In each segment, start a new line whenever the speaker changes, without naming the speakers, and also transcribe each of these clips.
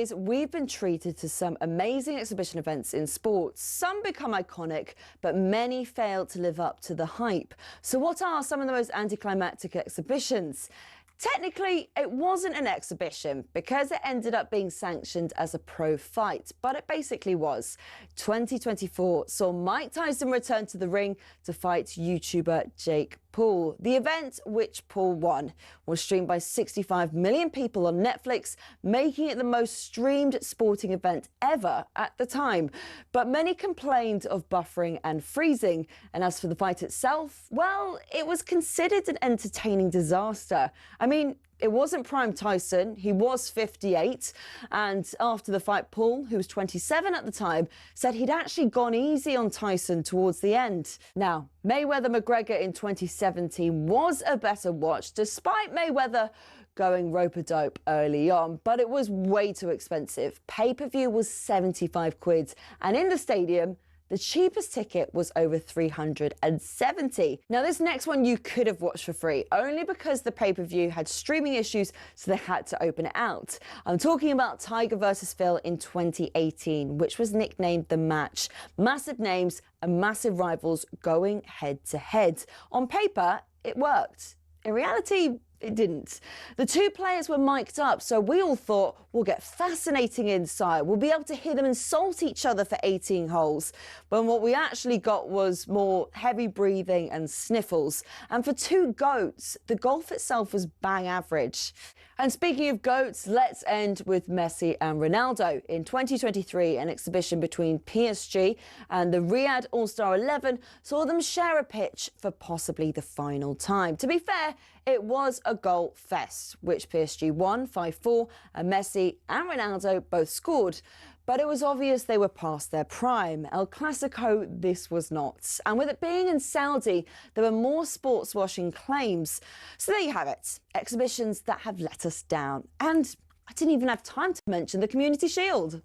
years, we've been treated to some amazing exhibition events in sports. Some become iconic, but many fail to live up to the hype. So what are some of the most anticlimactic exhibitions? Technically, it wasn't an exhibition because it ended up being sanctioned as a pro fight, but it basically was. 2024 saw Mike Tyson return to the ring to fight YouTuber Jake Paul. The event, which Paul won, was streamed by 65 million people on Netflix, making it the most streamed sporting event ever at the time. But many complained of buffering and freezing. And as for the fight itself, well, it was considered an entertaining disaster. I mean, it wasn't prime Tyson. He was 58. And after the fight, Paul, who was 27 at the time, said he'd actually gone easy on Tyson towards the end. Now, Mayweather-McGregor in 2017 was a better watch, despite Mayweather going rope-a-dope early on, but it was way too expensive. Pay-per-view was 75 quid, and in the stadium, the cheapest ticket was over 370. Now, this next one you could have watched for free, only because the pay-per-view had streaming issues, so they had to open it out. I'm talking about Tiger versus Phil in 2018, which was nicknamed The Match. Massive names and massive rivals going head-to-head. On paper, it worked. In reality, it didn't. The two players were mic'd up, so we all thought we'll get fascinating insight. We'll be able to hear them insult each other for 18 holes. But what we actually got was more heavy breathing and sniffles. And for two GOATs, the golf itself was bang average. And speaking of GOATs, let's end with Messi and Ronaldo. In 2023, an exhibition between PSG and the Riyadh All-Star 11 saw them share a pitch for possibly the final time. To be fair, it was a goal fest, which PSG won 5-4, and Messi and Ronaldo both scored. But it was obvious they were past their prime. El Clasico, this was not. And with it being in Saudi, there were more sports washing claims. So there you have it, exhibitions that have let us down. And I didn't even have time to mention the Community Shield.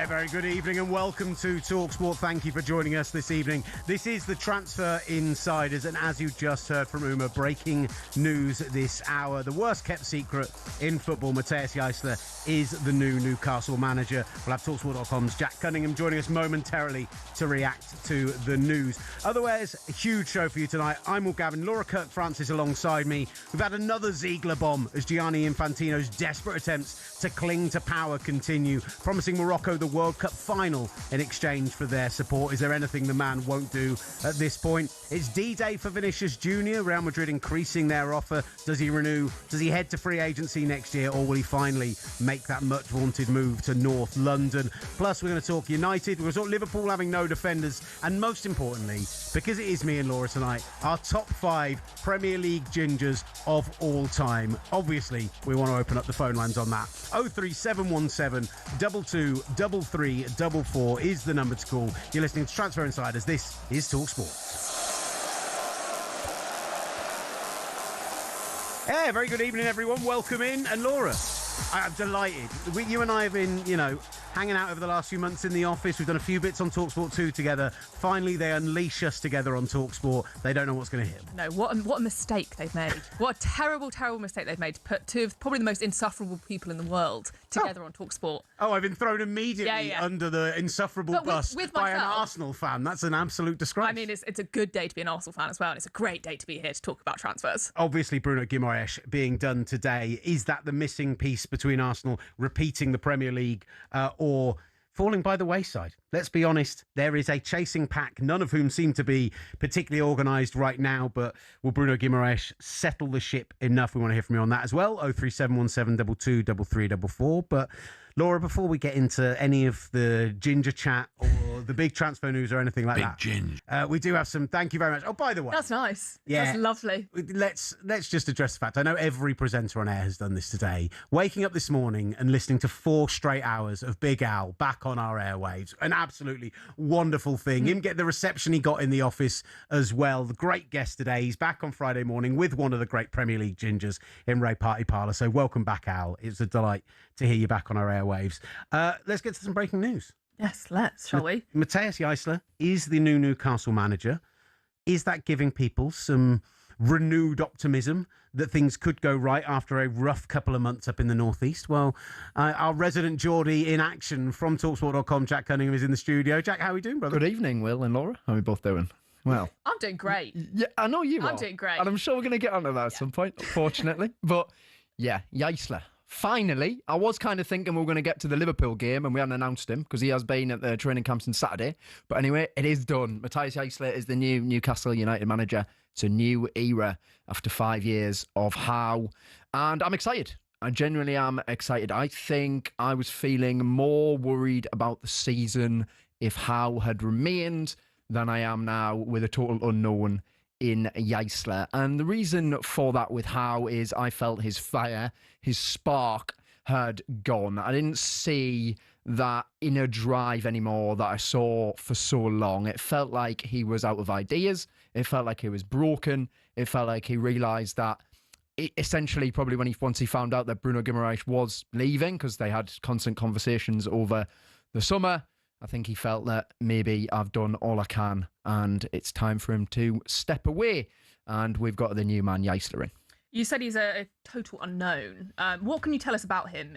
Very good evening and welcome to talkSPORT. Thank you for joining us this evening. This is the Transfer Insiders, and as you just heard from Uma, breaking news this hour. The worst kept secret in football, Matthias Geisler is the new Newcastle manager. We'll have talkSPORT.com's Jack Cunningham joining us momentarily to react to the news. Otherwise, a huge show for you tonight. I'm Gavin, Laura Kirk-Francis alongside me. We've had another Ziegler bomb as Gianni Infantino's desperate attempts to cling to power continue, promising Morocco the World Cup final in exchange for their support. Is there anything the man won't do at this point? It's D-Day for Vinicius Jr. Real Madrid increasing their offer. Does he renew? Does he head to free agency next year, or will he finally make that much vaunted move to North London? Plus, we're going to talk United. We're going to talk Liverpool having no defenders. And most importantly, because it is me and Laura tonight, our top 5 Premier League gingers of all time. Obviously, we want to open up the phone lines on that. 03717 223344 is the number to call. You're listening to Transfer Insiders. This is talkSPORT. Yeah, very good evening, everyone. Welcome in. And Laura, I'm delighted. You and I have been, hanging out over the last few months in the office. We've done a few bits on talkSPORT 2 together. Finally, they unleash us together on talkSPORT. They don't know what's going to hit.
No, what a mistake they've made. What a terrible, terrible mistake they've made to put two of probably the most insufferable people in the world together on talkSPORT.
Oh, I've been thrown immediately under the insufferable bus by an Arsenal fan. That's an absolute disgrace.
I mean, it's a good day to be an Arsenal fan as well, and it's a great day to be here to talk about transfers.
Obviously, Bruno Guimaraes being done today. Is that the missing piece between Arsenal repeating the Premier League or falling by the wayside. Let's be honest, there is a chasing pack, none of whom seem to be particularly organised right now, but will Bruno Guimaraes settle the ship enough? We want to hear from you on that as well. 03717 22 3344. But Laura, before we get into any of the ginger chat or the big transfer news or anything like that, we do have some. Thank you very much. Oh, by the way,
That's nice.
Yeah.
That's lovely.
let's just address the fact. I know every presenter on air has done this today. Waking up this morning and listening to 4 straight hours of Big Al back on our airwaves, an absolutely wonderful thing. Him get the reception he got in the office as well. The great guest today. He's back on Friday morning with one of the great Premier League gingers in Ray Party Parlour. So welcome back, Al. It's a delight to hear you back on our airwaves. Let's get to some breaking news.
Yes, let's, shall we?
Matthias Jaissler is the new Newcastle manager. Is that giving people some renewed optimism that things could go right after a rough couple of months up in the northeast? Well, our resident Geordie in action from talkSPORT.com, Jack Cunningham, is in the studio. Jack, how are we doing, brother?
Good evening, Will and Laura. How are we both doing? Well,
I'm doing great.
yeah, I know you are.
I'm doing great.
And I'm sure we're going to get onto that at some point, unfortunately. But yeah, Jaissler. Finally, I was kind of thinking we were going to get to the Liverpool game and we hadn't announced him because he has been at the training camps on Saturday. But anyway, it is done. Matthias Jaissler is the new Newcastle United manager. It's a new era after 5 years of Howe. And I'm excited. I genuinely am excited. I think I was feeling more worried about the season if Howe had remained than I am now with a total unknown in Jaissler. And the reason for that with Howe is I felt his fire, his spark had gone. I didn't see that inner drive anymore that I saw for so long. It felt like he was out of ideas. It felt like he was broken. It felt like he realised that essentially probably once he found out that Bruno Guimaraes was leaving, because they had constant conversations over the summer, I think he felt that maybe I've done all I can and it's time for him to step away. And we've got the new man, Jaissler, in.
You said he's a total unknown. What can you tell us about him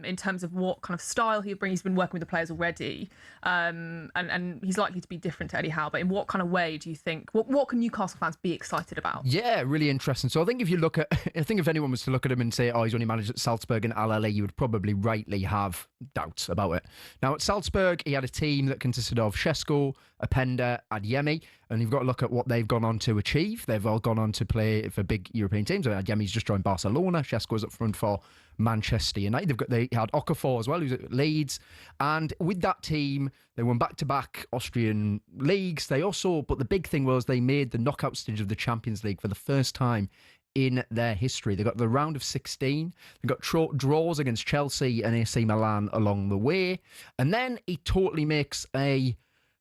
in terms of what kind of style he brings? He's been working with the players already, and he's likely to be different to Eddie Howe. But in what kind of way do you think? What can Newcastle fans be excited about?
Yeah, really interesting. So I think if anyone was to look at him and say, oh, he's only managed at Salzburg and Al you would probably rightly have doubts about it. Now at Salzburg, he had a team that consisted of Šeško, Openda, Adeyemi. And you've got to look at what they've gone on to achieve. They've all gone on to play for big European teams. Adeyemi's just joined Barcelona. Šeško's up front for Manchester United. They had Okafor as well, who's at Leeds. And with that team, they won back-to-back Austrian leagues. But the big thing was they made the knockout stage of the Champions League for the first time in their history. They got the round of 16. They got draws against Chelsea and AC Milan along the way. And then he totally makes a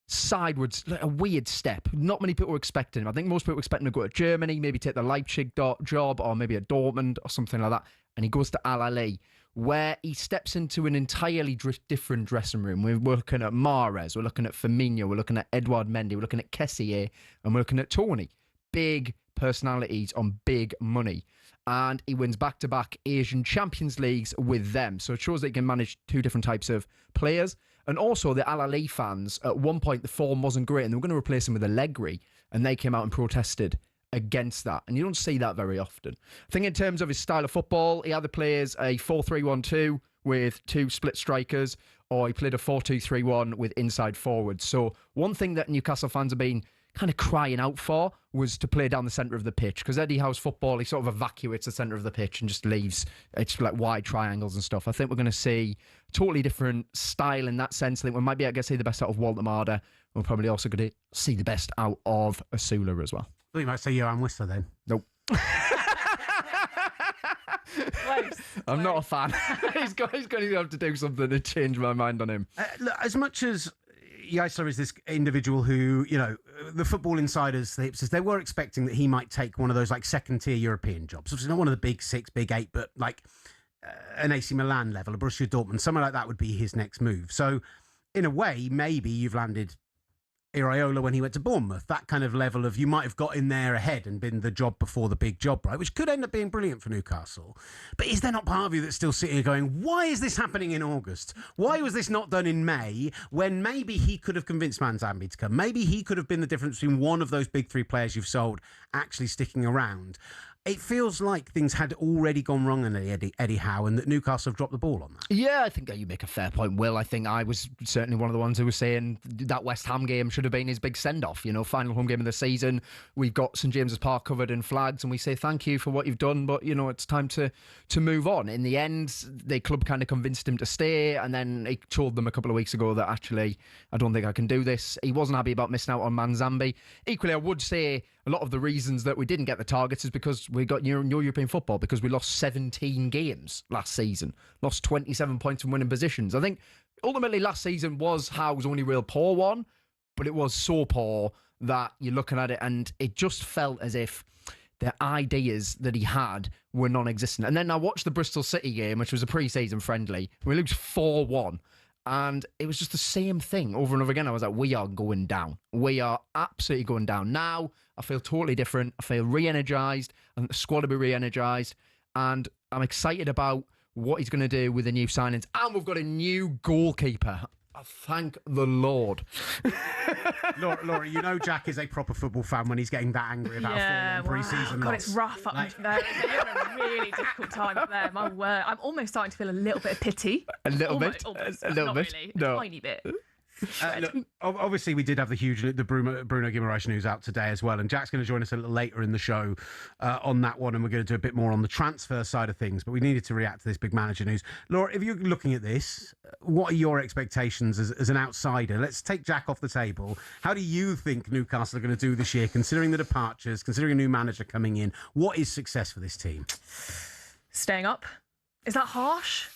sidewards, a weird step. Not many people were expecting him. I think most people were expecting him to go to Germany, maybe take the Leipzig job, or maybe a Dortmund or something like that. And he goes to Al Ahly, where he steps into an entirely different dressing room. We're looking at Mahrez, we're looking at Firmino, we're looking at Edouard Mendy, we're looking at Kessié, and we're looking at Tony. Big personalities on big money. And he wins back-to-back Asian Champions Leagues with them. So it shows that he can manage 2 different types of players. And also the Al Ahly fans, at one point the form wasn't great and they were going to replace him with Allegri, and they came out and protested against that. And you don't see that very often. I think in terms of his style of football, he either plays a 4-3-1-2 with 2 split strikers, or he played a 4-2-3-1 with inside forwards. So one thing that Newcastle fans have been kind of crying out for was to play down the centre of the pitch, because Eddie Howe's football, he sort of evacuates the centre of the pitch and just leaves it's like wide triangles and stuff. I think we're going to see a totally different style in that sense. I think we might be able to see the best out of Walter Marder. We're probably also going to see the best out of Asula as well.
I thought you might say Johan Whistler then.
Nope. I'm not a fan. He's going to have to do something to change my mind on him.
Look, as much as Jaissler is this individual who, the Football Insiders, they were expecting that he might take one of those like second-tier European jobs. Obviously not one of the big 6, big 8, but like an AC Milan level, a Borussia Dortmund, somewhere like that would be his next move. So in a way, maybe you've landed Iraola when he went to Bournemouth, that kind of level of you might have got in there ahead and been the job before the big job, right? Which could end up being brilliant for Newcastle. But is there not part of you that's still sitting here going, why is this happening in August? Why was this not done in May when maybe he could have convinced Manzambi to come? Maybe he could have been the difference between one of those big 3 players you've sold actually sticking around. It feels like things had already gone wrong in Eddie Howe and that Newcastle have dropped the ball on that.
Yeah, I think you make a fair point, Will. I think I was certainly one of the ones who was saying that West Ham game should have been his big send-off. Final home game of the season. We've got St James's Park covered in flags and we say thank you for what you've done, but, it's time to move on. In the end, the club kind of convinced him to stay, and then he told them a couple of weeks ago that actually, I don't think I can do this. He wasn't happy about missing out on Manzambi. Equally, I would say a lot of the reasons that we didn't get the targets is because we got new European football, because we lost 17 games last season, lost 27 points from winning positions. I think ultimately last season was Howe's only real poor one, but it was so poor that you're looking at it and it just felt as if the ideas that he had were non-existent. And then I watched the Bristol City game, which was a pre-season friendly. We lose 4-1. And it was just the same thing over and over again. I was like, we are going down. We are absolutely going down. Now, I feel totally different. I feel re-energised. I think the squad will be re-energised. And I'm excited about what he's going to do with the new signings. And we've got a new goalkeeper. Thank the Lord.
Laura, Jack is a proper football fan when he's getting that angry about a 4-1 pre-season loss.
God, it's rough up there. You're in a really difficult time up there. My word. I'm almost starting to feel a little bit of pity.
A little bit.
Almost.
A little
Not
bit.
really.
No.
A tiny bit.
Look, obviously, we did have the Bruno Guimaraes news out today as well, and Jack's going to join us a little later in the show on that one, and we're going to do a bit more on the transfer side of things, but we needed to react to this big manager news. Laura, if you're looking at this, what are your expectations as an outsider? Let's take Jack off the table. How do you think Newcastle are going to do this year, considering the departures, considering a new manager coming in? What is success for this team?
Staying up. Is that harsh?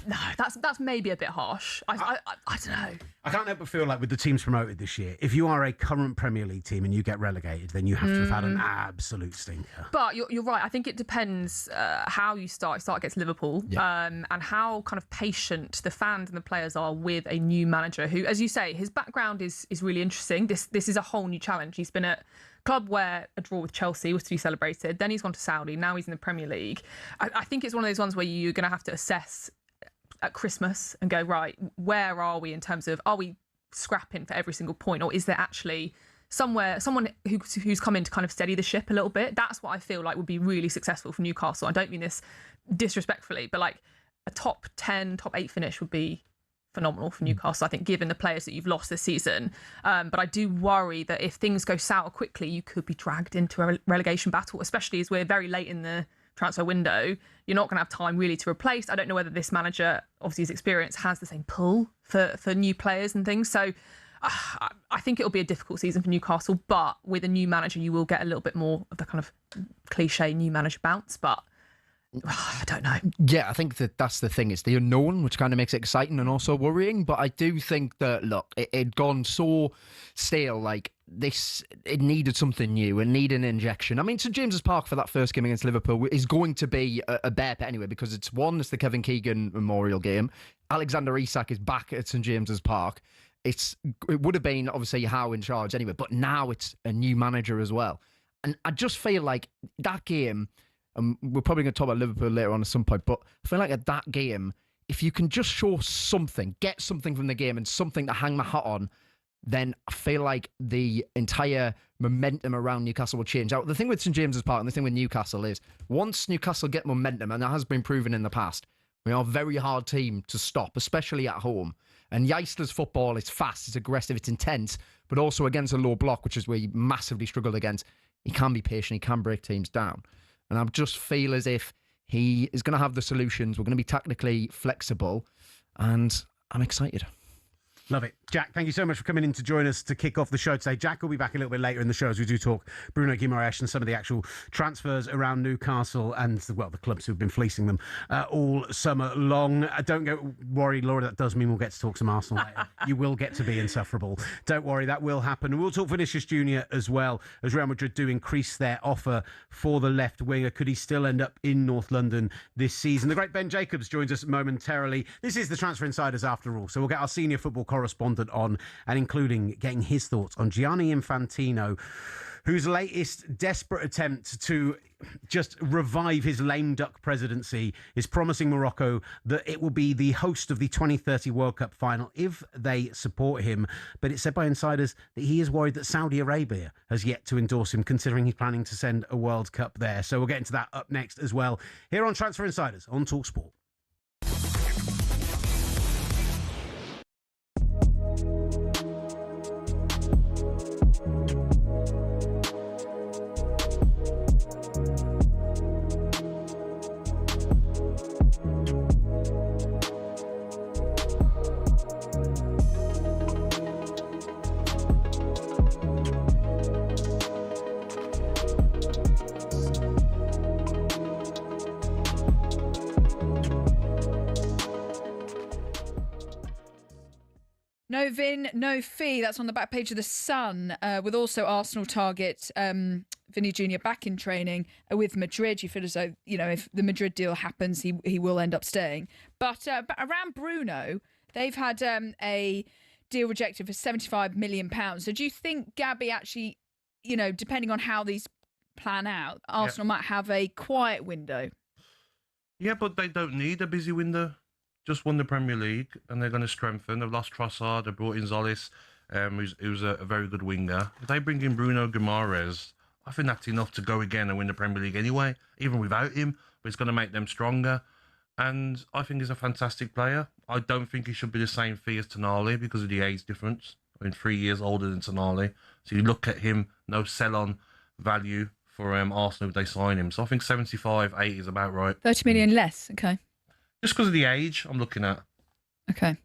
No, that's maybe a bit harsh. I don't know.
I can't help but feel like with the teams promoted this year, if you are a current Premier League team and you get relegated, then you have to have had an absolute stinker.
But you're right. I think it depends how you start. Start against Liverpool, and how kind of patient the fans and the players are with a new manager who, as you say, his background is really interesting. This is a whole new challenge. He's been at club where a draw with Chelsea was to be celebrated. Then he's gone to Saudi. Now he's in the Premier League. I think it's one of those ones where you're going to have to assess at Christmas and go, right, where are we in terms of, are we scrapping for every single point, or is there actually someone who's come in to kind of steady the ship a little bit? That's what I feel like would be really successful for Newcastle. I don't mean this disrespectfully, but like a top 10, top 8 finish would be phenomenal for Newcastle, I think, given the players that you've lost this season. But I do worry that if things go sour quickly, you could be dragged into a relegation battle, especially as we're very late in the transfer window. You're not going to have time really to replace. I don't know whether this manager, obviously his experience, has the same pull for new players and things. So I think it'll be a difficult season for Newcastle, but with a new manager, you will get a little bit more of the kind of cliche new manager bounce. But I don't know.
Yeah, I think that's the thing. It's the unknown, which kind of makes it exciting and also worrying. But I do think that, look, it'd gone so stale, like this, it needed something new. It needed an injection. I mean, St James's Park for that first game against Liverpool is going to be a bear pit anyway, because it's the Kevin Keegan Memorial game. Alexander Isak is back at St James's Park. It would have been obviously Howe in charge anyway, but now it's a new manager as well. And I just feel like that game, and we're probably going to talk about Liverpool later on at some point, but I feel like at that game, if you can just show something, get something from the game and something to hang my hat on, then I feel like the entire momentum around Newcastle will change. Now, the thing with St James's Park and the thing with Newcastle is, once Newcastle get momentum, and that has been proven in the past, we are a very hard team to stop, especially at home. And Yeisler's football is fast, it's aggressive, it's intense, but also against a low block, which is where he massively struggled against. He can be patient, he can break teams down. And I just feel as if he is going to have the solutions. We're going to be tactically flexible, and I'm excited.
Love it. Jack, thank you so much for coming in to join us to kick off the show today. Jack will be back a little bit later in the show as we do talk Bruno Guimaraes and some of the actual transfers around Newcastle and, well, the clubs who've been fleecing them all summer long. Don't get worried, Laura, that does mean we'll get to talk some Arsenal later. You will get to be insufferable. Don't worry, that will happen. And we'll talk Vinicius Junior as well, as Real Madrid do increase their offer for the left winger. Could he still end up in North London this season? The great Ben Jacobs joins us momentarily. This is the Transfer Insiders after all, so we'll get our senior football correspondent on, and including getting his thoughts on Gianni Infantino, whose latest desperate attempt to just revive his lame duck presidency is promising Morocco that it will be the host of the 2030 World Cup final if they support him. But it's said by insiders that he is worried that Saudi Arabia has yet to endorse him, considering he's planning to send a World Cup there. So we'll get into that up next as well, here on Transfer Insiders on talkSPORT.
No Vin, no fee. That's on the back page of The Sun, with also Arsenal target Vinny Jr. back in training with Madrid. You feel as though, if the Madrid deal happens, he will end up staying. But around Bruno, they've had a deal rejected for £75 million. So do you think Gabby actually, depending on how these plan out, Arsenal might have a quiet window?
Yeah, but they don't need a busy window. Just won the Premier League, and they're going to strengthen. They've lost Trossard. They brought in Zolis, who's a very good winger. If they bring in Bruno Guimaraes, I think that's enough to go again and win the Premier League anyway, even without him. But it's going to make them stronger. And I think he's a fantastic player. I don't think he should be the same fee as Tonali because of the age difference. 3 years older than Tonali. So you look at him, no sell-on value for Arsenal if they sign him. So I think 75, 80 is about right.
30 million less, okay.
Just because of the age I'm looking at.
Okay.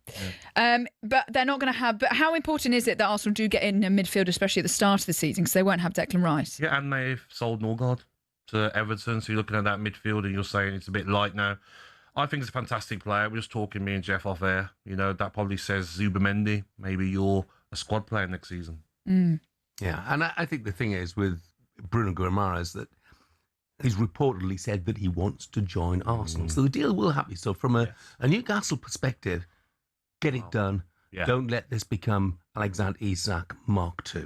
Yeah. But they're not going to have... But how important is it that Arsenal do get in a midfield, especially at the start of the season, because they won't have Declan Rice?
Yeah, and they've sold Norgard to Everton, so you're looking at that midfield and you're saying it's a bit light now. I think it's a fantastic player. We're just talking, me and Jeff, off air. That probably says Zubamendi, maybe you're a squad player next season.
Mm.
Yeah, and I think the thing is with Bruno Guimaraes that he's reportedly said that he wants to join Arsenal. So the deal will happen. So from a Newcastle perspective, get it done.
Yeah.
Don't let this become Alexander Isak Mark II.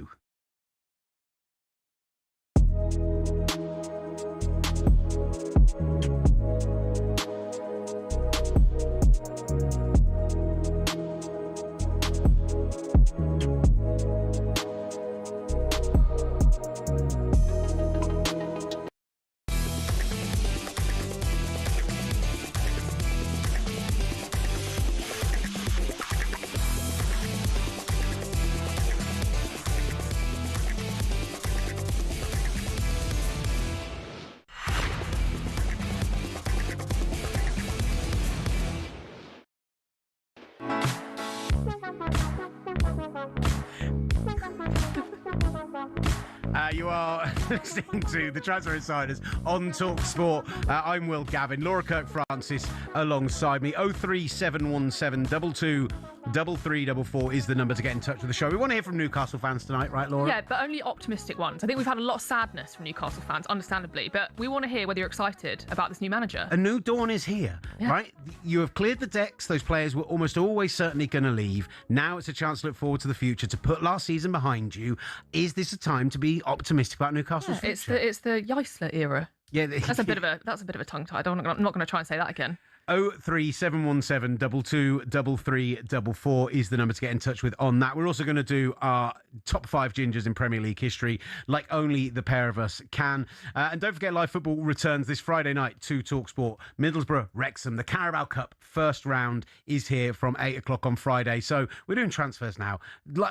You are listening to the Transfer Insiders on talkSPORT. I'm Will Gavin. Laura Kirk-Francis alongside me. 03717 22 3344 is the number to get in touch with the show. We want to hear from Newcastle fans tonight, right, Laura?
Yeah, but only optimistic ones. I think we've had a lot of sadness from Newcastle fans, understandably, but we want to hear whether you're excited about this new manager.
A new dawn is here, right? You have cleared the decks. Those players were almost always certainly going to leave. Now it's a chance to look forward to the future, to put last season behind you. Is this a time to be optimistic about Newcastle's future?
It's the Geisler era.
Yeah,
that's a bit of a tongue tie. I'm not going to try and say that again.
03717 22 3344 is the number to get in touch with on that. We're also going to do our top 5 gingers in Premier League history, like only the pair of us can. And don't forget, live football returns this Friday night to talkSPORT. Middlesbrough, Wrexham, the Carabao Cup first round is here from 8 o'clock on Friday. So we're doing transfers now.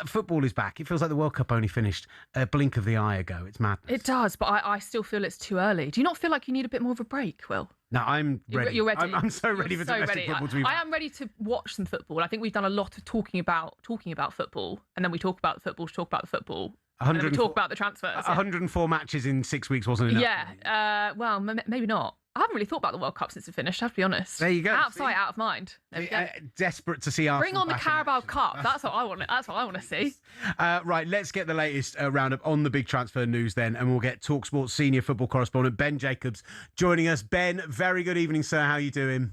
Football is back. It feels like the World Cup only finished a blink of the eye ago. It's madness.
It does, but I still feel it's too early. Do you not feel like you need a bit more of a break, Will?
No, I'm ready.
You're ready.
I'm so ready for domestic football to be back.
I am ready to watch some football. I think we've done a lot of talking about football, and then we talk about the football to talk about the football, and then we talk about the transfers.
104 matches in 6 weeks wasn't enough.
Yeah, well, maybe not. I haven't really thought about the World Cup since it finished, I have to be honest.
There you go.
Out of sight, out of mind. There we go.
Desperate to see Arsenal.
Bring on the Carabao Cup. That's what I want. That's what I want to see.
Right, let's get the latest roundup on the big transfer news then, and we'll get talkSPORT senior football correspondent Ben Jacobs joining us. Ben, very good evening, sir. How are you doing?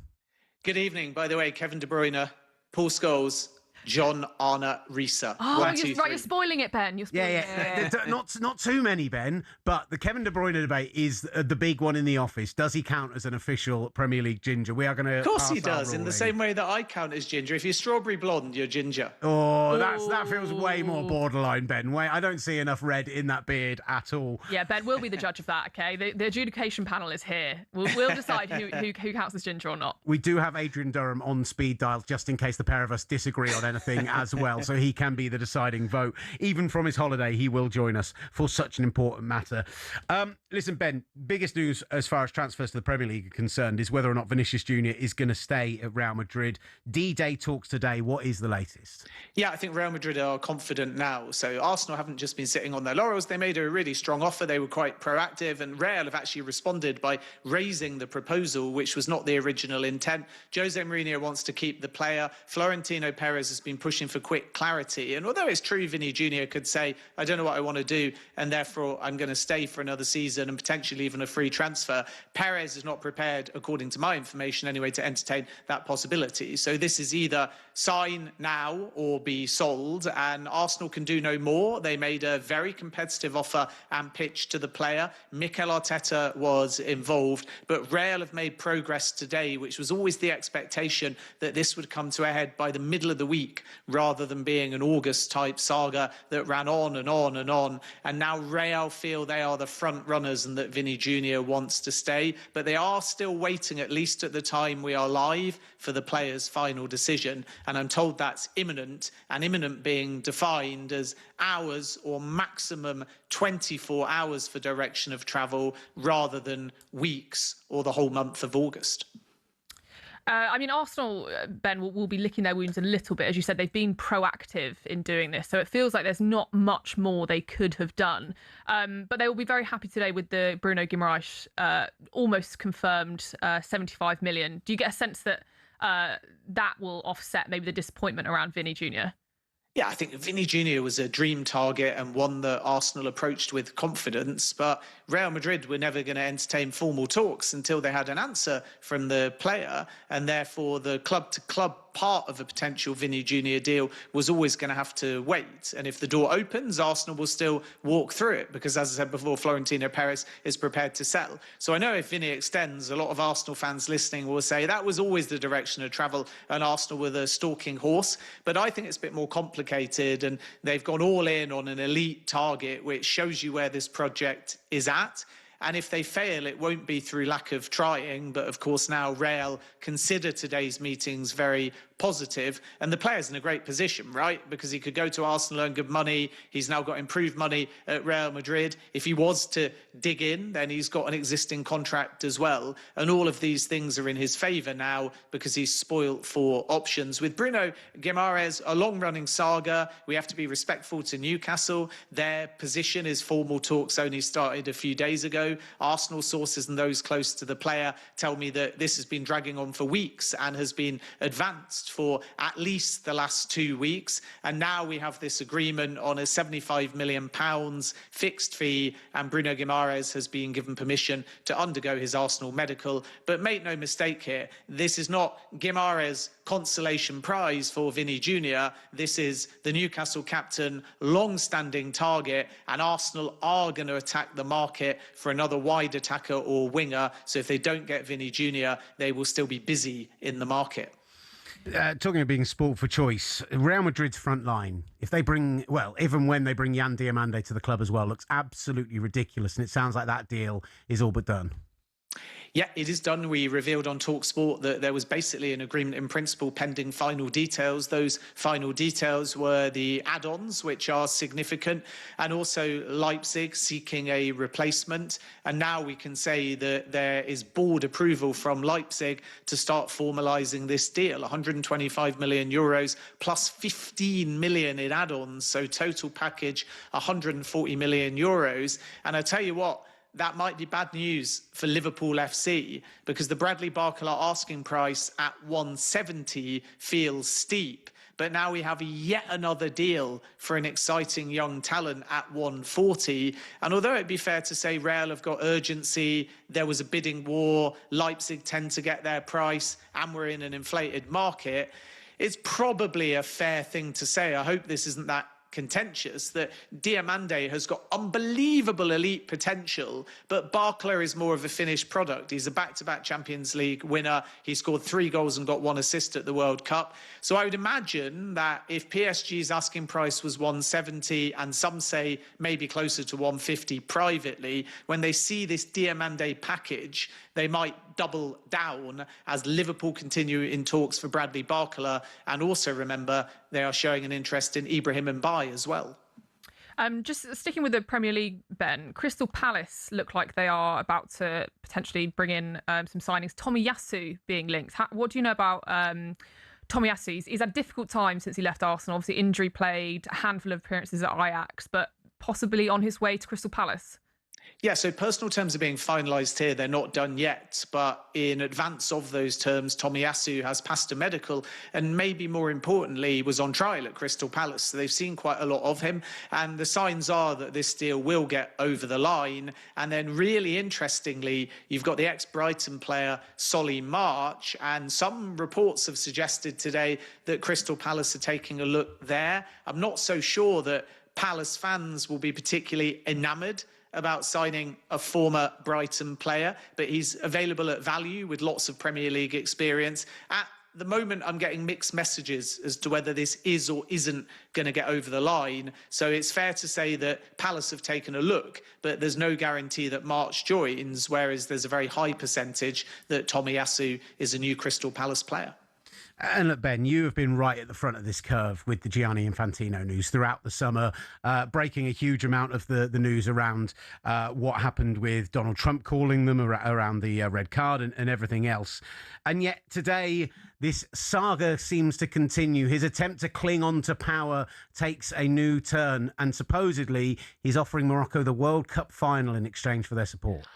Good evening. By the way, Kevin De Bruyne, Paul Scholes, John Arne Riise.
Oh, you're spoiling it, Ben. You're spoiling it.
Not too many, Ben, but the Kevin De Bruyne debate is the big one in the office. Does he count as an official Premier League ginger? We are going to.
Of course he does, in the same way that I count as ginger. If you're strawberry blonde, you're ginger.
Oh, that feels way more borderline, Ben. I don't see enough red in that beard at all.
Yeah, Ben will be the judge of that. Okay, the adjudication panel is here. We'll decide who counts as ginger or not.
We do have Adrian Durham on speed dial, just in case the pair of us disagree on anything as well. So he can be the deciding vote. Even from his holiday, he will join us for such an important matter. Listen, Ben, biggest news as far as transfers to the Premier League are concerned is whether or not Vinicius Jr. is going to stay at Real Madrid. D-Day talks today. What is the latest?
Yeah, I think Real Madrid are confident now. So Arsenal haven't just been sitting on their laurels. They made a really strong offer. They were quite proactive, and Real have actually responded by raising the proposal, which was not the original intent. Jose Mourinho wants to keep the player. Florentino Perez has been pushing for quick clarity. And although it's true Vinny Jr. could say, I don't know what I want to do, and therefore I'm going to stay for another season and potentially even a free transfer, Perez is not prepared, according to my information anyway, to entertain that possibility. So this is either sign now or be sold, and Arsenal can do no more. They made a very competitive offer and pitch to the player. Mikel Arteta was involved, but Real have made progress today, which was always the expectation that this would come to a head by the middle of the week rather than being an August-type saga that ran on and on and on. And now Real feel they are the front runners and that Vinny Jr. wants to stay, but they are still waiting, at least at the time we are live, for the player's final decision. And I'm told that's imminent, and imminent being defined as hours or maximum 24 hours for direction of travel rather than weeks or the whole month of August.
I mean, Arsenal, Ben, will be licking their wounds a little bit. As you said, they've been proactive in doing this. So it feels like there's not much more they could have done. But they will be very happy today with the Bruno Guimaraes almost confirmed 75 million. Do you get a sense that that will offset maybe the disappointment around Vinny Jr.?
Yeah, I think Vinny Jr. was a dream target and one that Arsenal approached with confidence, but Real Madrid were never going to entertain formal talks until they had an answer from the player, and therefore the club-to-club part of a potential Vinny Jr. deal was always going to have to wait. And if the door opens, Arsenal will still walk through it because, as I said before, Florentino Perez is prepared to sell. So I know if Vinny extends, a lot of Arsenal fans listening will say that was always the direction of travel and Arsenal were the stalking horse. But I think it's a bit more complicated, and they've gone all in on an elite target, which shows you where this project is at. And if they fail, it won't be through lack of trying. But of course, now Real consider today's meetings very positive, and the player's in a great position, right? Because he could go to Arsenal, earn good money. He's now got improved money at Real Madrid. If he was to dig in, then he's got an existing contract as well. And all of these things are in his favour now because he's spoilt for options. With Bruno Guimaraes, a long-running saga. We have to be respectful to Newcastle. Their position is formal talks only started a few days ago. Arsenal sources and those close to the player tell me that this has been dragging on for weeks and has been advanced for at least the last 2 weeks. And now we have this agreement on a £75 million fixed fee, and Bruno Guimaraes has been given permission to undergo his Arsenal medical. But make no mistake here, this is not Guimaraes' consolation prize for Vinny Jr. This is the Newcastle captain, long-standing target, and Arsenal are going to attack the market for another wide attacker or winger. So if they don't get Vinny Jr., they will still be busy in the market.
Talking of being sport for choice, Real Madrid's front line, if they bring, well, even when they bring Yan Diomande to the club as well, looks absolutely ridiculous. And it sounds like that deal is all but done.
Yeah, it is done. We revealed on talkSPORT that there was basically an agreement in principle pending final details. Those final details were the add-ons, which are significant, and also Leipzig seeking a replacement. And now we can say that there is board approval from Leipzig to start formalising this deal. 125 million euros plus 15 million in add-ons. So total package, 140 million euros. And I tell you what, that might be bad news for Liverpool FC because the Bradley Barcola asking price at 170 feels steep. But now we have yet another deal for an exciting young talent at 140. And although it'd be fair to say Real have got urgency, there was a bidding war, Leipzig tend to get their price, and we're in an inflated market, it's probably a fair thing to say. I hope this isn't that contentious, that Diamande has got unbelievable elite potential, but Barcola is more of a finished product. He's a back-to-back Champions League winner. He scored 3 goals and got 1 assist at the World Cup. So I would imagine that if PSG's asking price was 170, and some say maybe closer to 150 privately, when they see this Diamande package, they might double down as Liverpool continue in talks for Bradley Barcola. And also remember, they are showing an interest in Ibrahim Mbaye as well.
Just sticking with the Premier League, Ben, Crystal Palace look like they are about to potentially bring in some signings. Tomiyasu being linked. What do you know about Tomiyasu? He's had a difficult time since he left Arsenal. Obviously, injury played, a handful of appearances at Ajax, but possibly on his way to Crystal Palace.
Yeah, so personal terms are being finalised here. They're not done yet. But in advance of those terms, Tomiyasu has passed a medical and maybe more importantly was on trial at Crystal Palace. So they've seen quite a lot of him. And the signs are that this deal will get over the line. And then really interestingly, you've got the ex-Brighton player Solly March. And some reports have suggested today that Crystal Palace are taking a look there. I'm not so sure that Palace fans will be particularly enamoured about signing a former Brighton player, but he's available at value with lots of Premier League experience. At the moment, I'm getting mixed messages as to whether this is or isn't going to get over the line. So it's fair to say that Palace have taken a look, but there's no guarantee that March joins, whereas there's a very high percentage that Tomiyasu is a new Crystal Palace player.
And look, Ben, you have been right at the front of this curve with the Gianni Infantino news throughout the summer, breaking a huge amount of the news around what happened with Donald Trump calling them around the red card and everything else. And yet today, this saga seems to continue. His attempt to cling on to power takes a new turn, and supposedly he's offering Morocco the World Cup final in exchange for their support.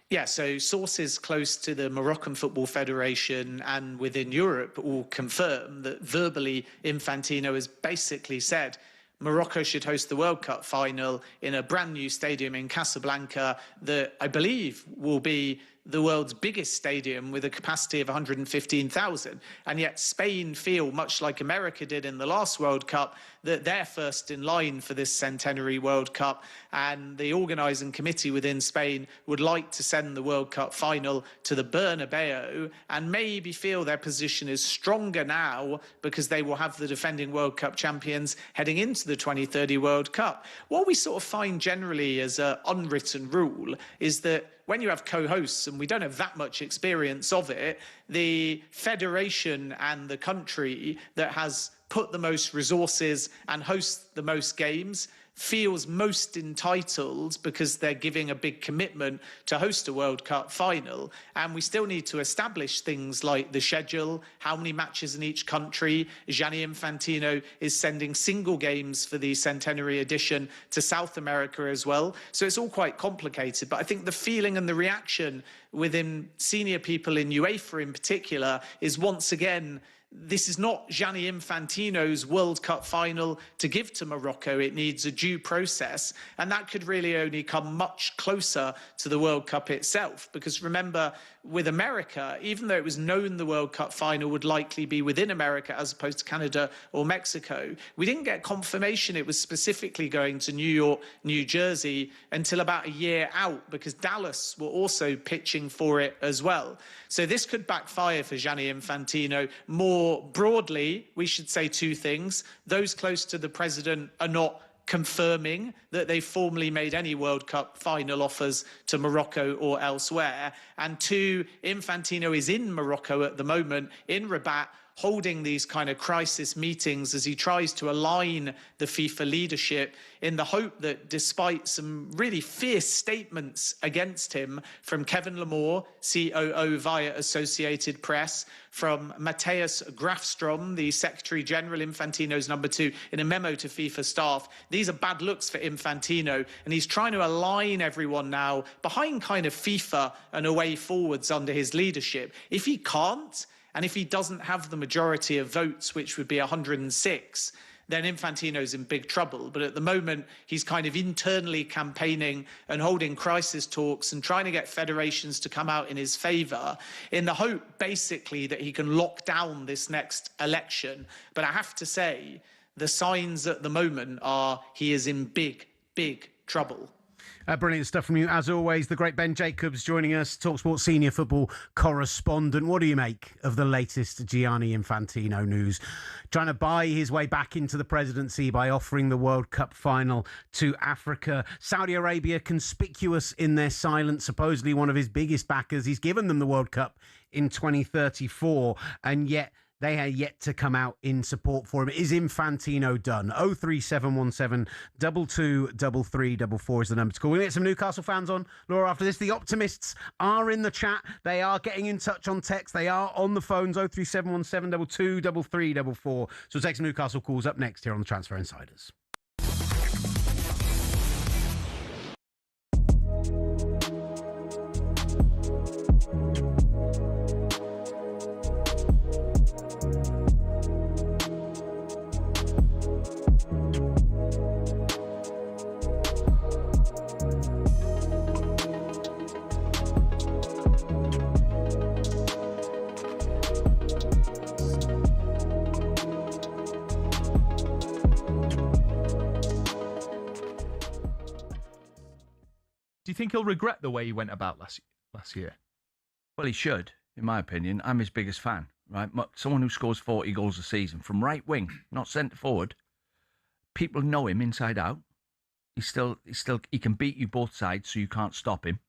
Yeah, so sources close to the Moroccan Football Federation and within Europe all confirm that verbally Infantino has basically said Morocco should host the World Cup final in a brand new stadium in Casablanca that I believe will be the world's biggest stadium with a capacity of 115,000. And yet Spain feel, much like America did in the last World Cup, that they're first in line for this centenary World Cup. And the organising committee within Spain would like to send the World Cup final to the Bernabeu and maybe feel their position is stronger now because they will have the defending World Cup champions heading into the 2030 World Cup. What we sort of find generally as an unwritten rule is that when you have co-hosts, and we don't have that much experience of it, the federation and the country that has put the most resources and hosts the most games feels most entitled because they're giving a big commitment to host a World Cup final. And we still need to establish things like the schedule, how many matches in each country. Gianni Infantino is sending single games for the centenary edition to South America as well. So it's all quite complicated. But I think the feeling and the reaction within senior people in UEFA in particular is once again, this is not Gianni Infantino's World Cup final to give to Morocco. It needs a due process. And that could really only come much closer to the World Cup itself. Because remember, with America, even though it was known the World Cup final would likely be within America as opposed to Canada or Mexico, we didn't get confirmation it was specifically going to New York, New Jersey until about a year out, because Dallas were also pitching for it as well. So this could backfire for Gianni Infantino. More broadly, we should say two things. Those close to the president are not confirming that they formally made any World Cup final offers to Morocco or elsewhere. And two, Infantino is in Morocco at the moment, in Rabat, holding these kind of crisis meetings as he tries to align the FIFA leadership in the hope that despite some really fierce statements against him from Kevin Lamore, COO via Associated Press, from Matthias Grafstrom, the Secretary General, Infantino's number 2, in a memo to FIFA staff, these are bad looks for Infantino, and he's trying to align everyone now behind kind of FIFA and a way forwards under his leadership. If he can't, and if he doesn't have the majority of votes, which would be 106, then Infantino's in big trouble. But at the moment, he's kind of internally campaigning and holding crisis talks and trying to get federations to come out in his favour in the hope, basically, that he can lock down this next election. But I have to say, the signs at the moment are he is in big, big trouble.
Brilliant stuff from you. As always, the great Ben Jacobs joining us, talkSPORT senior football correspondent. What do you make of the latest Gianni Infantino news? Trying to buy his way back into the presidency by offering the World Cup final to Africa. Saudi Arabia conspicuous in their silence, supposedly one of his biggest backers. He's given them the World Cup in 2034, and yet they are yet to come out in support for him. Is Infantino done? 03717 223344 is the number to call. We'll get some Newcastle fans on, Laura, after this. The optimists are in the chat. They are getting in touch on text. They are on the phones, 03717 223344. So we'll take some Newcastle calls up next here on the Transfer Insiders.
Do you think he'll regret the way he went about last year?
Well, he should, in my opinion. I'm his biggest fan, right? Someone who scores 40 goals a season from right wing, not centre forward. People know him inside out. He can beat you both sides, so you can't stop him.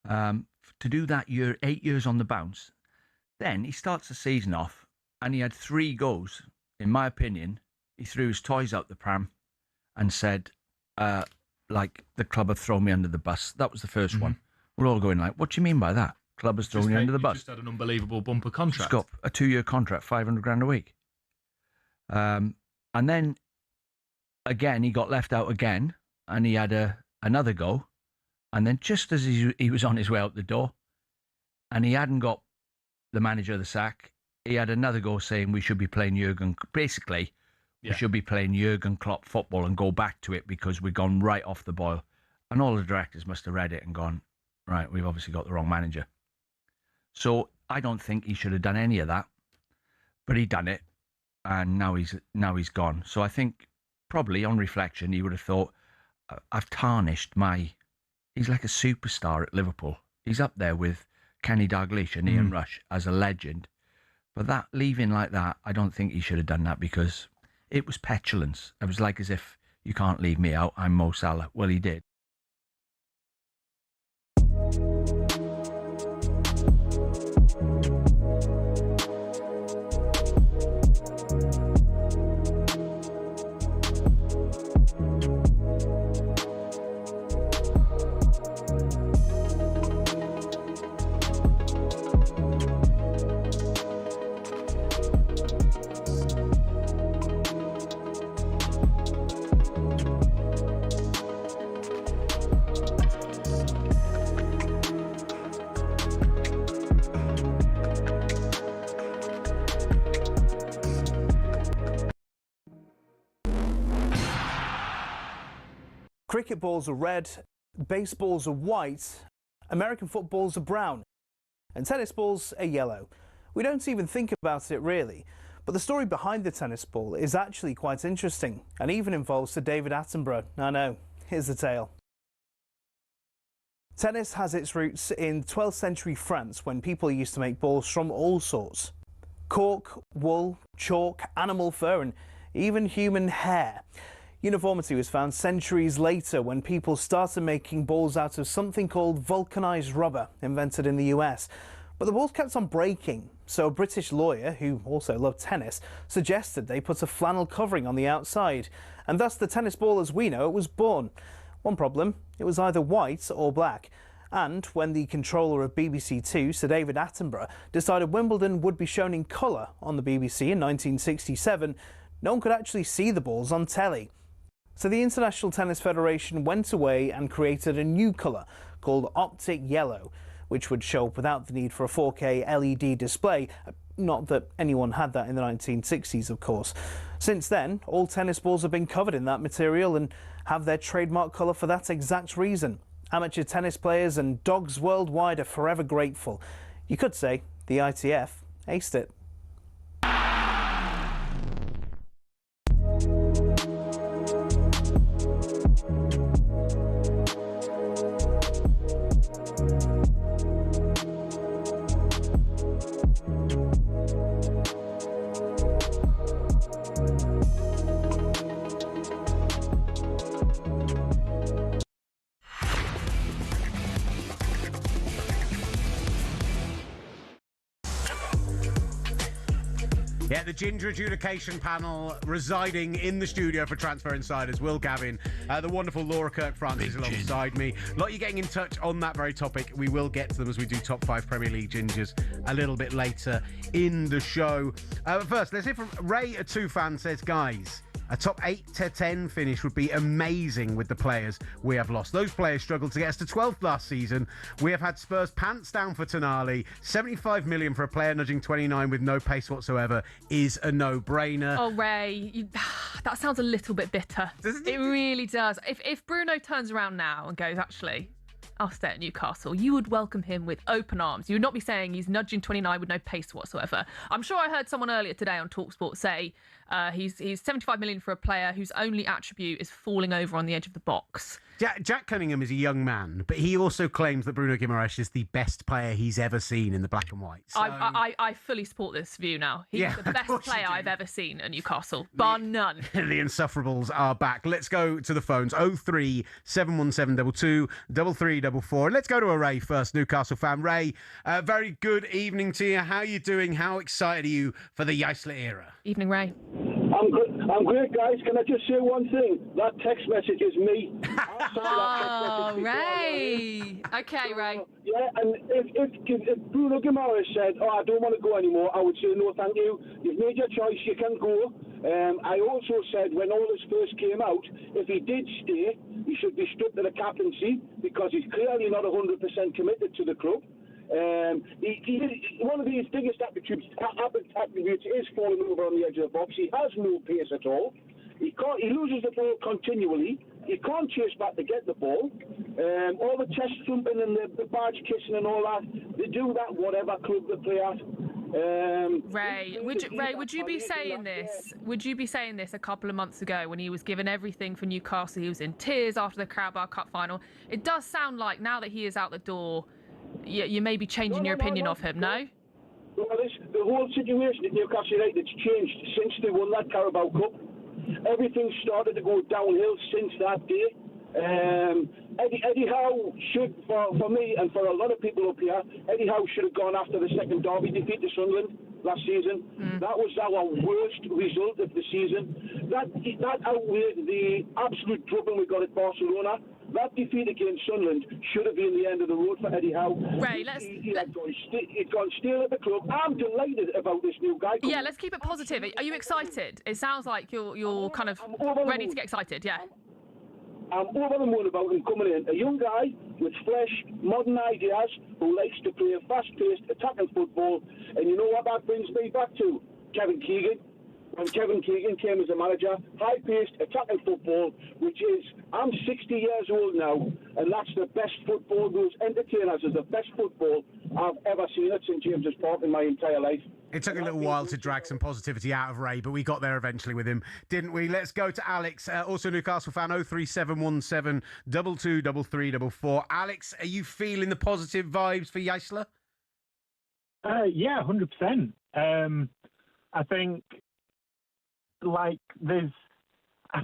To do that 8 years on the bounce, then he starts the season off, and he had 3 goes. In my opinion, he threw his toys out the pram and said, the club have thrown me under the bus. That was the first one. We're all going like, what do you mean by that? Club has thrown you under the bus.
Just had an unbelievable bumper contract.
He's got a 2-year contract, 500 grand a week. And then, again, he got left out again, and he had another go. And then just as he was on his way out the door, and he hadn't got the manager of the sack, he had another go saying we should be playing Jurgen. Basically, we should be playing Jurgen Klopp football and go back to it because we've gone right off the boil. And all the directors must have read it and gone, right, we've obviously got the wrong manager. So I don't think he should have done any of that, but he done it, and now he's gone. So I think probably on reflection he would have thought, I've tarnished he's like a superstar at Liverpool. He's up there with Kenny Dalglish and Ian Rush as a legend. But that leaving like that, I don't think he should have done that because it was petulance. It was like as if, you can't leave me out, I'm Mo Salah. Well, he did.
Cricket balls are red, baseballs are white, American footballs are brown, and tennis balls are yellow. We don't even think about it really, but the story behind the tennis ball is actually quite interesting and even involves Sir David Attenborough. I know, here's the tale. Tennis has its roots in 12th century France when people used to make balls from all sorts. Cork, wool, chalk, animal fur and even human hair. Uniformity was found centuries later when people started making balls out of something called vulcanized rubber, invented in the US. But the balls kept on breaking, so a British lawyer, who also loved tennis, suggested they put a flannel covering on the outside, and thus the tennis ball as we know it was born. One problem, it was either white or black. And when the controller of BBC Two, Sir David Attenborough, decided Wimbledon would be shown in colour on the BBC in 1967, no one could actually see the balls on telly. So the International Tennis Federation went away and created a new colour called Optic Yellow, which would show up without the need for a 4K LED display. Not that anyone had that in the 1960s, of course. Since then, all tennis balls have been covered in that material and have their trademark colour for that exact reason. Amateur tennis players and dogs worldwide are forever grateful. You could say the ITF aced it.
Yeah, the Ginger Adjudication Panel residing in the studio for Transfer Insiders. Will Gavin, the wonderful Laura Kirk-Francis alongside me. A lot of you getting in touch on that very topic. We will get to them as we do top 5 Premier League Gingers a little bit later in the show. But first, let's hear from Ray, a 2 fan, says, guys, a top 8 to 10 finish would be amazing with the players we have lost. Those players struggled to get us to 12th last season. We have had Spurs pants down for Tonali. 75 million for a player nudging 29 with no pace whatsoever is a no-brainer.
Oh, Ray, that sounds a little bit bitter. It really does. If Bruno turns around now and goes, actually, I'll stay at Newcastle, you would welcome him with open arms. You would not be saying he's nudging 29 with no pace whatsoever. I'm sure I heard someone earlier today on talkSPORT say he's 75 million for a player whose only attribute is falling over on the edge of the box.
Jack Cunningham is a young man, but he also claims that Bruno Guimaraes is the best player he's ever seen in the black and white. So...
I fully support this view now. He's the best player I've ever seen at Newcastle, bar none.
The Insufferables are back. Let's go to the phones. 03 71722 3344. Let's go to a Ray first, Newcastle fan. Ray, very good evening to you. How are you doing? How excited are you for the Eisler era?
Evening, Ray.
I'm great, guys. Can I just say one thing? That text message is me.
Oh, Ray. Okay, Ray.
Yeah, and if Bruno Guimaraes said, I don't want to go anymore, I would say, no, thank you. You've made your choice. You can go. I also said when all this first came out, if he did stay, he should be stripped of the captaincy because he's clearly not 100% committed to the club. One of his biggest attributes is falling over on the edge of the box. He has no pace at all. He loses the ball continually. He can't chase back to get the ball. All the chest thumping and the badge kissing and all that, they do that whatever club they play at.
Ray, would you be saying this? Would you be saying this a couple of months ago when he was given everything for Newcastle? He was in tears after the Carabao Cup final. It does sound like now that he is out the door, you may be changing your opinion of him, no?
Well, the whole situation at Newcastle United's changed since they won that Carabao Cup. Everything started to go downhill since that day. Eddie Howe should, for me and for a lot of people up here, Eddie Howe should have gone after the second derby defeat to Sunderland last season. That was our worst result of the season. That outweighed the absolute drubbing we got at Barcelona. That defeat against Sunderland should have been the end of the road for Eddie Howe.
Ray,
he'd gone stale at the club. I'm delighted about this new guy.
Yeah, let's keep it positive. Are you excited? It sounds like you're kind of ready to get excited, yeah.
I'm over the moon about him coming in. A young guy with fresh, modern ideas who likes to play fast-paced, attacking football. And you know what that brings me back to? Kevin Keegan. When Kevin Keegan came as a manager, high-paced, attacking football, which is, I'm 60 years old now, and that's the best football. Those entertainers is the best football I've ever seen at St James's Park in my entire life.
It took a little while to drag some positivity out of Ray, but we got there eventually with him, didn't we? Let's go to Alex, also Newcastle fan, 03717 223344. Alex, are you feeling the positive vibes for Eisler?
Yeah, 100%. I think, I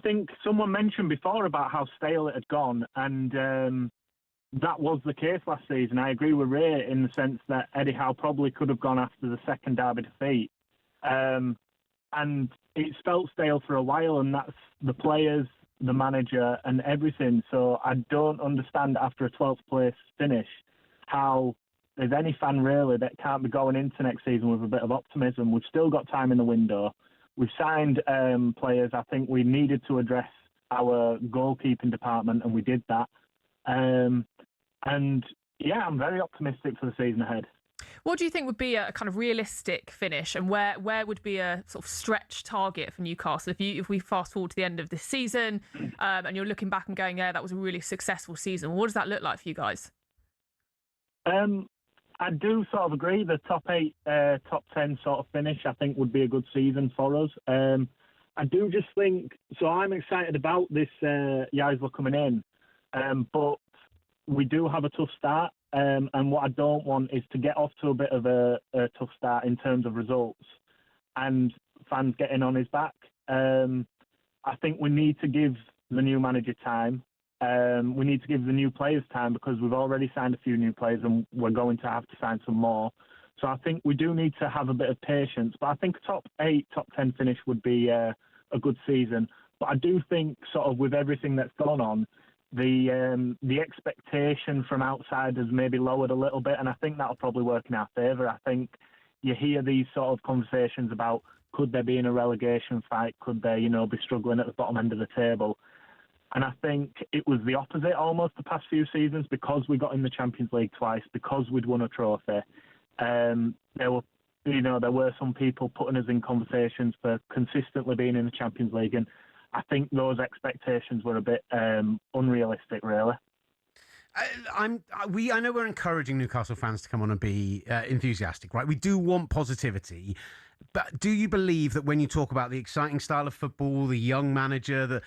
think someone mentioned before about how stale it had gone, and that was the case last season. I agree with Ray in the sense that Eddie Howe probably could have gone after the second derby defeat. And it's felt stale for a while, and that's the players, the manager, and everything. So I don't understand after a 12th place finish how there's any fan really that can't be going into next season with a bit of optimism. We've still got time in the window. We've signed players. I think we needed to address our goalkeeping department, and we did that. And yeah, I'm very optimistic for the season ahead.
What do you think would be a kind of realistic finish, and where would be a sort of stretch target for Newcastle if we fast forward to the end of this season, and you're looking back and going, yeah, that was a really successful season? What does that look like for you guys?
I do sort of agree. The top 8, top 10 sort of finish, I think, would be a good season for us. I do just think, so I'm excited about this Yzler coming in, but we do have a tough start. And what I don't want is to get off to a bit of a tough start in terms of results and fans getting on his back. I think we need to give the new manager time. We need to give the new players time because we've already signed a few new players and we're going to have to sign some more. So I think we do need to have a bit of patience. But I think top 8, top 10 finish would be a good season. But I do think sort of with everything that's gone on, the expectation from outsiders maybe lowered a little bit, and I think that'll probably work in our favour. I think you hear these sort of conversations about could they be in a relegation fight, could they, be struggling at the bottom end of the table. And I think it was the opposite almost the past few seasons because we got in the Champions League twice, because we'd won a trophy. There were some people putting us in conversations for consistently being in the Champions League, and I think those expectations were a bit unrealistic, really.
I know we're encouraging Newcastle fans to come on and be enthusiastic, right? We do want positivity. But do you believe that when you talk about the exciting style of football, the young manager,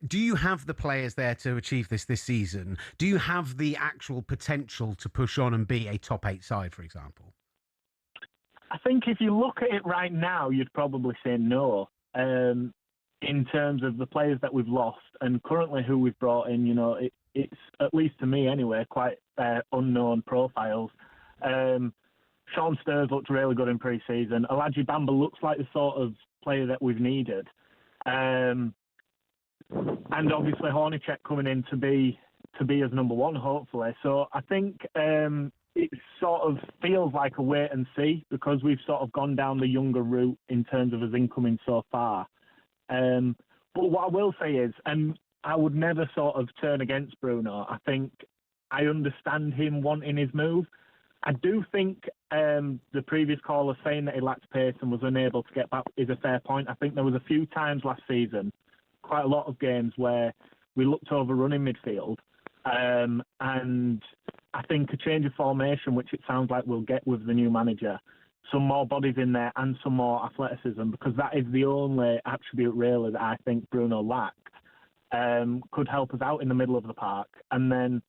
do you have the players there to achieve this season? Do you have the actual potential to push on and be a top 8 side, for example?
I think if you look at it right now, you'd probably say no. In terms of the players that we've lost and currently who we've brought in, it's, at least to me anyway, quite unknown profiles. Sean Sturz looked really good in pre-season. Alaji Bamba looks like the sort of player that we've needed. And obviously Hornicek coming in to be as number 1, hopefully. So I think it sort of feels like a wait and see because we've sort of gone down the younger route in terms of his incoming so far. But what I will say is, and I would never sort of turn against Bruno. I think I understand him wanting his move. I do think the previous caller saying that he lacked pace and was unable to get back is a fair point. I think there was a few times last season, quite a lot of games where we looked overrun in midfield. And I think a change of formation, which it sounds like we'll get with the new manager, some more bodies in there and some more athleticism, because that is the only attribute really that I think Bruno lacked, could help us out in the middle of the park. And then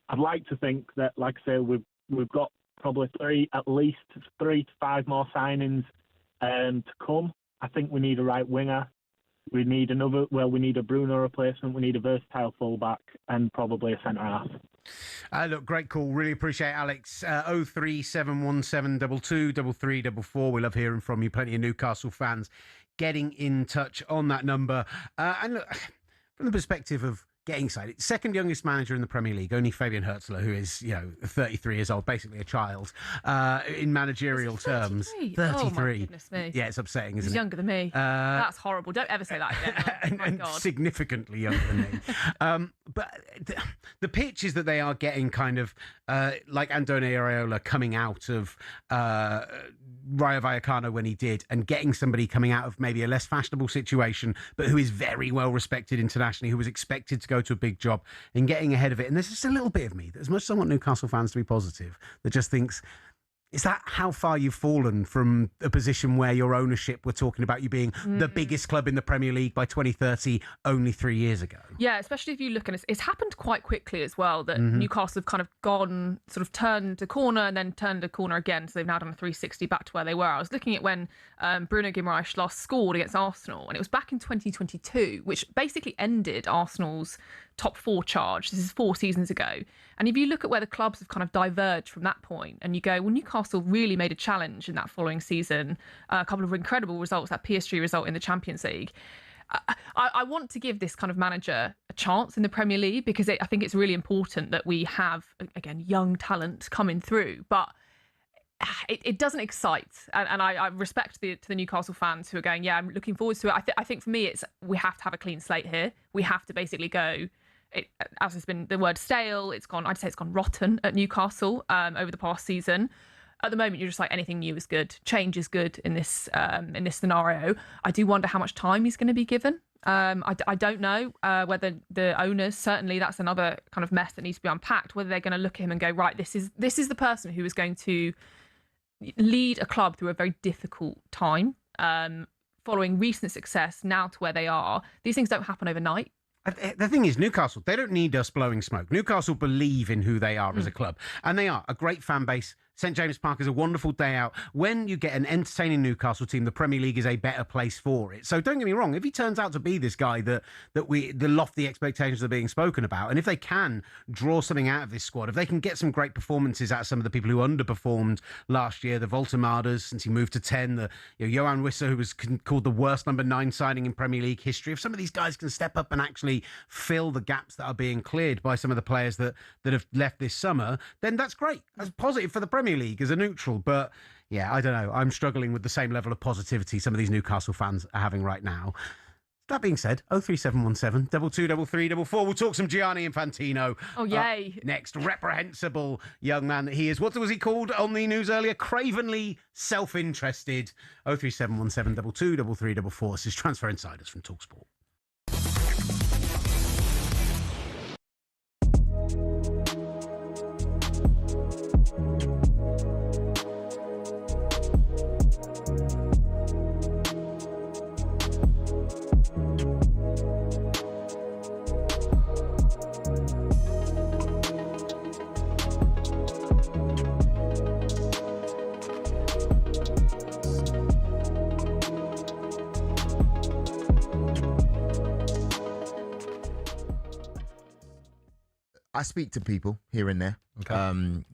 I'd like to think that, like I say, we've got probably at least 3 to 5 more signings to come. I think we need a right winger. We need we need a Bruno replacement. We need a versatile fullback and probably a centre-half.
Look, great call. Really appreciate it, Alex. 03717 223344. We love hearing from you. Plenty of Newcastle fans getting in touch on that number. And look, from the perspective of getting excited, second youngest manager in the Premier League, only Fabian Hürzeler, who is 33 years old, basically a child in managerial terms.
33.
33.
Oh my goodness me.
Yeah, it's upsetting, isn't
He's
it?
younger than me. That's horrible. Don't ever say that again.
and
God.
Significantly younger than me. But the pitches that they are getting, kind of like Andone Areola coming out of Rayo Vallecano when he did, and getting somebody coming out of maybe a less fashionable situation, but who is very well respected internationally, who was expected to go to a big job, and getting ahead of it. And there's just a little bit of me, as much as I want Newcastle fans to be positive, that just thinks, is that how far you've fallen from a position where your ownership were talking about you being the biggest club in the Premier League by 2030 only 3 years ago?
Yeah, especially if you look at it, it's happened quite quickly as well, that Newcastle have kind of gone, sort of turned a corner and then turned a corner again. So they've now done a 360 back to where they were. I was looking at when Bruno Guimaraes last scored against Arsenal, and it was back in 2022, which basically ended Arsenal's top 4 charge. This is 4 seasons ago. And if you look at where the clubs have kind of diverged from that point, and you go, well, Newcastle really made a challenge in that following season, a couple of incredible results, that PSG result in the Champions League. I want to give this kind of manager a chance in the Premier League, because I think it's really important that we have, again, young talent coming through. But it doesn't excite, and I respect to the Newcastle fans who are going, yeah, I'm looking forward to it. I think for me, we have to have a clean slate here. We have to basically go, as has been the word stale, I'd say it's gone rotten at Newcastle over the past season. at the moment, you're just like, anything new is good, change is good in this scenario. I do wonder how much time he's going to be given. I don't know whether the owners, certainly that's another kind of mess that needs to be unpacked, whether they're going to look at him and go, right, this is the person who is going to lead a club through a very difficult time, following recent success now to where they are. These things don't happen overnight.
The thing is, Newcastle, they don't need us blowing smoke. Newcastle believe in who they are as a club, and they are a great fan base. St James Park is a wonderful day out. When you get an entertaining Newcastle team, the Premier League is a better place for it. So don't get me wrong, if he turns out to be this guy the lofty expectations are being spoken about, and if they can draw something out of this squad, if they can get some great performances out of some of the people who underperformed last year, the Voltemadas, since he moved to 10, the Johan Wissa, who was called the worst number 9 signing in Premier League history, if some of these guys can step up and actually fill the gaps that are being cleared by some of the players that have left this summer, then that's great. That's positive for the Premier League as a neutral. But yeah, I don't know. I'm struggling with the same level of positivity some of these Newcastle fans are having right now. That being said, 03717 22 33 44. We'll talk some Gianni Infantino.
Oh, yay.
Next, reprehensible young man that he is. What was he called on the news earlier? Cravenly self-interested. 03717 22 33 44. This is Transfer Insiders from talkSPORT.
I speak to people here and there,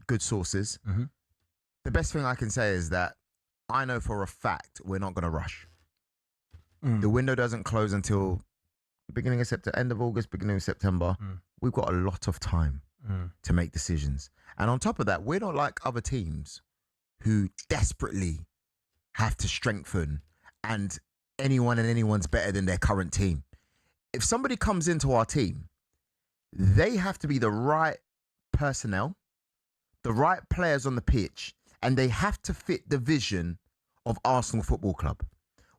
good sources.
Mm-hmm.
The best thing I can say is that I know for a fact we're not going to rush. The window doesn't close until the beginning of September, end of August, beginning of September. We've got a lot of time to make decisions. And on top of that, we're not like other teams who desperately have to strengthen and anyone's better than their current team. If somebody comes into our team, they have to be the right personnel, the right players on the pitch, and they have to fit the vision of Arsenal Football Club.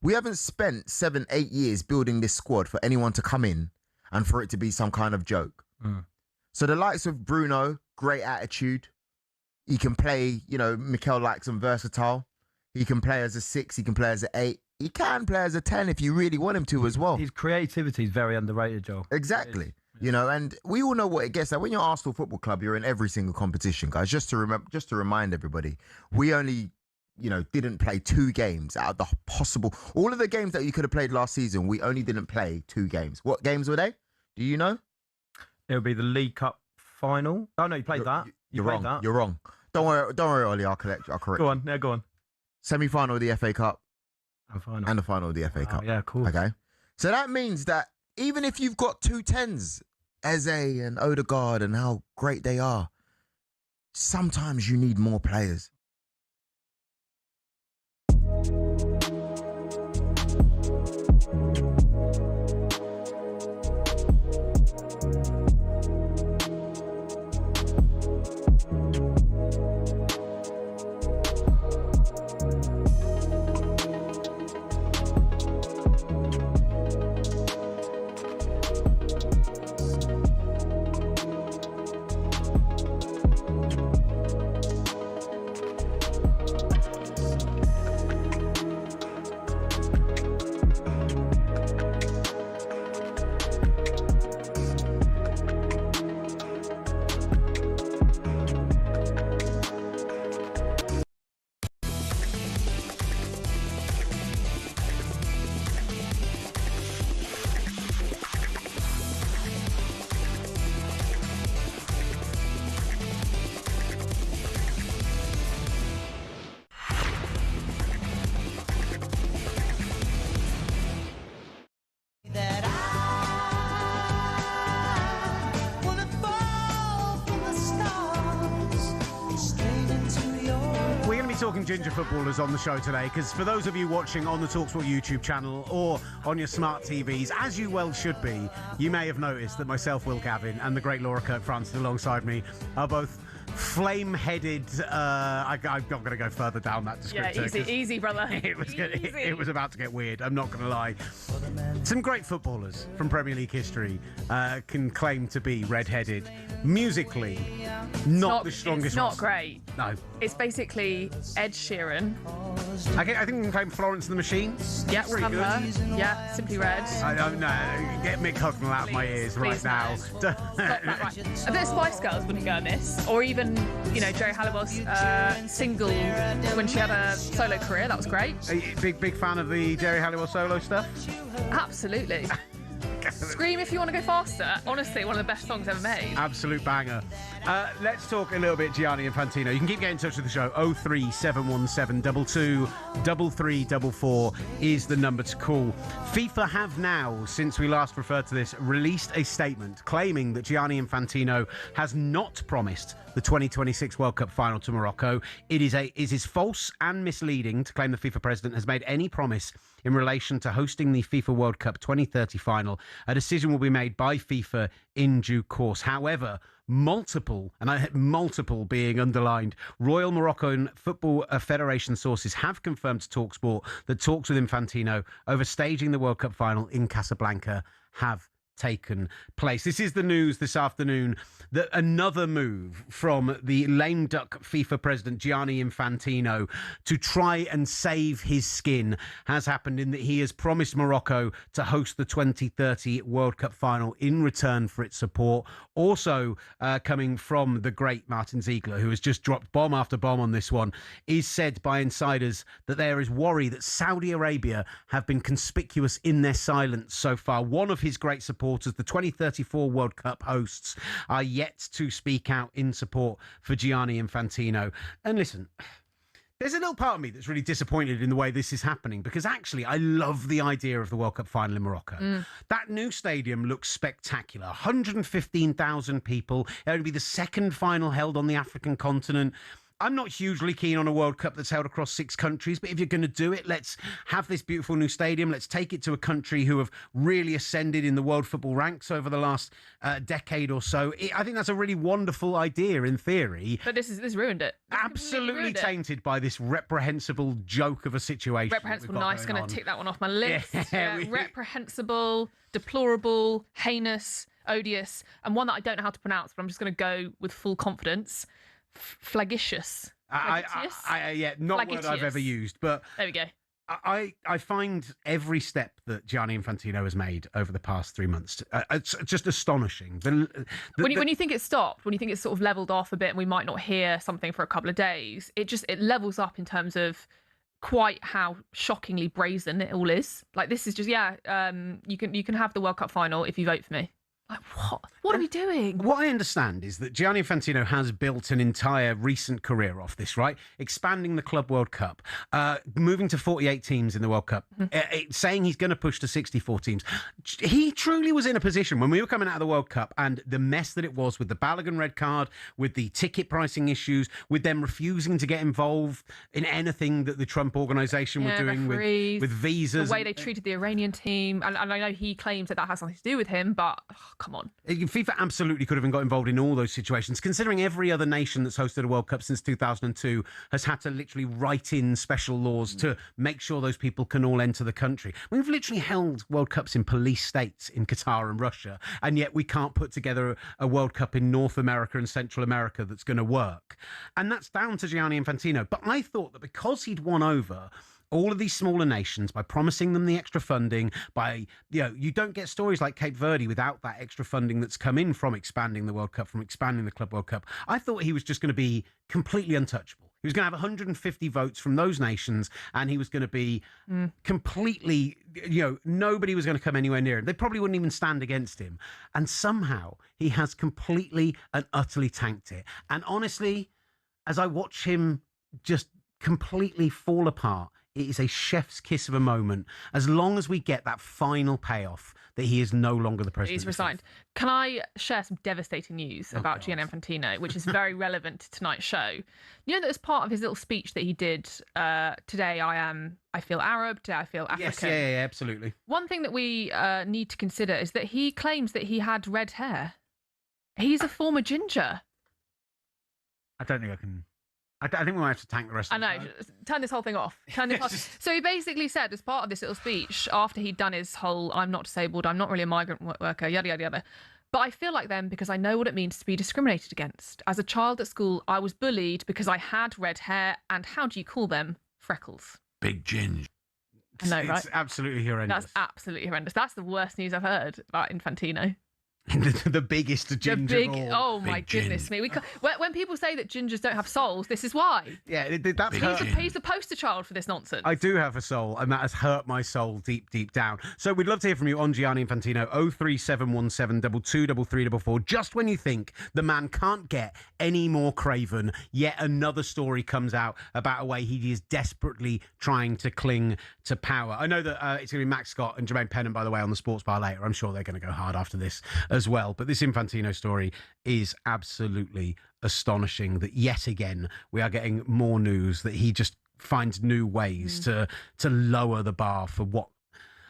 We haven't spent 7-8 years building this squad for anyone to come in and for it to be some kind of joke. So the likes of Bruno, great attitude. He can play, Mikel likes him versatile. He can play as a 6, he can play as an 8. He can play as a 10 if you really want him to as well.
His creativity is very underrated, Joel.
Exactly. And we all know what it gets like. When you're Arsenal Football Club, you're in every single competition, guys. Just to remind everybody, we only, didn't play 2 games out of the possible. All of the games that you could have played last season, we only didn't play 2 games. What games were they? Do you know?
It would be the League Cup final. Oh no, you played that.
You're wrong. That. You're wrong. Don't worry, Ollie. I'll correct.
Go on. Yeah, go on.
Semi-final of the FA Cup.
And
the final of the FA Cup.
Yeah, cool.
Okay. So that means that even if you've got 2 10s, Eze and Odegaard and how great they are, sometimes you need more players.
Talking ginger footballers on the show today, because for those of you watching on the talkSPORT YouTube channel or on your smart TVs, as you well should be, you may have noticed that myself, Gavin, and the great Laura Kirk-Francis alongside me are both flame-headed. I'm not going to go further down that descriptor.
Yeah, easy, brother.
It was about to get weird. I'm not going to lie. Some great footballers from Premier League history can claim to be red-headed. Musically, not the strongest.
It's not
roster.
great.
No.
It's basically Ed Sheeran.
I think we can claim Florence and the Machine.
Yeah, we'll have her. Yeah, Simply Red.
I don't know. Get Mick Hucknall out of my ears right now.
Right. A bit of Spice Girls wouldn't go amiss, or even Jerry Halliwell's single when she had a solo career. That was great.
Big fan of the Jerry Halliwell solo stuff.
Absolutely. Scream if you want to go faster. Honestly, one of the best songs ever made.
Absolute banger. Let's talk a little bit Gianni Infantino. You can keep getting in touch with the show. 03717 22 3344 is the number to call. FIFA have now, since we last referred to this, released a statement claiming that Gianni Infantino has not promised the 2026 World Cup final to Morocco. It is false and misleading to claim the FIFA president has made any promise in relation to hosting the FIFA World Cup 2030 final. A decision will be made by FIFA in due course. However, multiple, and I had multiple being underlined, Royal Moroccan Football Federation sources have confirmed to talkSPORT that talks with Infantino over staging the World Cup final in Casablanca have taken place. This is the news this afternoon that another move from the lame duck FIFA president Gianni Infantino to try and save his skin has happened, in that he has promised Morocco to host the 2030 World Cup final in return for its support. Also coming from the great Martin Ziegler, who has just dropped bomb after bomb on this one, is said by insiders that there is worry that Saudi Arabia have been conspicuous in their silence so far. One of his great supporters, the 2034 World Cup hosts, are yet to speak out in support for Gianni Infantino. And listen, there's a little part of me that's really disappointed in the way this is happening, because actually I love the idea of the World Cup final in Morocco. That new stadium looks spectacular. 115,000 people. It'll be the second final held on the African continent. I'm not hugely keen on a World Cup that's held across 6 countries, but if you're going to do it, let's have this beautiful new stadium. Let's take it to a country who have really ascended in the world football ranks over the last decade or so. I think that's a really wonderful idea in theory.
But this ruined it.
Absolutely tainted by this reprehensible joke of a situation.
Reprehensible, nice. Going to tick that one off my list.
Yeah,
reprehensible, deplorable, heinous, odious, and one that I don't know how to pronounce, but I'm just going to go with full confidence. Flagitious.
Yeah, not a word I've ever used, but
there we go.
I find every step that Gianni Infantino has made over the past 3 months it's just astonishing.
When you think it's stopped, when you think it's sort of leveled off a bit, and we might not hear something for a couple of days, it levels up in terms of quite how shockingly brazen it all is. Like, this is just you can have the World Cup final if you vote for me. Like, what? What are we doing?
What I understand is that Gianni Infantino has built an entire recent career off this, right? Expanding the Club World Cup, moving to 48 teams in the World Cup, saying he's going to push to 64 teams. He truly was in a position when we were coming out of the World Cup and the mess that it was with the Balogun red card, with the ticket pricing issues, with them refusing to get involved in anything that the Trump organisation were doing with visas.
The way they treated the Iranian team. And I know he claims that has something to do with him, but... come on.
FIFA absolutely could have got involved in all those situations, considering every other nation that's hosted a World Cup since 2002 has had to literally write in special laws to make sure those people can all enter the country. We've literally held World Cups in police states in Qatar and Russia, and yet we can't put together a World Cup in North America and Central America that's going to work. And that's down to Gianni Infantino. But I thought that because he'd won over all of these smaller nations by promising them the extra funding, you don't get stories like Cape Verde without that extra funding that's come in from expanding the World Cup, from expanding the Club World Cup. I thought he was just going to be completely untouchable. He was going to have 150 votes from those nations, and he was going to be completely, nobody was going to come anywhere near him. They probably wouldn't even stand against him. And somehow he has completely and utterly tanked it. And honestly, as I watch him just completely fall apart, it is a chef's kiss of a moment, as long as we get that final payoff that he is no longer the president.
He's resigned. Can I share some devastating news about Gianni Infantino, which is very relevant to tonight's show? You know that as part of his little speech that he did today, I feel Arab, today I feel African.
Yes, yeah, absolutely.
One thing that we need to consider is that he claims that he had red hair. He's a former ginger.
I don't think I can. I think we might have to tank the rest of the show.
Turn this whole thing off. Turn this off. So he basically said, as part of this little speech, after he'd done his whole "I'm not disabled, I'm not really a migrant worker," yada yada yada. But I feel like them because I know what it means to be discriminated against. As a child at school, I was bullied because I had red hair and how do you call them? Freckles.
Big ginge.
I know, right?
It's absolutely horrendous.
That's absolutely horrendous. That's the worst news I've heard about Infantino.
The biggest ginger of all.
Oh my goodness me! When people say that gingers don't have souls, this is why.
Yeah, that's
he's the poster child for this nonsense.
I do have a soul, and that has hurt my soul deep, deep down. So we'd love to hear from you on Gianni Infantino, 03717 223344. Just when you think the man can't get any more craven, yet another story comes out about a way he is desperately trying to cling to power. I know that it's going to be Max Scott and Jermaine Pennant, by the way, on the Sports Bar later. I'm sure they're going to go hard after this as well. But this Infantino story is absolutely astonishing that yet again we are getting more news that he just finds new ways to lower the bar for what.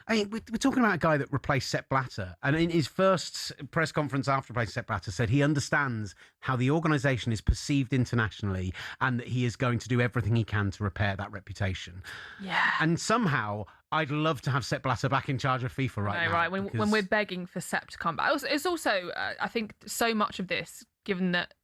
I mean, we're talking about a guy that replaced Sepp Blatter, and in his first press conference after replacing Sepp Blatter said he understands how the organisation is perceived internationally and that he is going to do everything he can to repair that reputation.
Yeah.
And somehow I'd love to have Sepp Blatter back in charge of FIFA right now.
Right, when we're begging for Sepp to come back. It's also, I think, so much of this, given that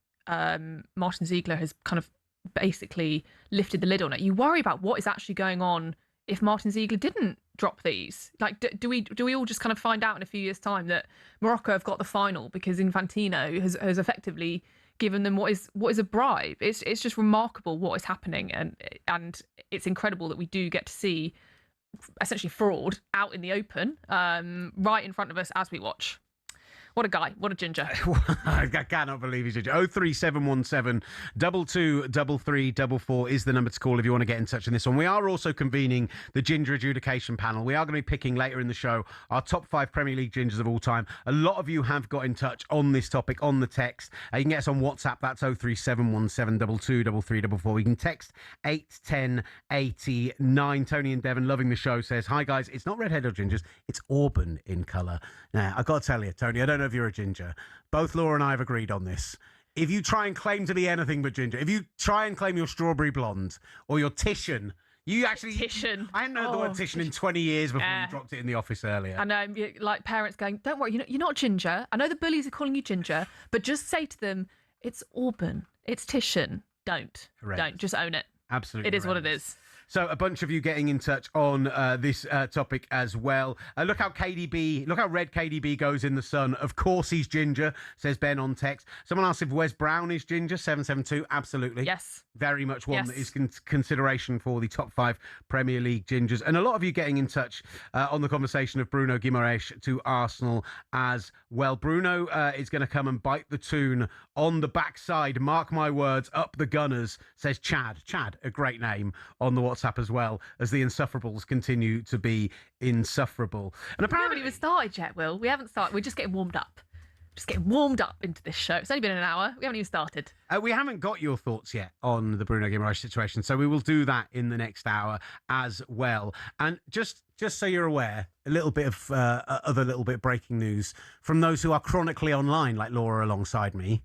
Martin Ziegler has kind of basically lifted the lid on it, you worry about what is actually going on if Martin Ziegler didn't drop these. Like, do we all just kind of find out in a few years' time that Morocco have got the final because Infantino has effectively given them what is a bribe? It's just remarkable what is happening, and it's incredible that we do get to see essentially fraud out in the open, right in front of us as we watch. What a guy. What a ginger.
I cannot believe he's a ginger. 03717 223344 is the number to call if you want to get in touch on this one. We are also convening the Ginger Adjudication Panel. We are going to be picking later in the show our top 5 Premier League gingers of all time. A lot of you have got in touch on this topic, on the text. You can get us on WhatsApp. That's 03717 223344. You can text 81089. Tony and Devon, loving the show, says, "Hi guys, it's not redhead or gingers, it's auburn in colour." Now, I've got to tell you, Tony, I don't know if you're a ginger. Both Laura and I have agreed on this. If you try and claim to be anything but ginger, if you try and claim you're strawberry blonde or you're Titian, you actually...
Titian.
I hadn't heard the word Titian in 20 years before you dropped it in the office earlier.
I know, like parents going, don't worry, you're not ginger. I know the bullies are calling you ginger, but just say to them, it's auburn, it's Titian. Don't. Just own it.
Absolutely.
It is what it is.
So a bunch of you getting in touch on this topic as well. Look how red KDB goes in the sun. Of course he's ginger, says Ben on text. Someone asked if Wes Brown is ginger, 772. Absolutely.
Yes.
Very much one that is consideration for the top 5 Premier League gingers. And a lot of you getting in touch on the conversation of Bruno Guimaraes to Arsenal as well. Bruno is going to come and bite the tune on the backside. Mark my words, up the Gunners, says Chad. Chad, a great name on the WhatsApp as well, as the Insufferables continue to be insufferable. And apparently
we haven't even started yet, Will. We haven't started. We're just getting warmed up. Just getting warmed up into this show. It's only been an hour. We haven't even started.
We haven't got your thoughts yet on the Bruno Guimaraes situation, so we will do that in the next hour as well. And just so you're aware, a little bit of other little bit breaking news from those who are chronically online, like Laura alongside me.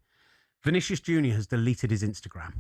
Vinicius Jr. has deleted his Instagram.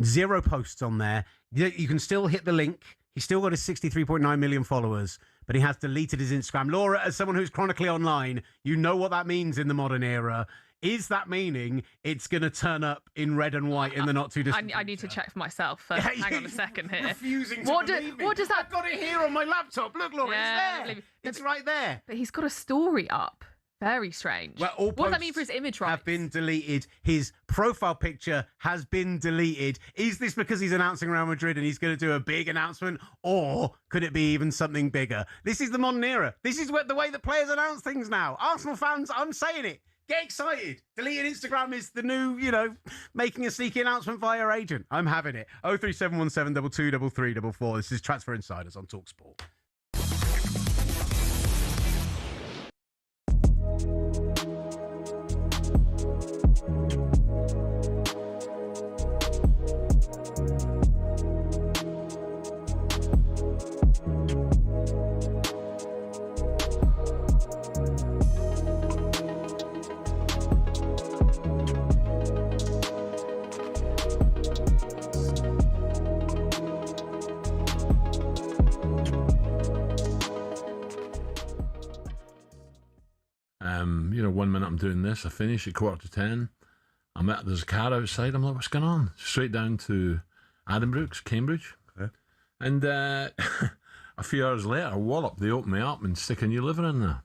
0 posts on there. You can still hit the link. He's still got his 63.9 million followers, but he has deleted his Instagram. Laura, as someone who's chronically online, you know what that means in the modern era. Is that meaning it's going to turn up in red and white in the not too distant
I need to check for myself first. Hang on a second here.
Refusing to believe me.
What does that...
I've got it here on my laptop. Look, Laura, it's there. It's right there.
But he's got a story up. Very strange.
Well, all
what does that mean for his image rights?
Have been deleted. His profile picture has been deleted. Is this because he's announcing Real Madrid and he's going to do a big announcement, or could it be even something bigger? This is the modern era. This is the way that players announce things now. Arsenal fans, I'm saying it. Get excited. Deleting Instagram is the new, making a sneaky announcement via your agent. I'm having it. 03717 223344. This is Transfer Insiders on talkSPORT.
doing this. I finish at 10:15. There's a car outside. I'm like, what's going on? Straight down to Addenbrooke's, Cambridge.
Okay.
And a few hours later, wallop, they open me up and stick a new liver in there.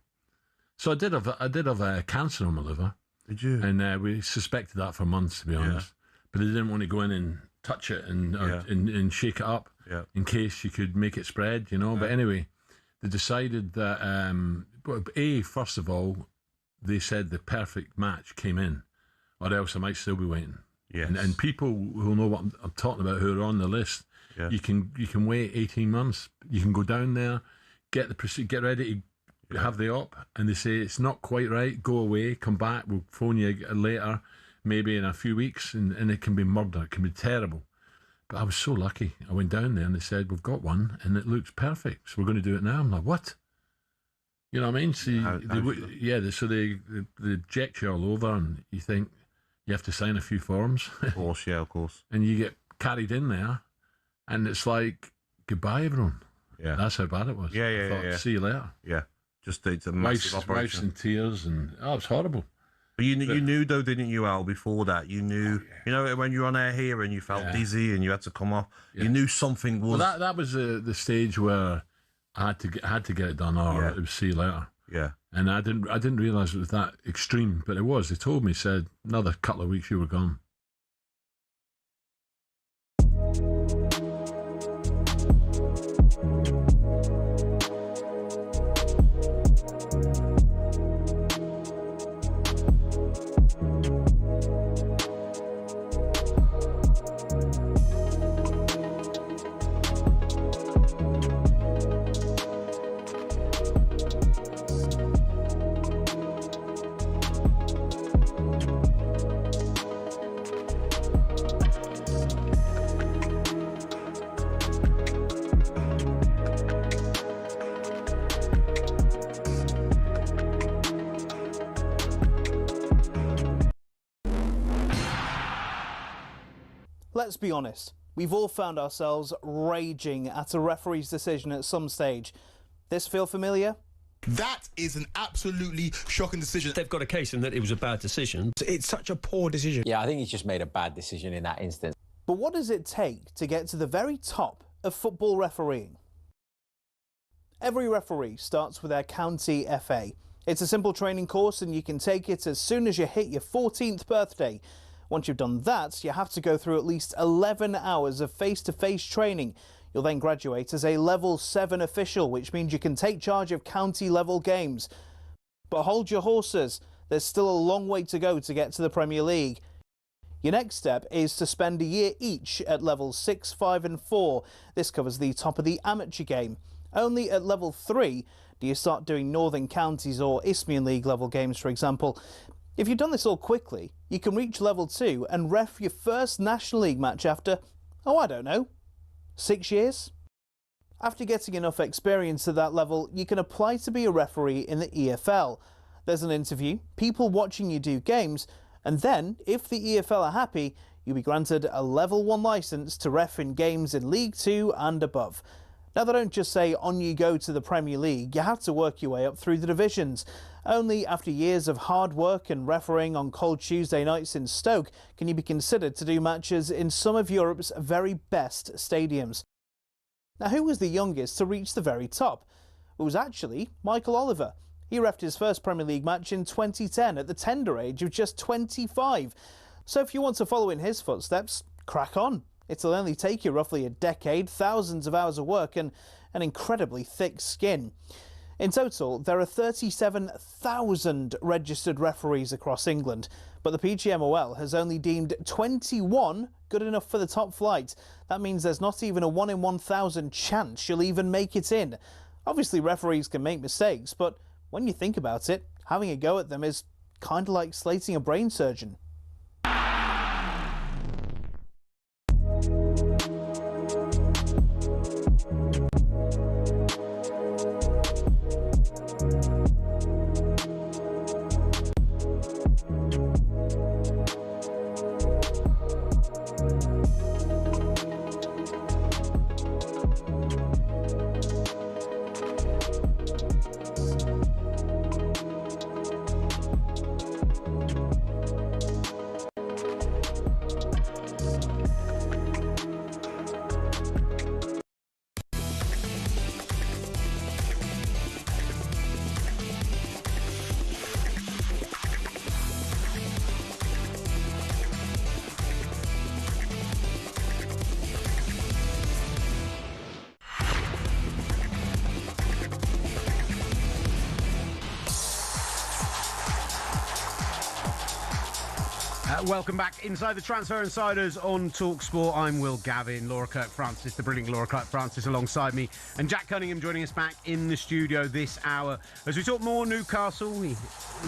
So I did have cancer on my liver.
Did you?
And we suspected that for months, to be honest. But they didn't want to go in and touch it and shake it up in case you could make it spread, you know. But anyway, they decided that, first of all, they said the perfect match came in, or else I might still be waiting.
Yes.
And people who know what I'm talking about, who are on the list, you can wait 18 months. You can go down there, get ready to have the op, and they say it's not quite right. Go away, come back. We'll phone you later, maybe in a few weeks, and it can be murder. It can be terrible. But I was so lucky. I went down there and they said, we've got one and it looks perfect, so we're going to do it now. I'm like, what? You know what I mean? So they eject you all over, and you think you have to sign a few forms.
Of course, yeah, of course.
And you get carried in there, and it's like, goodbye, everyone.
Yeah.
That's how bad it was. I thought, see you later.
Yeah. Just it's a massive
Wife's
operation.
in tears, and it's horrible.
But you knew though, didn't you, Al? Before that, you knew. You know, when you were on air here and you felt dizzy and you had to come off, you knew something was.
Well, that was the stage where I had to get it done, or it was see you later.
Yeah.
And I didn't realise it was that extreme, but it was. They told me, said another couple of weeks you were gone.
Let's be honest, we've all found ourselves raging at a referee's decision at some stage. This feel familiar?
That is an absolutely shocking decision. They've got a case in that it was a bad decision. It's such a poor decision.
Yeah, I think he's just made a bad decision in that instance.
But what does it take to get to the very top of football refereeing? Every referee starts with their county FA. It's a simple training course and you can take it as soon as you hit your 14th birthday. Once you've done that, you have to go through at least 11 hours of face-to-face training. You'll then graduate as a Level 7 official, which means you can take charge of county-level games. But hold your horses, there's still a long way to go to get to the Premier League. Your next step is to spend a year each at Levels 6, 5 and 4. This covers the top of the amateur game. Only at Level 3 do you start doing Northern Counties or Isthmian League level games, for example. If you've done this all quickly, you can reach Level 2 and ref your first National League match after, I don't know, 6 years? After getting enough experience at that level, you can apply to be a referee in the EFL. There's an interview, people watching you do games, and then, if the EFL are happy, you'll be granted a Level 1 licence to ref in games in League 2 and above. Now, they don't just say on you go to the Premier League, you have to work your way up through the divisions. Only after years of hard work and refereeing on cold Tuesday nights in Stoke can you be considered to do matches in some of Europe's very best stadiums. Now, who was the youngest to reach the very top? It was actually Michael Oliver. He reffed his first Premier League match in 2010 at the tender age of just 25. So if you want to follow in his footsteps, crack on. It'll only take you roughly a decade, thousands of hours of work and an incredibly thick skin. In total, there are 37,000 registered referees across England, but the PGMOL has only deemed 21 good enough for the top flight. That means there's not even a 1 in 1,000 chance you'll even make it in. Obviously, referees can make mistakes, but when you think about it, having a go at them is kind of like slating a brain surgeon.
Welcome back inside the Transfer Insiders on talkSPORT. I'm Will Gavin, Laura Kirk-Francis, the brilliant Laura Kirk-Francis alongside me, and Jack Cunningham joining us back in the studio this hour. As we talk more Newcastle, we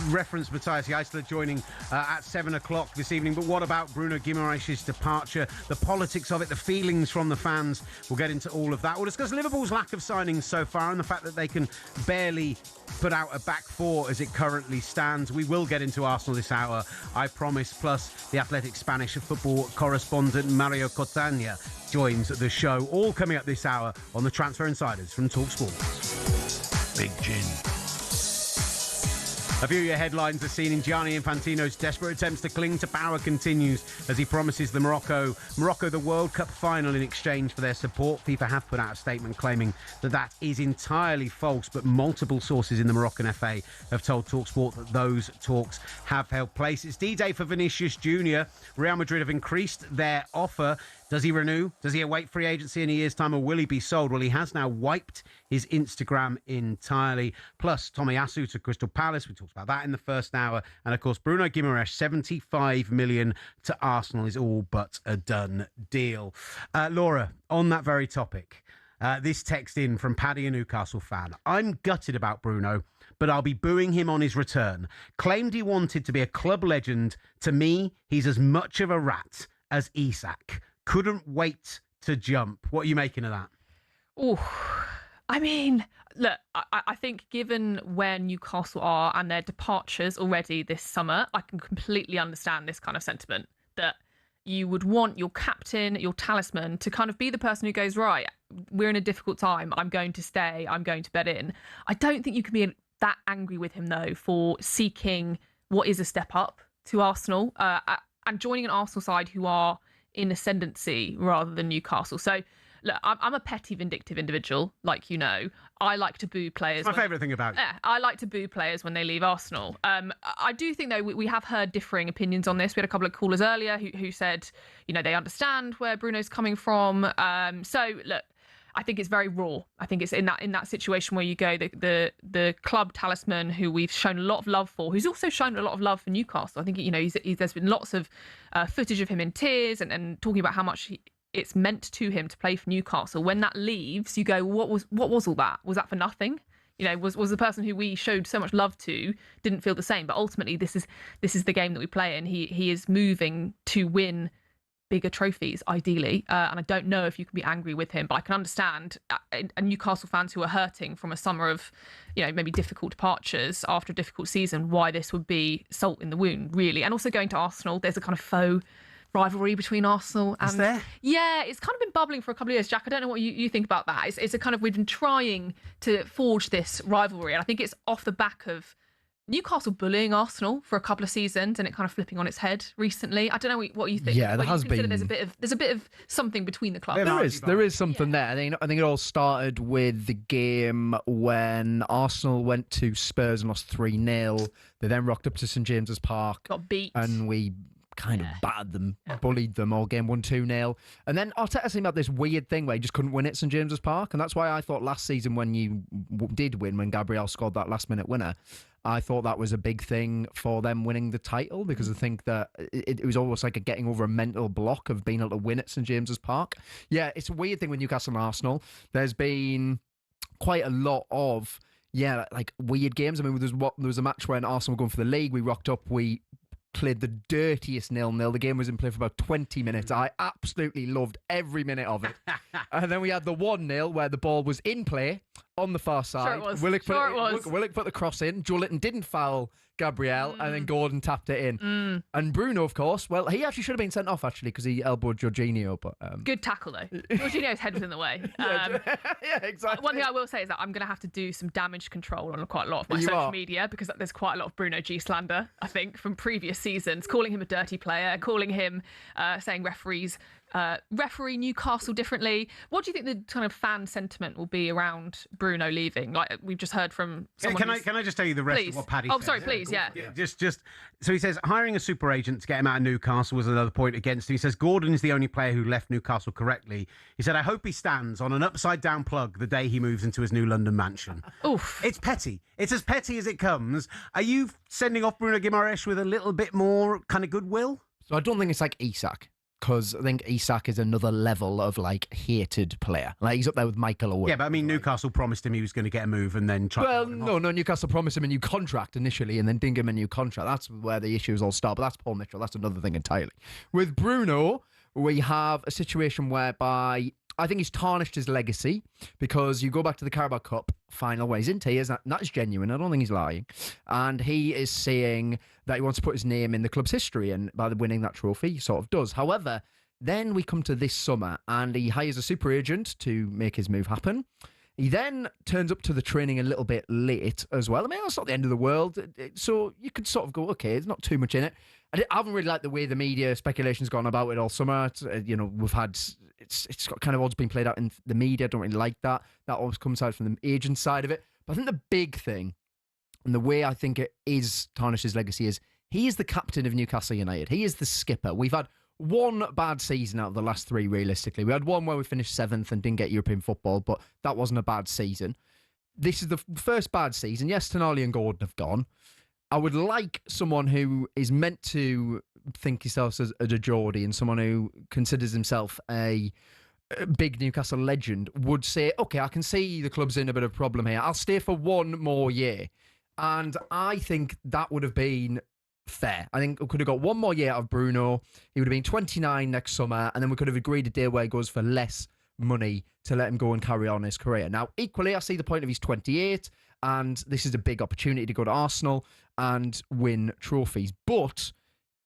referenced Matthias Geisler joining at 7 o'clock this evening. But what about Bruno Guimaraes' departure, the politics of it, the feelings from the fans? We'll get into all of that. We'll discuss Liverpool's lack of signings so far and the fact that they can barely put out a back four as it currently stands. We will get into Arsenal this hour, I promise. Plus, the Athletic Spanish football correspondent Mario Cotagna joins the show. All coming up this hour on the Transfer Insiders from talkSPORT.
Big gin.
A few of your headlines are seen in Gianni Infantino's desperate attempts to cling to power continues as he promises the Morocco the World Cup final in exchange for their support. FIFA have put out a statement claiming that is entirely false, but multiple sources in the Moroccan FA have told talkSPORT that those talks have held place. It's D-Day for Vinicius Jr. Real Madrid have increased their offer. Does he renew? Does he await free agency in a year's time, or will he be sold? Well, he has now wiped his Instagram entirely. Plus, Tomiyasu to Crystal Palace. We talked about that in the first hour. And, of course, Bruno Guimaraes, 75 million to Arsenal is all but a done deal. Laura, on that very topic, this text in from Paddy, a Newcastle fan. I'm gutted about Bruno, but I'll be booing him on his return. Claimed he wanted to be a club legend. To me, he's as much of a rat as Isak. Couldn't wait to jump. What are you making of that?
Oh, I mean, look, I think given where Newcastle are and their departures already this summer, I can completely understand this kind of sentiment that you would want your captain, your talisman, to kind of be the person who goes, right, we're in a difficult time. I'm going to stay. I'm going to bed in. I don't think you can be that angry with him, though, for seeking what is a step up to Arsenal and joining an Arsenal side who are in ascendancy rather than Newcastle. So, look, I'm a petty, vindictive individual, like you know. I like to boo players.
It's my favourite thing about it.
Yeah, I like to boo players when they leave Arsenal. I do think, though, we have heard differing opinions on this. We had a couple of callers earlier who said, you know, they understand where Bruno's coming from. So, look, I think it's very raw. I think it's in that situation where you go, the club talisman who we've shown a lot of love for, who's also shown a lot of love for Newcastle. I think, you know, there's been lots of footage of him in tears and talking about how much it's meant to him to play for Newcastle. When that leaves, you go, what was all that? Was that for nothing? You know, was the person who we showed so much love to didn't feel the same? But ultimately, this is the game that we play in. He is moving to win bigger trophies, ideally, and I don't know if you can be angry with him, but I can understand Newcastle fans who are hurting from a summer of, you know, maybe difficult departures after a difficult season, why this would be salt in the wound, really. And also going to Arsenal, there's a kind of faux rivalry between Arsenal and...
Is there?
Yeah, it's kind of been bubbling for a couple of years. Jack, I don't know what you think about that. It's a kind of, we've been trying to forge this rivalry, and I think it's off the back of Newcastle bullying Arsenal for a couple of seasons and it kind of flipping on its head recently. I don't know what you think.
Yeah, there has been.
There's a bit of something between the clubs.
There is something there. I think it all started with the game when Arsenal went to Spurs and lost 3-0. They then rocked up to St James's Park.
Got beat.
And we kind of battered them, bullied them all game, 1-2-0. And then Arteta seemed to have this weird thing where he just couldn't win at St James's Park. And that's why I thought last season when you did win, when Gabriel scored that last minute winner, I thought that was a big thing for them winning the title, because I think that it was almost like getting over a mental block of being able to win at St James's Park. Yeah, it's a weird thing with Newcastle and Arsenal. There's been quite a lot of, like weird games. I mean, there was a match when Arsenal were going for the league. We rocked up, we played the dirtiest 0-0. The game was in play for about 20 minutes. I absolutely loved every minute of it. And then we had the 1-0 where the ball was in play on the far side.
Sure it was.
Willock put the cross in. Joelinton didn't foul Gabriel, and then Gordon tapped it in. And Bruno, of course, well, he actually should have been sent off, actually, because he elbowed Jorginho. But
good tackle, though. Jorginho's head was in the way.
Yeah, exactly.
One thing I will say is that I'm going to have to do some damage control on quite a lot of my social media, because there's quite a lot of Bruno G slander, I think, from previous seasons, calling him a dirty player, calling him, saying referee Newcastle differently. What do you think the kind of fan sentiment will be around Bruno leaving? Like we've just heard from someone.
Can I just tell you the rest of what Paddy said?
Oh, sorry, please, yeah.
Just so he says hiring a super agent to get him out of Newcastle was another point against him. He says Gordon is the only player who left Newcastle correctly. He said, I hope he stands on an upside down plug the day he moves into his new London mansion.
Oof.
It's petty. It's as petty as it comes. Are you sending off Bruno Guimaraes with a little bit more kind of goodwill?
So I don't think it's like Isak, because I think Isak is another level of like hated player. Like he's up there with Michael Owen.
Yeah, but I mean, Newcastle promised him he was going to get a move and then try.
Well, no, Newcastle promised him a new contract initially and then didn't give him a new contract. That's where the issues all start. But that's Paul Mitchell. That's another thing entirely. With Bruno, we have a situation whereby I think he's tarnished his legacy, because you go back to the Carabao Cup final where he's in tears. That is genuine. I don't think he's lying. And he is saying that he wants to put his name in the club's history, and by winning that trophy, he sort of does. However, then we come to this summer and he hires a super agent to make his move happen. He then turns up to the training a little bit late as well. I mean, that's not the end of the world. So you could sort of go, okay, there's not too much in it. I haven't really liked the way the media speculation's gone about it all summer. We've had, it's got kind of odds being played out in the media. I don't really like that. That always comes out from the agent side of it. But I think the big thing, and the way I think it is tarnished his legacy, is he is the captain of Newcastle United. He is the skipper. We've had one bad season out of the last three, realistically. We had one where we finished 7th and didn't get European football, but that wasn't a bad season. This is the first bad season. Yes, Tonali and Gordon have gone. I would like someone who is meant to think himself as a Geordie, and someone who considers himself a big Newcastle legend would say, okay, I can see the club's in a bit of a problem here. I'll stay for one more year. And I think that would have been fair. I think we could have got one more year out of Bruno. He would have been 29 next summer, and then we could have agreed a deal where he goes for less money to let him go and carry on his career. Now, equally, I see the point of he's 28, and this is a big opportunity to go to Arsenal and win trophies. But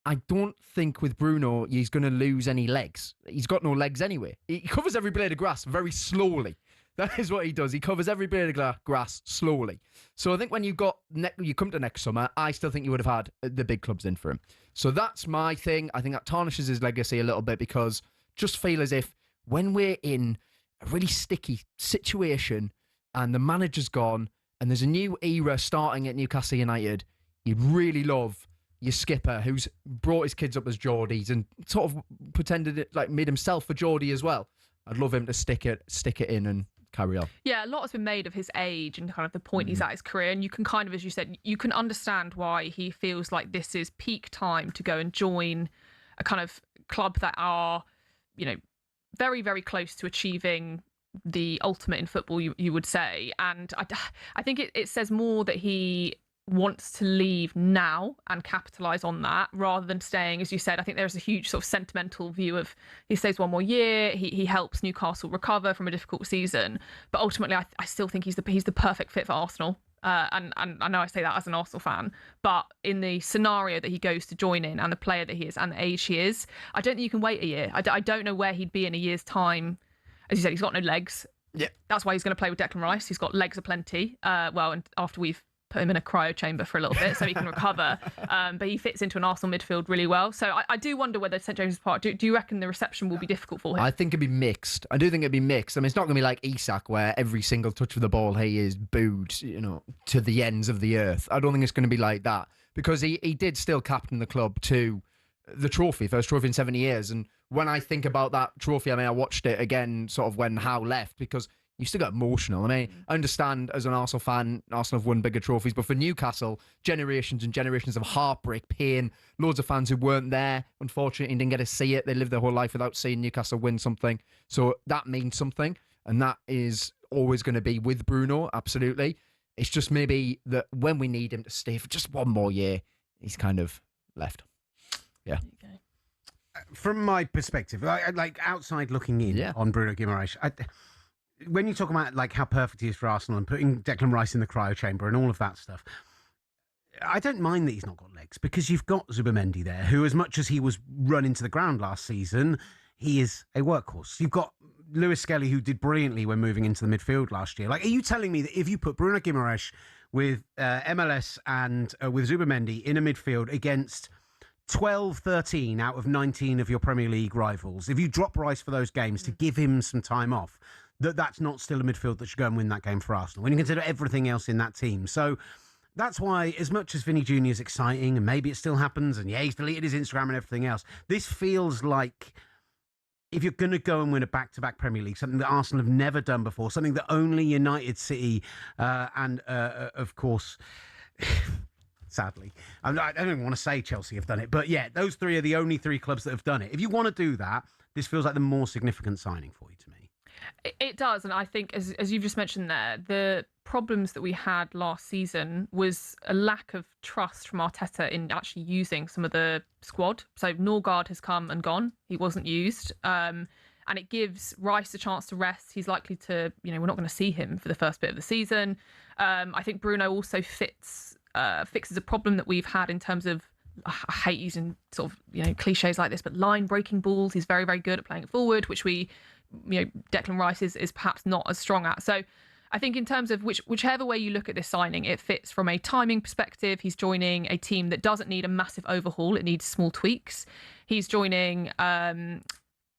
I don't think with Bruno he's going to lose any legs. He's got no legs anyway. He covers every blade of grass very slowly. That is what he does. He covers every blade of grass slowly. So I think when you come to next summer, I still think you would have had the big clubs in for him. So that's my thing. I think that tarnishes his legacy a little bit, because just feel as if when we're in a really sticky situation and the manager's gone and there's a new era starting at Newcastle United, you'd really love your skipper who's brought his kids up as Geordies and sort of pretended it, like made himself a Geordie as well. I'd love him to stick it in and carry on.
Yeah, a lot has been made of his age and kind of the point he's at his career, and you can kind of, as you said, you can understand why he feels like this is peak time to go and join a kind of club that are, very, very close to achieving the ultimate in football, you would say. And I think it says more that he wants to leave now and capitalise on that, rather than staying, as you said. I think there's a huge sort of sentimental view of he stays one more year, he helps Newcastle recover from a difficult season, but ultimately I still think he's the perfect fit for Arsenal. And I know I say that as an Arsenal fan, but in the scenario that he goes to join in and the player that he is and the age he is, I don't think you can wait a year. I don't know where he'd be in a year's time. As you said, he's got no legs.
Yeah,
that's why he's going to play with Declan Rice. He's got legs aplenty. And after we've put him in a cryo chamber for a little bit so he can recover. But he fits into an Arsenal midfield really well. So I do wonder whether St James's Park, do you reckon the reception will be difficult for him?
I think it'd be mixed. I do think it'd be mixed. I mean, it's not going to be like Isak, where every single touch of the ball he is booed, to the ends of the earth. I don't think it's going to be like that, because he did still captain the club to the trophy, first trophy in 70 years. And when I think about that trophy, I mean, I watched it again sort of when Howe left, because you still get emotional. I mean, I understand as an Arsenal fan, Arsenal have won bigger trophies, but for Newcastle, generations and generations of heartbreak, pain, loads of fans who weren't there, unfortunately, didn't get to see it. They lived their whole life without seeing Newcastle win something. So that means something, and that is always going to be with Bruno, absolutely. It's just maybe that when we need him to stay for just one more year, he's kind of left. Yeah.
From my perspective, like outside looking in on Bruno Guimaraes, when you talk about like how perfect he is for Arsenal and putting Declan Rice in the cryo chamber and all of that stuff, I don't mind that he's not got legs, because you've got Zubimendi there, who, as much as he was run into the ground last season, he is a workhorse. You've got Lewis Skelly, who did brilliantly when moving into the midfield last year. Like, are you telling me that if you put Bruno Guimaraes with MLS and with Zubimendi in a midfield against 12, 13 out of 19 of your Premier League rivals, if you drop Rice for those games to give him some time off, that's not still a midfield that should go and win that game for Arsenal, when you consider everything else in that team? So that's why, as much as Vinny Jr. is exciting, and maybe it still happens, and he's deleted his Instagram and everything else, this feels like, if you're going to go and win a back-to-back Premier League, something that Arsenal have never done before, something that only United, City, and, of course, sadly. I don't even want to say Chelsea have done it, but yeah, those three are the only three clubs that have done it. If you want to do that, this feels like the more significant signing for you to me.
It does, and I think, as you've just mentioned there, the problems that we had last season was a lack of trust from Arteta in actually using some of the squad. So Norgard has come and gone; he wasn't used, and it gives Rice a chance to rest. He's likely to, we're not going to see him for the first bit of the season. I think Bruno also fixes a problem that we've had in terms of, I hate using sort of cliches like this, but line breaking balls. He's very, very good at playing it forward, which Declan Rice is perhaps not as strong at. So I think in terms of whichever way you look at this signing, it fits from a timing perspective. He's joining a team that doesn't need a massive overhaul. It needs small tweaks. He's joining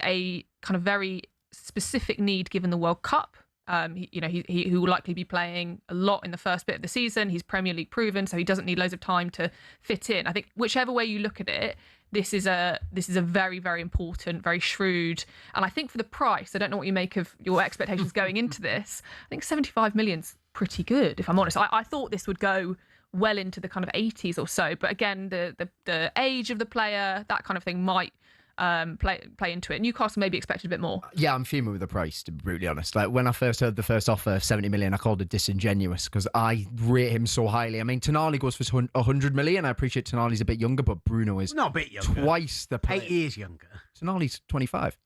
a kind of very specific need given the World Cup. He will likely be playing a lot in the first bit of the season. He's Premier League proven, so he doesn't need loads of time to fit in. I think whichever way you look at it, this is a very, very important, very shrewd, and I think for the price, I don't know what you make of your expectations going into this. I think 75 million's pretty good, if I'm honest. I thought this would go well into the kind of 80s or so, but again, the age of the player, that kind of thing might play into it. Newcastle maybe expected a bit more.
Yeah, I'm fuming with the price, to be brutally honest. Like, when I first heard the first offer, 70 million, I called it disingenuous because I rate him so highly. I mean, Tonali goes for 100 million. I appreciate Tonali's a bit younger, but Bruno is
not a bit younger.
Twice the player.
8 years younger.
Tonali's 25.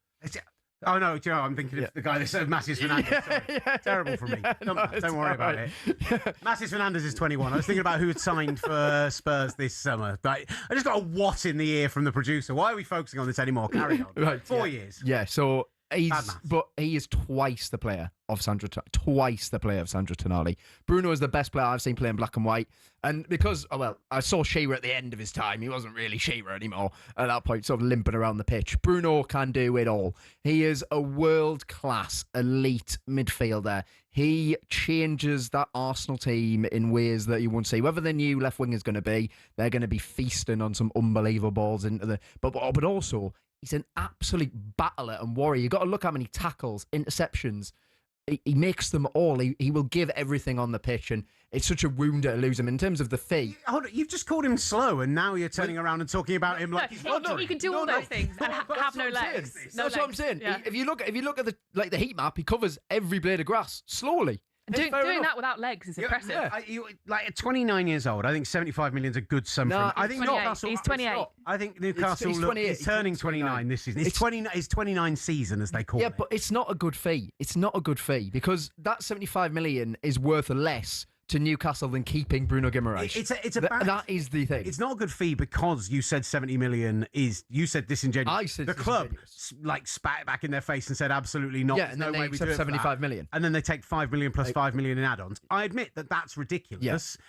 Oh no, I'm thinking of the guy that served Masis Fernandez. Terrible for me. Don't worry about it. Masis Fernandez is 21. I was thinking about who had signed for Spurs this summer. Like, I just got a what in the ear from the producer. Why are we focusing on this anymore? Carry on.
Right,
4 years.
Yeah, so he is twice the player of Sandro Tonali. Bruno is the best player I've seen play in black and white. And because, I saw Shearer at the end of his time. He wasn't really Shearer anymore at that point, sort of limping around the pitch. Bruno can do it all. He is a world-class, elite midfielder. He changes that Arsenal team in ways that you won't see. Whether the new left wing is going to be, they're going to be feasting on some unbelievable balls into the... But also, he's an absolute battler and warrior. You've got to look how many tackles, interceptions. He makes them all. He will give everything on the pitch, and it's such a wound to lose him in terms of the fee.
Hold on, you've just called him slow, and now you're turning around and talking about him like he's wandering.
He can do all those things and have no legs.
That's what I'm saying. Yeah. If you look at the heat map, he covers every blade of grass slowly.
Doing that without legs is impressive.
At 29 years old, I think 75 million is a good sum for him. I think Newcastle.
He's 28.
I think Newcastle is turning 29 this season. It's 29 season, as they call it.
Yeah, but it's not a good fee. It's not a good fee because that 75 million is worth less to Newcastle than keeping Bruno Guimaraes. That is the thing.
It's not a good fee because you said 70 million is. You said disingenuous.
I said
the club spat it back in their face and said absolutely not.
Yeah, and no way we do 75 million.
And then they take 5 million plus 5 million in add-ons. I admit that's ridiculous. Yeah.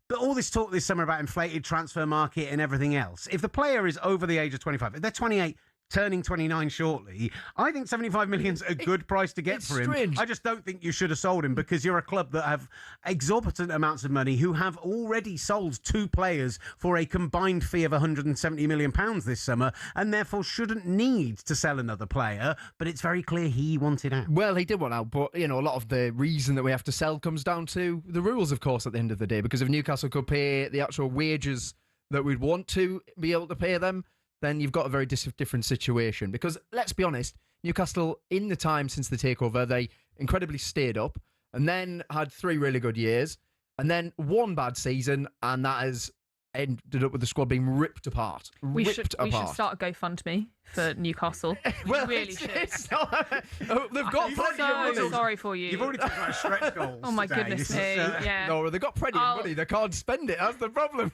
But all this talk this summer about inflated transfer market and everything else, if the player is over the age of 25, if they're 28, turning 29 shortly, I think 75 million's a good price to get for him.
Strange.
I just don't think you should have sold him because you're a club that have exorbitant amounts of money who have already sold 2 players for a combined fee of £170 million this summer and therefore shouldn't need to sell another player, but it's very clear he wanted out.
Well, he did want out, but a lot of the reason that we have to sell comes down to the rules, of course, at the end of the day, because if Newcastle could pay the actual wages that we'd want to be able to pay them, then you've got a very different situation. Because, let's be honest, Newcastle, in the time since the takeover, they incredibly stayed up and then had 3 really good years and then 1 bad season, and that has ended up with the squad being ripped apart.
We should start a GoFundMe for Newcastle.
Well,
we really should.
They've got plenty of money.
Sorry for you.
You've already talked about stretch goals.
Oh my
today.
goodness me! Yeah.
No, they've got plenty of money. They can't spend it. That's the problem.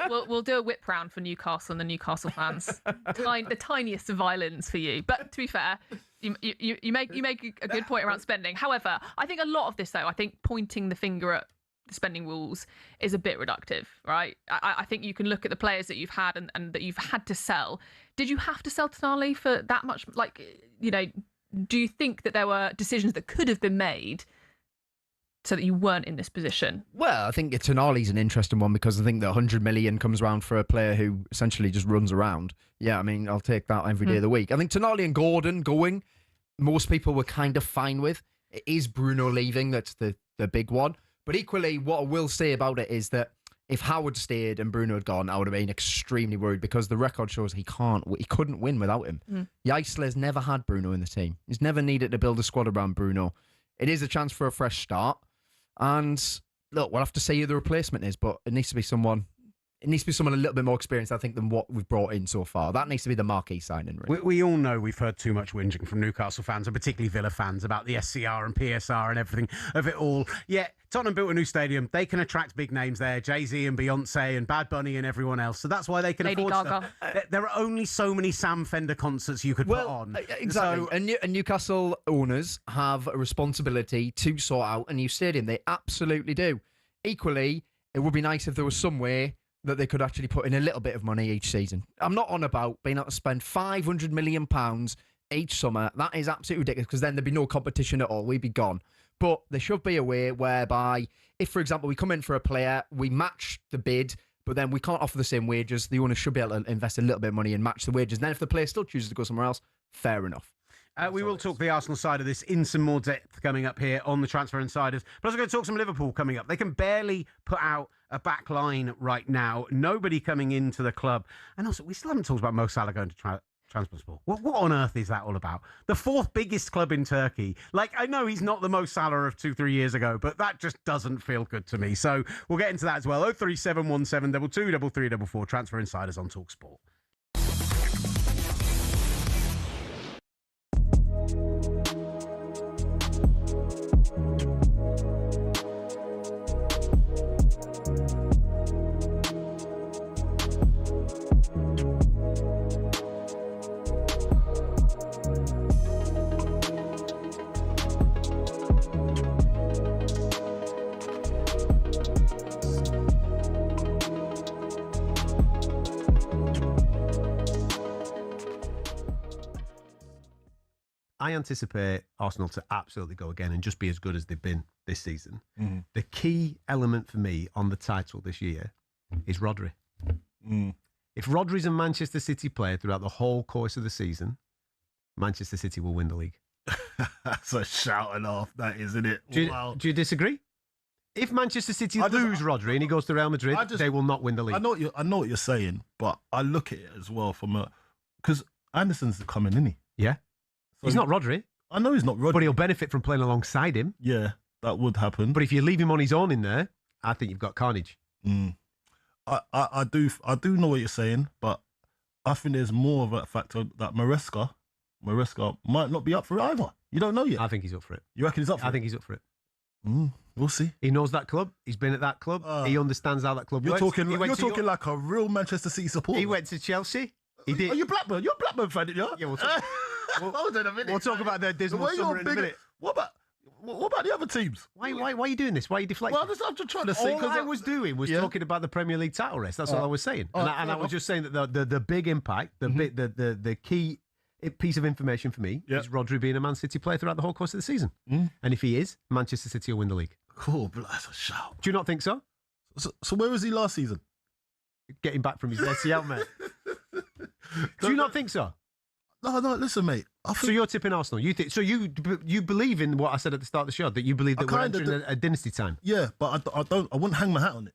We'll do a whip round for Newcastle and the Newcastle fans. The tiniest of violins for you. But to be fair, you make a good point around spending. However, I think a lot of this, though, I think pointing the finger at the spending rules is a bit reductive, right? I think you can look at the players that you've had and that you've had to sell. Did you have to sell Tonali for that much? Do you think that there were decisions that could have been made so that you weren't in this position?
Well, I think Tonali's an interesting one because I think that 100 million comes around for a player who essentially just runs around. Yeah, I mean, I'll take that every day of the week. I think Tonali and Gordon going, most people were kind of fine with. It is Bruno leaving that's the big one. But equally, what I will say about it is that If Howard stayed and Bruno had gone, I would have been extremely worried because the record shows he couldn't win without him. Eisler's never had Bruno in the team. He's never needed to build a squad around Bruno. It is a chance for a fresh start. And look, we'll have to see who the replacement is, but it needs to be someone. It needs to be someone a little bit more experienced, I think, than what we've brought in so far. That needs to be the marquee signing, really.
We all know we've heard too much whinging from Newcastle fans, and particularly Villa fans, about the SCR and PSR and everything of it all. Yeah, Tottenham built a new stadium. They can attract big names there, Jay-Z and Beyonce and Bad Bunny and everyone else. So that's why they can
Lady
afford
Gaga.
stuff. There are only so many Sam Fender concerts you could put on.
Exactly.
So,
And Newcastle owners have a responsibility to sort out a new stadium. They absolutely do. Equally, it would be nice if there was some way that they could actually put in a little bit of money each season. I'm not on about being able to spend £500 million each summer. That is absolutely ridiculous because then there'd be no competition at all. We'd be gone. But there should be a way whereby if, for example, we come in for a player, we match the bid, but then we can't offer the same wages, the owner should be able to invest a little bit of money and match the wages. And then if the player still chooses to go somewhere else, fair enough.
we will talk the Arsenal side of this in some more depth coming up here on the Transfer Insiders. But also going to talk some Liverpool coming up. They can barely put out a back line right now. Nobody coming into the club. And also, we still haven't talked about Mo Salah going to Trabzonspor. What on earth is that all about? The fourth biggest club in Turkey. Like, I know he's not the Mo Salah of 2-3 years ago, but that just doesn't feel good to me. So we'll get into that as well. 03717 22 3344. Transfer Insiders on talkSPORT.
I anticipate Arsenal to absolutely go again and just be as good as they've been this season.
Mm.
The key element for me on the title this year is Rodri.
Mm.
If Rodri's a Manchester City player throughout the whole course of the season, Manchester City will win the league.
That's a shouting off, that is, isn't it?
Do
Wow.
you disagree? If Manchester City lose Rodri and he goes to Real Madrid, they will not win the league.
I know what you're saying, but I look at it as well from because Anderson's coming, isn't he?
Yeah.
So
He's not Rodri.
I know he's not Rodri.
But he'll benefit from playing alongside him.
Yeah, that would happen.
But if you leave him on his own in there, I think you've got carnage.
Mm. I do know what you're saying, but I think there's more of a factor that Maresca might not be up for it either. You don't know yet.
I think he's up for it.
You reckon he's up for it?
I think he's up for it.
We'll see.
He knows that club. He's been at that club. He understands how that club
You're
works.
talking like a real Manchester City supporter.
He went to Chelsea. He did.
Are you Blackburn? You're a Blackburn fan, didn't you?
Yeah, we'll talk.
Hold on a minute.
We'll talk about their dismal
Why
summer
you're
in a minute.
What about the other teams?
Why are you doing this? Why are you deflecting?
Well, I'm just trying to say.
All I was doing was talking about the Premier League title race. That's all I was saying. And I was just saying that the big impact, the key piece of information for me is Rodri being a Man City player throughout the whole course of the season. And if he is, Manchester City will win the league.
Cool, but that's a shout.
Do you not think so?
So where was he last season?
Getting back from his ACL, mate. Do you not think so?
No, listen, mate.
So you're tipping Arsenal. You think so? You believe in what I said at the start of the show, that you believe that we're entering a dynasty time.
Yeah, but I wouldn't hang my hat on it.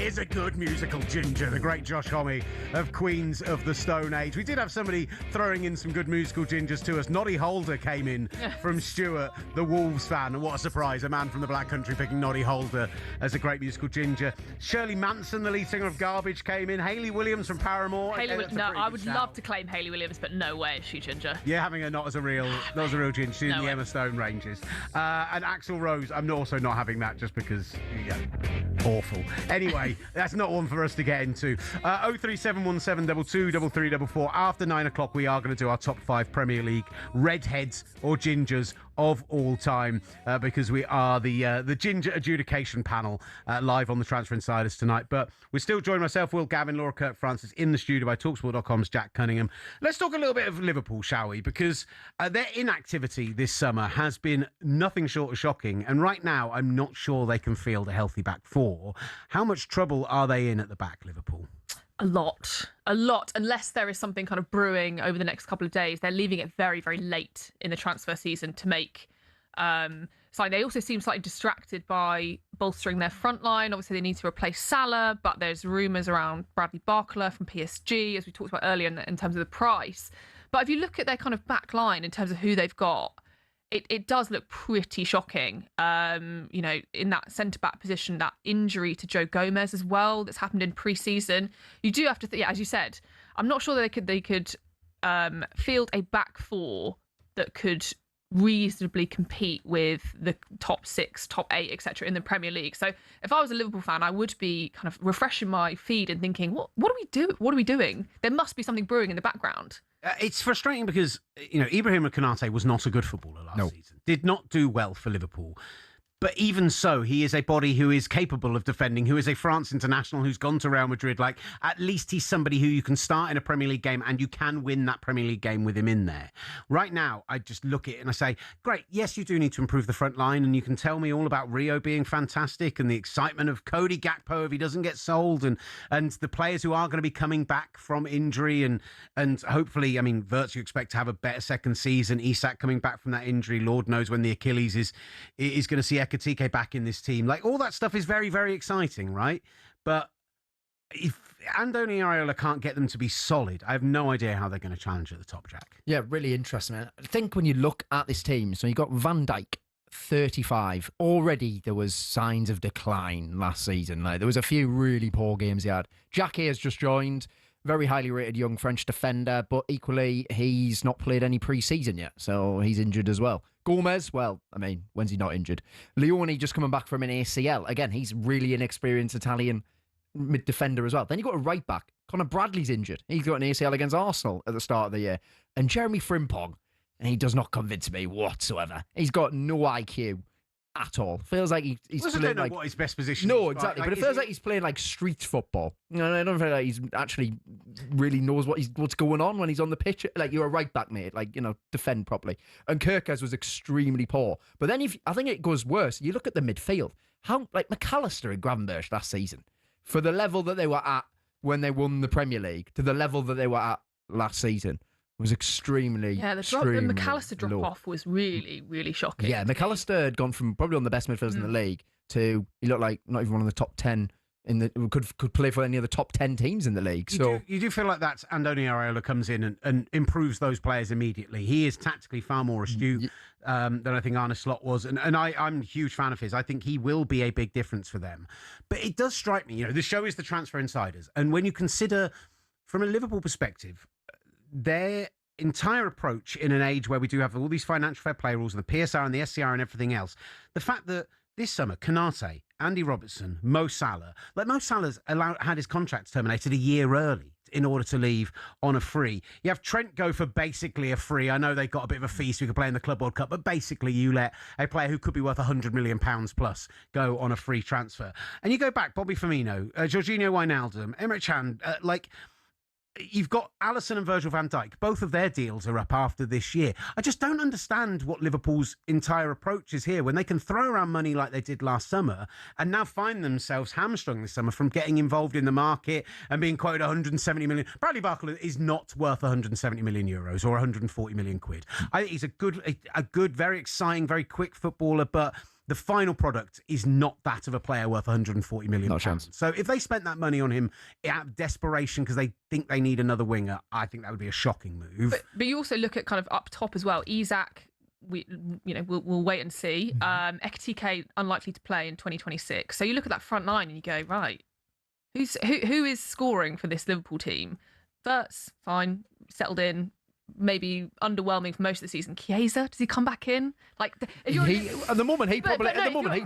is a good musical ginger, the great Josh Homme of Queens of the Stone Age. We did have somebody throwing in some good musical gingers to us. Noddy Holder came in from Stuart, the Wolves fan. And what a surprise, a man from the Black Country picking Noddy Holder as a great musical ginger. Shirley Manson, the lead singer of Garbage, came in. Hayley Williams from Paramore.
I would love to claim Hayley Williams, but no way is she ginger.
Yeah, having her not as a real ginger. She's in the Emma Stone ranges. And Axl Rose, I'm also not having that just because, awful. Anyway, that's not one for us to get into. 03717 22 3344. After 9 o'clock, we are going to do our top 5 Premier League redheads or gingers of all time, because we are the ginger adjudication panel live on the Transfer Insiders tonight. But we're still joined, myself, Will, Gavin, Laura, Kirk-Francis, in the studio by talkSPORT.com's Jack Cunningham. Let's talk a little bit of Liverpool, shall we? Because their inactivity this summer has been nothing short of shocking. And right now, I'm not sure they can field a healthy back four. How much trouble are they in at the back, Liverpool?
A lot, unless there is something kind of brewing over the next couple of days. They're leaving it very, very late in the transfer season to make sign. They also seem slightly distracted by bolstering their front line. Obviously, they need to replace Salah, but there's rumours around Bradley Barcola from PSG, as we talked about earlier, in terms of the price. But if you look at their kind of back line in terms of who they've got, it does look pretty shocking. In that centre-back position, that injury to Joe Gomez as well that's happened in pre-season. You do have to, as you said, I'm not sure that they could field a back four that could reasonably compete with the top 6, top 8, etc. in the Premier League. So if I was a Liverpool fan, I would be kind of refreshing my feed and thinking, what do we do? What are we doing? There must be something brewing in the background.
It's frustrating because, Ibrahim Konate was not a good footballer last season. Did not do well for Liverpool. But even so, he is a body who is capable of defending, who is a France international, who's gone to Real Madrid. Like, at least he's somebody who you can start in a Premier League game and you can win that Premier League game with him in there. Right now, I just look at it and I say, great, yes, you do need to improve the front line, and you can tell me all about Rio being fantastic and the excitement of Cody Gakpo if he doesn't get sold, and the players who are going to be coming back from injury, and hopefully, Wirtz, you expect to have a better second season. Isak coming back from that injury, Lord knows when the Achilles is going to see Ekatike back in this team. Like, all that stuff is very, very exciting, right? But if Andoni Iraola can't get them to be solid, I have no idea how they're going to challenge at the top, Jack.
Yeah, really interesting. I think when you look at this team, so you got Van Dijk, 35. Already there was signs of decline last season. Like, there was a few really poor games he had. Jackie has just joined. Very highly rated young French defender, but equally, he's not played any pre-season yet, so he's injured as well. Gomez, when's he not injured? Leone just coming back from an ACL. Again, he's really inexperienced Italian mid-defender as well. Then you got a right back. Conor Bradley's injured. He's got an ACL against Arsenal at the start of the year. And Jeremy Frimpong, and he does not convince me whatsoever. He's got no IQ at all. Feels like he's playing like
what his best position.
No,
is,
exactly.
right?
But it feels like he's playing like street football. I don't feel like he's actually really knows what's going on when he's on the pitch. Like, you're a right back, mate. Like, defend properly. And Kirkes was extremely poor. But then I think it goes worse. You look at the midfield. How, like, McAllister and Gravenberch last season, for the level that they were at when they won the Premier League to the level that they were at last season, was extremely
the McAllister drop-off was really, really shocking.
Yeah, McAllister had gone from probably one of the best midfielders in the league to, he looked like not even one of the top 10 could play for any of the top 10 teams in the league.
You do feel like that's Andoni Iraola comes in and improves those players immediately. He is tactically far more astute than I think Arne Slot was. And I'm a huge fan of his. I think he will be a big difference for them. But it does strike me, the show is the Transfer Insiders. And when you consider, from a Liverpool perspective, their entire approach in an age where we do have all these financial fair play rules and the PSR and the SCR and everything else, the fact that this summer, Konate, Andy Robertson, Mo Salah, Mo Salah's had his contract terminated a year early in order to leave on a free. You have Trent go for basically a free. I know they got a bit of a fee so he could play in the Club World Cup, but basically you let a player who could be worth £100 million plus go on a free transfer. And you go back, Bobby Firmino, Jorginho Wijnaldum, Emre Can, you've got Alisson and Virgil van Dijk. Both of their deals are up after this year. I just don't understand what Liverpool's entire approach is here when they can throw around money like they did last summer and now find themselves hamstrung this summer from getting involved in the market and being quoted 170 million. Bradley Barcola is not worth 170 million euros or 140 million quid. I think he's a good, very exciting, very quick footballer, but the final product is not that of a player worth 140 million.
Not a chance.
So if they spent that money on him out of desperation because they think they need another winger, I think that would be a shocking move.
But you also look at kind of up top as well. Isak, we'll wait and see. Ekitike unlikely to play in 2026. So you look at that front line and you go, right, who is scoring for this Liverpool team? Verts, fine, settled in. Maybe underwhelming for most of the season. Chiesa, does he come back in? Like
at the moment, he'd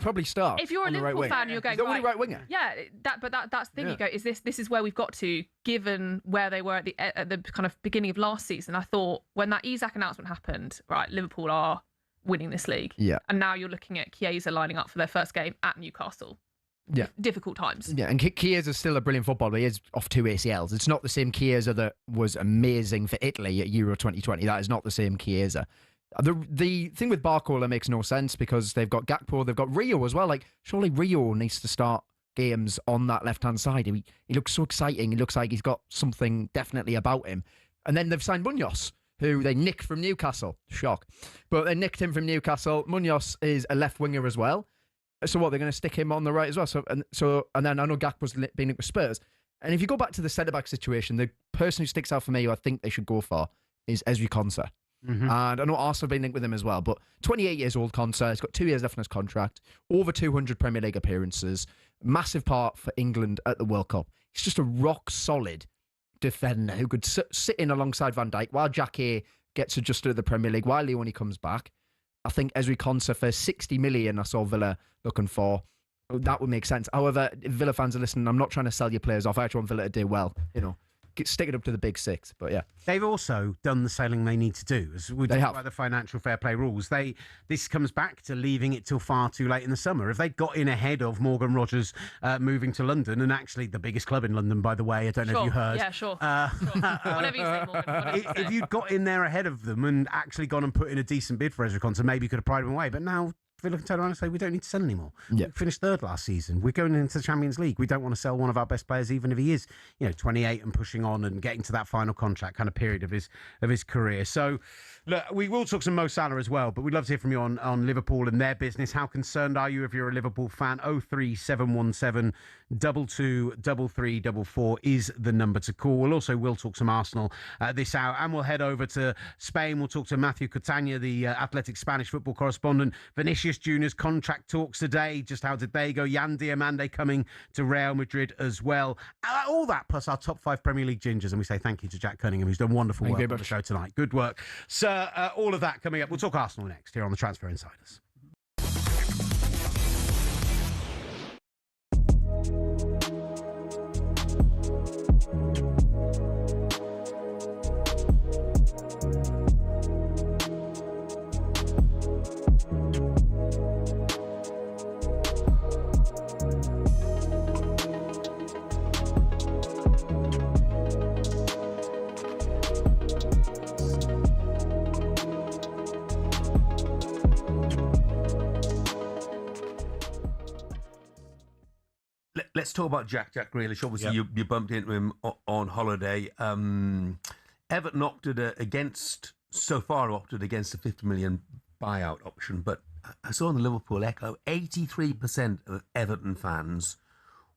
probably start.
If you're a Liverpool fan, you're going,
he's the only right winger.
Yeah, that's the thing. You go, this is where we've got to, given where they were at the kind of beginning of last season. I thought when that Isak announcement happened, right, Liverpool are winning this league.
Yeah.
And now you're looking at Chiesa lining up for their first game at Newcastle.
Yeah.
Difficult times.
Yeah, and Chiesa's still a brilliant footballer. He is off 2 ACLs. It's not the same Chiesa that was amazing for Italy at Euro 2020. That is not the same Chiesa. The thing with Barcola makes no sense because they've got Gakpo, they've got Rio as well. Like, surely Rio needs to start games on that left-hand side. He looks so exciting. He looks like he's got something definitely about him. And then they've signed Munoz, who they nicked from Newcastle. Shock. But they nicked him from Newcastle. Munoz is a left winger as well. So what, they're going to stick him on the right as well? And then I know Gakpo's been linked with Spurs. And if you go back to the centre-back situation, the person who sticks out for me, who I think they should go for, is Ezri Konsa. And I know Arsenal have been linked with him as well. But 28 years old Konsa, he's got 2 years left on his contract, over 200 Premier League appearances, massive part for England at the World Cup. He's just a rock-solid defender who could sit in alongside Van Dijk while Jackie gets adjusted to the Premier League, while Leone comes back. I think Ezri Konsa for 60 million, I saw Villa looking for. That would make sense. However, if Villa fans are listening, I'm not trying to sell your players off. I actually want Villa to do well, stick it up to the big six. But yeah,
they've also done the selling they need to do. As we talk about the financial fair play rules, this comes back to leaving it till far too late in the summer. If they'd got in ahead of Morgan Rogers moving to London, and actually the biggest club in London, by the way, I don't know if you heard.
Yeah, sure. Whatever you say, Morgan.
If you'd got in there ahead of them and actually gone and put in a decent bid for Ezra Konsa, maybe you could have pried him away. But now Villa can turn around and say, we don't need to sell anymore.
Yeah.
We finished third last season. We're going into the Champions League. We don't want to sell one of our best players, even if he is, 28 and pushing on and getting to that final contract kind of period of his career. So, look, we will talk some Mo Salah as well, but we'd love to hear from you on Liverpool and their business. How concerned are you if you're a Liverpool fan? 03717 223344 is the number to call. We'll talk some Arsenal this hour, and we'll head over to Spain. We'll talk to Matthew Catania, the Athletic Spanish football correspondent. Vinicius Junior's contract talks today. Just how did they go? Yan Diamande coming to Real Madrid as well. All that plus our top 5 Premier League gingers, and we say thank you to Jack Cunningham, who's done wonderful work on the show tonight. Good work, sir. All of that coming up. We'll talk Arsenal next here on the Transfer Insiders.
Let's talk about Jack Grealish. Obviously, you bumped into him on holiday. Everton opted against a 50 million buyout option, but I saw in the Liverpool Echo, 83% of Everton fans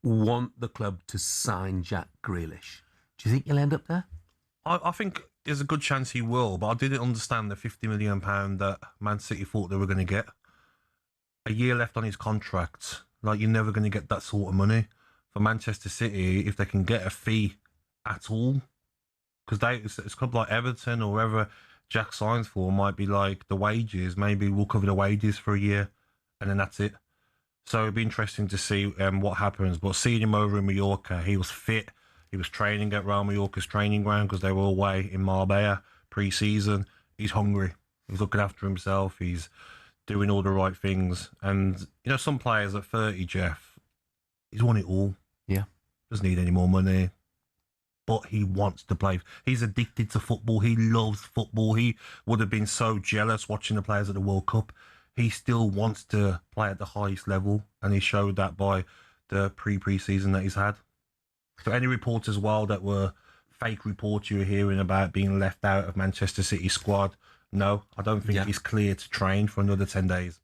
want the club to sign Jack Grealish. Do you think he'll end up there?
I think there's a good chance he will, but I didn't understand the £50 million that Man City thought they were going to get. A year left on his contract. Like, you're never going to get that sort of money for Manchester City if they can get a fee at all. Because it's a club like Everton or wherever Jack signs for might be like the wages. Maybe we'll cover the wages for a year and then that's it. So it'd be interesting to see what happens. But seeing him over in Mallorca, he was fit. He was training at Real Mallorca's training ground because they were away in Marbella pre-season. He's hungry. He's looking after himself. He's doing all the right things. And, some players at 30, Jeff, he's won it all.
Yeah.
Doesn't need any more money. But he wants to play. He's addicted to football. He loves football. He would have been so jealous watching the players at the World Cup. He still wants to play at the highest level. And he showed that by the pre-season that he's had. So any reports as well that were fake reports you were hearing about being left out of Manchester City squad, no, I don't think he's clear to train for another 10 days.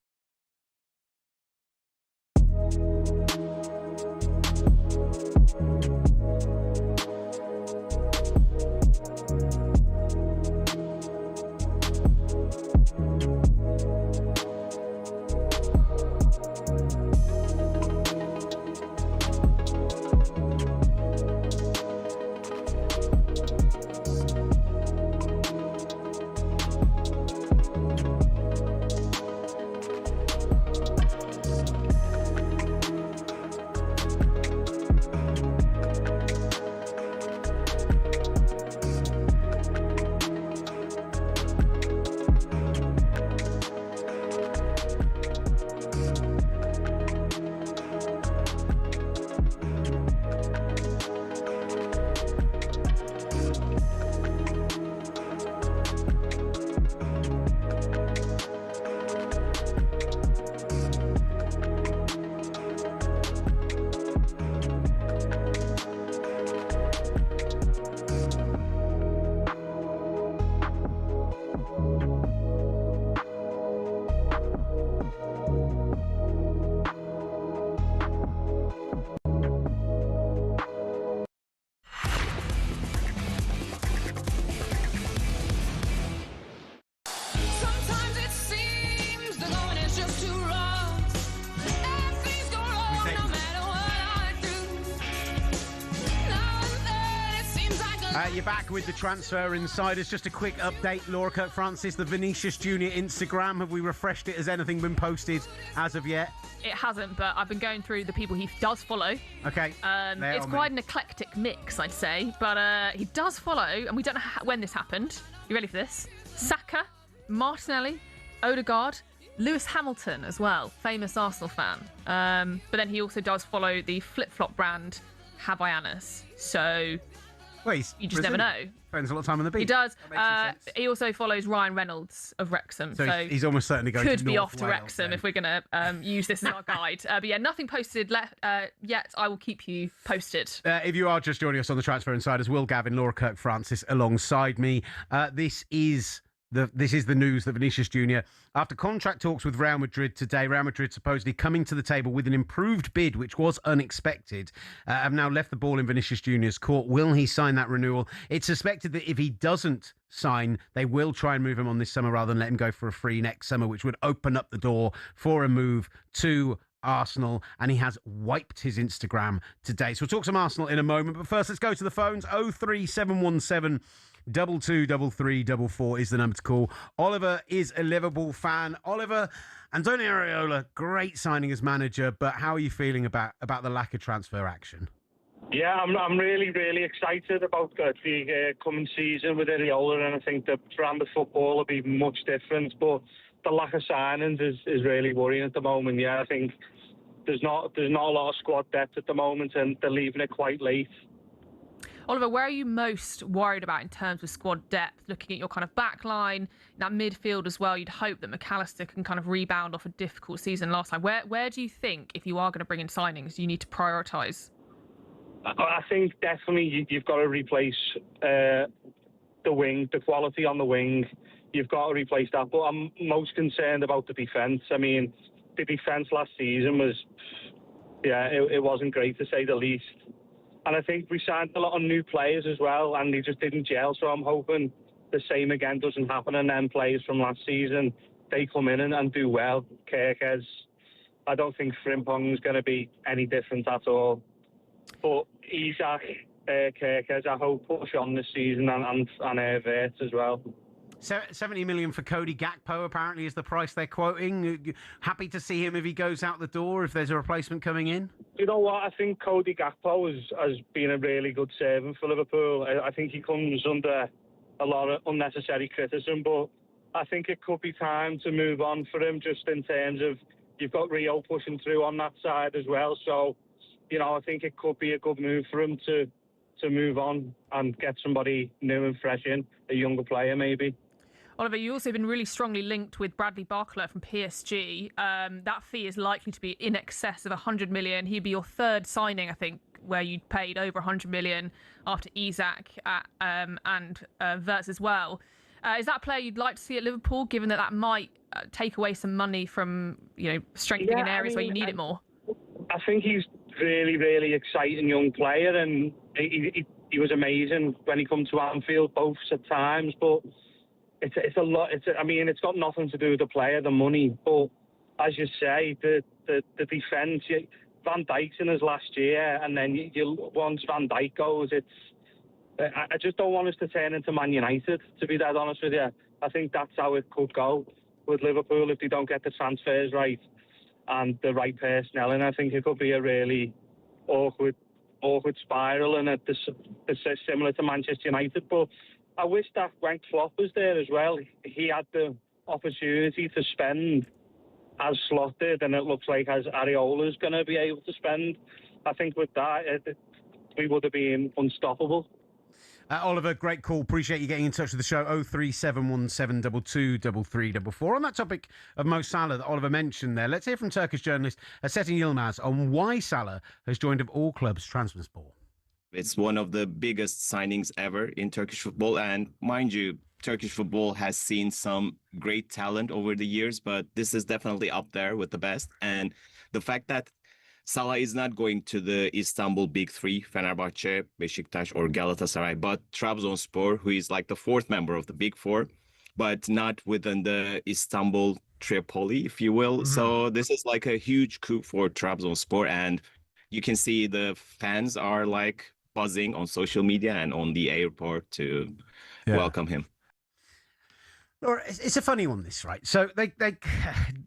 You're back with the Transfer Insiders. Just a quick update. Laura Kirk-Francis, the Vinicius Junior Instagram. Have we refreshed it? Has anything been posted as of yet?
It hasn't, but I've been going through the people he does follow.
Okay.
It's quite an eclectic mix, I'd say. But he does follow, and we don't know when this happened. You ready for this? Saka, Martinelli, Odegaard, Lewis Hamilton as well, famous Arsenal fan. But then he also does follow the flip-flop brand Havaianas. So you just never know.
Spends a lot of time on the beach.
He does. He also follows Ryan Reynolds of Wrexham.
So he's almost certainly going
could
to
be
North
off to
Wales,
Wrexham
then.
if we're going to use this as our guide. But yeah, nothing posted yet. I will keep you posted.
If you are just joining us on the Transfer Insiders, Will Gavin, Laura Kirk-Francis alongside me. This is the news that Vinicius Junior, after contract talks with Real Madrid today, Real Madrid supposedly coming to the table with an improved bid, which was unexpected, have now left the ball in Vinicius Junior's court. Will he sign that renewal? It's suspected that if he doesn't sign, they will try and move him on this summer rather than let him go for a free next summer, which would open up the door for a move to Arsenal, and he has wiped his Instagram today. So we'll talk some Arsenal in a moment, but first let's go to the phones. 03717 223344 is the number to call. Oliver is a Liverpool fan. Oliver, Antonio Areola, great signing as manager, but how are you feeling about the lack of transfer action?
Yeah, I'm really excited about the coming season with Areola, and I think the brand of football will be much different, but the lack of signings is really worrying at the moment. Yeah, I think there's not a lot of squad depth at the moment, and they're leaving it quite late.
Oliver, where are you most worried about in terms of squad depth? Looking at your kind of back line, that midfield as well, you'd hope that McAllister can kind of rebound off a difficult season last time. Where do you think, if you are going to bring in signings, you need to prioritise?
I think definitely you've got to replace the wing, the quality on the wing. You've got to replace that. But I'm most concerned about the defence. I mean, the defence last season was, it wasn't great to say the least. And I think we signed a lot of new players as well, and they just didn't gel. So I'm hoping the same again doesn't happen. And then players from last season, they come in and do well. Kirkes, I don't think Frimpong's going to be any different at all. But Isaac, Kirkes, I hope push on this season, and Vert as well.
70 million for Cody Gakpo apparently is the price they're quoting. Happy to see him if he goes out the door, if there's a replacement coming in?
You know what? I think Cody Gakpo has been a really good servant for Liverpool. I think he comes under a lot of unnecessary criticism, but I think it could be time to move on for him, just in terms of you've got Rio pushing through on that side as well. So, I think it could be a good move for him to move on and get somebody new and fresh in, a younger player maybe.
Oliver, you've also been really strongly linked with Bradley Barcola from PSG. That fee is likely to be in excess of 100 million. He'd be your third signing, I think, where you'd paid over 100 million after Isaac and Wirtz as well. Is that a player you'd like to see at Liverpool, given that might take away some money from strengthening in areas where you need it more?
I think he's really exciting young player, and he was amazing when he come to Anfield, both at times, but it's a lot. It's got nothing to do with the player, the money. But as you say, the defence. Van Dijk's in his last year, and then once Van Dijk goes, I just don't want us to turn into Man United. To be dead honest with you, I think that's how it could go with Liverpool if they don't get the transfers right and the right personnel. And I think it could be a really awkward spiral, and it's similar to Manchester United, but. I wish that when Klopp was there as well, he had the opportunity to spend as Slot did, and it looks like as Areola's going to be able to spend. I think with that, we would have been unstoppable.
Oliver, great call. Appreciate you getting in touch with the show. 03717 223344. On that topic of Mo Salah that Oliver mentioned there, let's hear from Turkish journalist Asetin Yilmaz on why Salah has joined of all clubs Trabzonspor.
It's one of the biggest signings ever in Turkish football. And mind you, Turkish football has seen some great talent over the years, but this is definitely up there with the best. And the fact that Salah is not going to the Istanbul Big Three, Fenerbahce, Beşiktaş, or Galatasaray, but Trabzonspor, who is like the fourth member of the Big Four, but not within the Istanbul Tripoli, if you will. Mm-hmm. So this is like a huge coup for Trabzonspor. And you can see the fans are like buzzing on social media and on the airport to welcome him.
Laura, it's a funny one, this, right? So they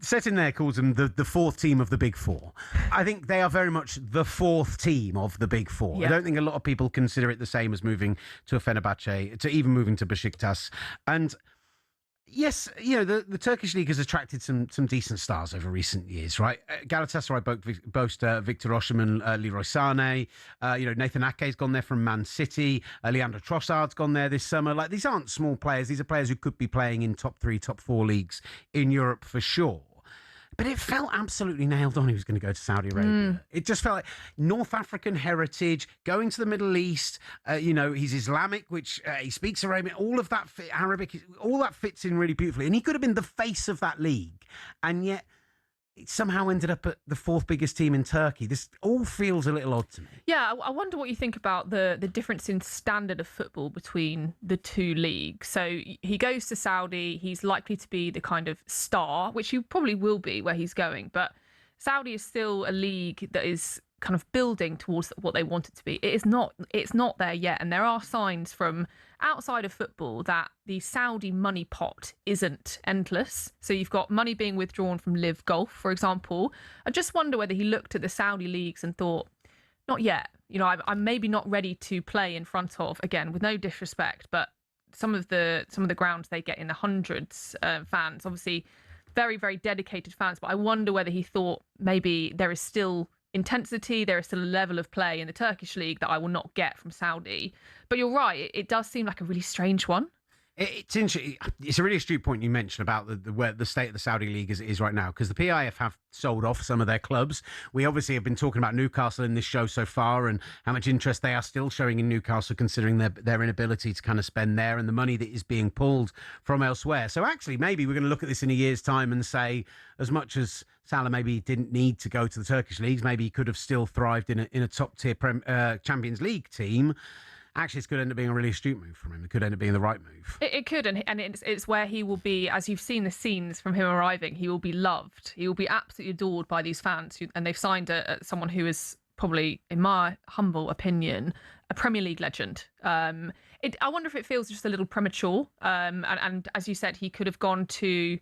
set in there calls them the fourth team of the big four. I think they are very much the fourth team of the big four.
Yeah.
I don't think a lot of people consider it the same as moving to a Fenerbahce, to even moving to Besiktas. And yes, the Turkish league has attracted some decent stars over recent years, right? Galatasaray boast Victor Osimhen, Leroy Sané. Nathan Ake's gone there from Man City. Leandro Trossard's gone there this summer. Like, these aren't small players. These are players who could be playing in top 3, top 4 leagues in Europe for sure. But it felt absolutely nailed on he was going to go to Saudi Arabia. It just felt like North African heritage, going to the Middle East. He's Islamic, which he speaks Arabic. All of that Arabic, all that fits in really beautifully. And he could have been the face of that league, and yet it somehow ended up at the fourth biggest team in Turkey. This all feels a little odd to me.
Yeah, I wonder what you think about the difference in standard of football between the two leagues. So he goes to Saudi, he's likely to be the kind of star, which he probably will be where he's going. But Saudi is still a league that is kind of building towards what they want it to be. It's not there yet. And there are signs from outside of football that the Saudi money pot isn't endless. So you've got money being withdrawn from Live Golf, for example. I just wonder whether he looked at the Saudi leagues and thought, not yet. I'm maybe not ready to play in front of, again, with no disrespect, but some of the grounds they get in the hundreds fans, obviously very, very dedicated fans. But I wonder whether he thought maybe there is still intensity, there is still a level of play in the Turkish league that I will not get from Saudi. But you're right, it does seem like a really strange one.
It's interesting. It's a really astute point you mentioned about where the state of the Saudi league is right now, because the PIF have sold off some of their clubs. We obviously have been talking about Newcastle in this show so far and how much interest they are still showing in Newcastle, considering their inability to kind of spend there and the money that is being pulled from elsewhere. So actually, maybe we're going to look at this in a year's time and say, as much as Salah maybe didn't need to go to the Turkish leagues, maybe he could have still thrived in a top tier Champions League team. Actually, it's going to end up being a really astute move from him. It could end up being the right move.
It could, and it's where he will be, as you've seen the scenes from him arriving, he will be loved. He will be absolutely adored by these fans, and they've signed someone who is probably, in my humble opinion, a Premier League legend. I wonder if it feels just a little premature. And as you said, he could have gone to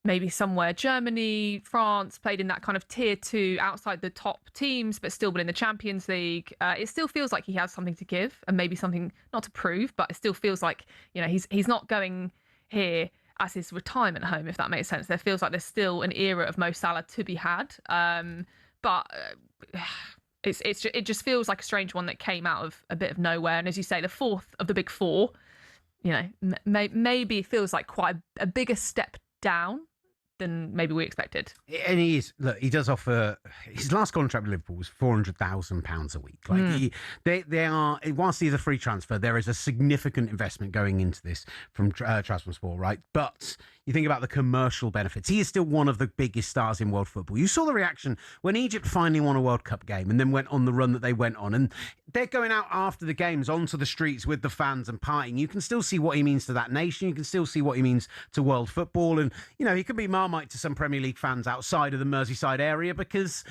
maybe somewhere, Germany, France, played in that kind of tier 2 outside the top teams, but still been in the Champions League. It still feels like he has something to give and maybe something not to prove, but it still feels like, he's not going here as his retirement home, if that makes sense. There feels like there's still an era of Mo Salah to be had. It just feels like a strange one that came out of a bit of nowhere. And as you say, the fourth of the big four, maybe feels like quite a bigger step down than maybe we expected.
And he does offer, his last contract with Liverpool was £400,000 a week. Like they are, whilst he's a free transfer, there is a significant investment going into this from Trabzonspor, right? But you think about the commercial benefits. He is still one of the biggest stars in world football. You saw the reaction when Egypt finally won a World Cup game and then went on the run that they went on. And they're going out after the games onto the streets with the fans and partying. You can still see what he means to that nation. You can still see what he means to world football. And, he can be Marmite to some Premier League fans outside of the Merseyside area because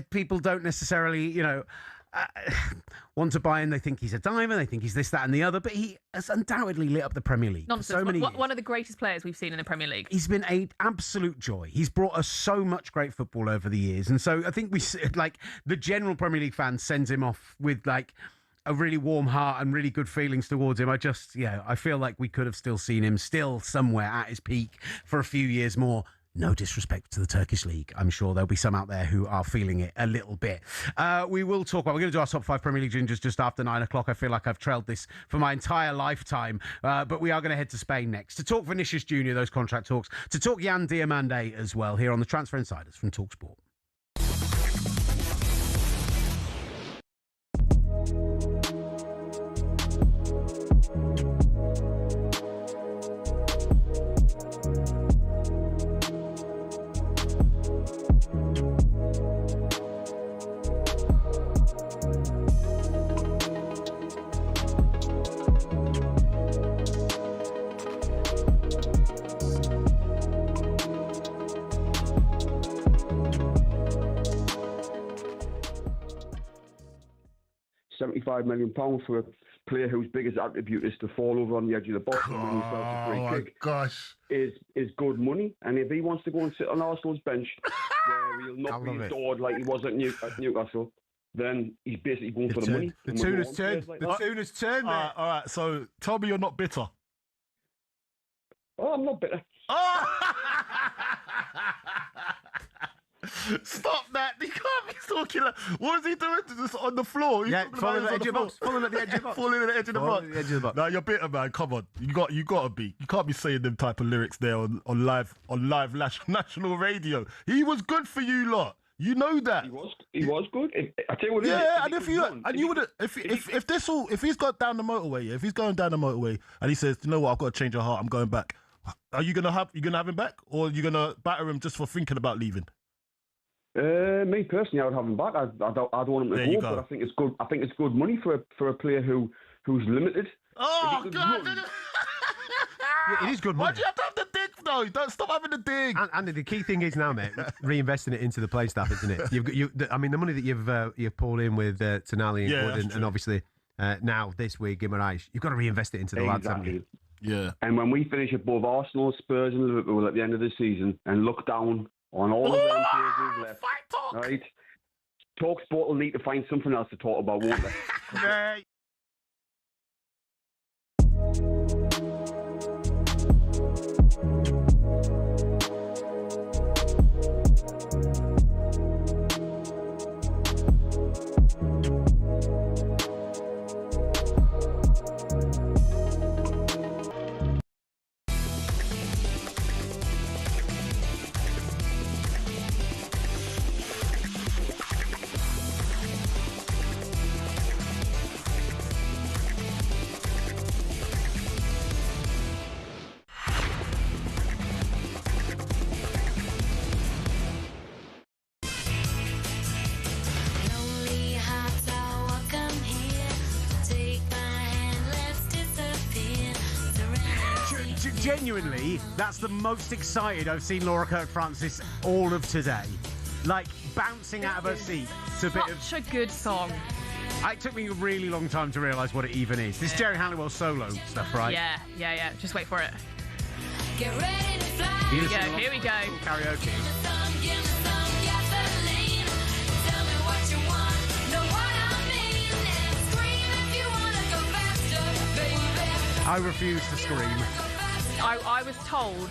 people don't necessarily, want to buy in. They think he's a diamond. They think he's this, that, and the other. But he has undoubtedly lit up the Premier League.
Nonsense.
For so many years.
One of the greatest players we've seen in the Premier League.
He's been an absolute joy. He's brought us so much great football over the years. And so I think the general Premier League fan sends him off with a really warm heart and really good feelings towards him. I feel like we could have still seen him still somewhere at his peak for a few years more. No disrespect to the Turkish league. I'm sure there'll be some out there who are feeling it a little bit. We're going to do our top 5 Premier League gingers just after 9 o'clock. I feel like I've trailed this for my entire lifetime. But we are going to head to Spain next to talk Vinicius Jr., those contract talks, to talk Yan Diomande as well here on the Transfer Insiders from talkSPORT.
£75 million for a player whose biggest attribute is to fall over on the edge of the box and win himself a free kick.
Gosh.
Is good money. And if he wants to go and sit on Arsenal's bench where he'll not be adored like he was at Newcastle, then he's basically going for the money.
The tune has turned. The tune has turned.
All right. So tell me you're not bitter.
Oh, I'm not bitter.
Stop that! He can't be talking like. What is he doing? Just on the floor? He's
falling at the edge of the box. Falling at the edge of the box.
Falling at the edge of the box. Now you're bitter, man. Come on, you got to be. You can't be saying them type of lyrics there on live national radio. He was good for you lot. You know that.
He was good. I tell you what.
Yeah, and if he's got down the motorway, if he's going down the motorway and he says, you know what, I've got to change your heart, I'm going back. Are you gonna have him back, or are you gonna batter him just for thinking about leaving?
Me personally, I would have him back. I don't want him to go, but I think it's good. I think it's good money for a player who's limited.
Oh God!
It is good money.
Why do you have to have the dig though? Don't stop having the dig.
And the key thing is now, mate, reinvesting it into the play staff, isn't it? I mean, the money that you've pulled in with Tonali and Wood, and obviously now this week Guimaraes, you've got to reinvest it into the lads, haven't you?
Yeah. And when we finish above Arsenal, Spurs, and Liverpool at the end of the season, and look down on all of them players who've left, right? talkSPORT will need to find something else to talk about, won't they?
Right.
Genuinely, that's the most excited I've seen Laura Kirk-Francis all of today. Like, bouncing out of her seat to a bit of...
Such a good song.
It took me a really long time to realise what it even is. This is Jerry Halliwell solo stuff, right?
Yeah. Just wait for it.
Here
we go.
Karaoke. I refuse to scream.
I was told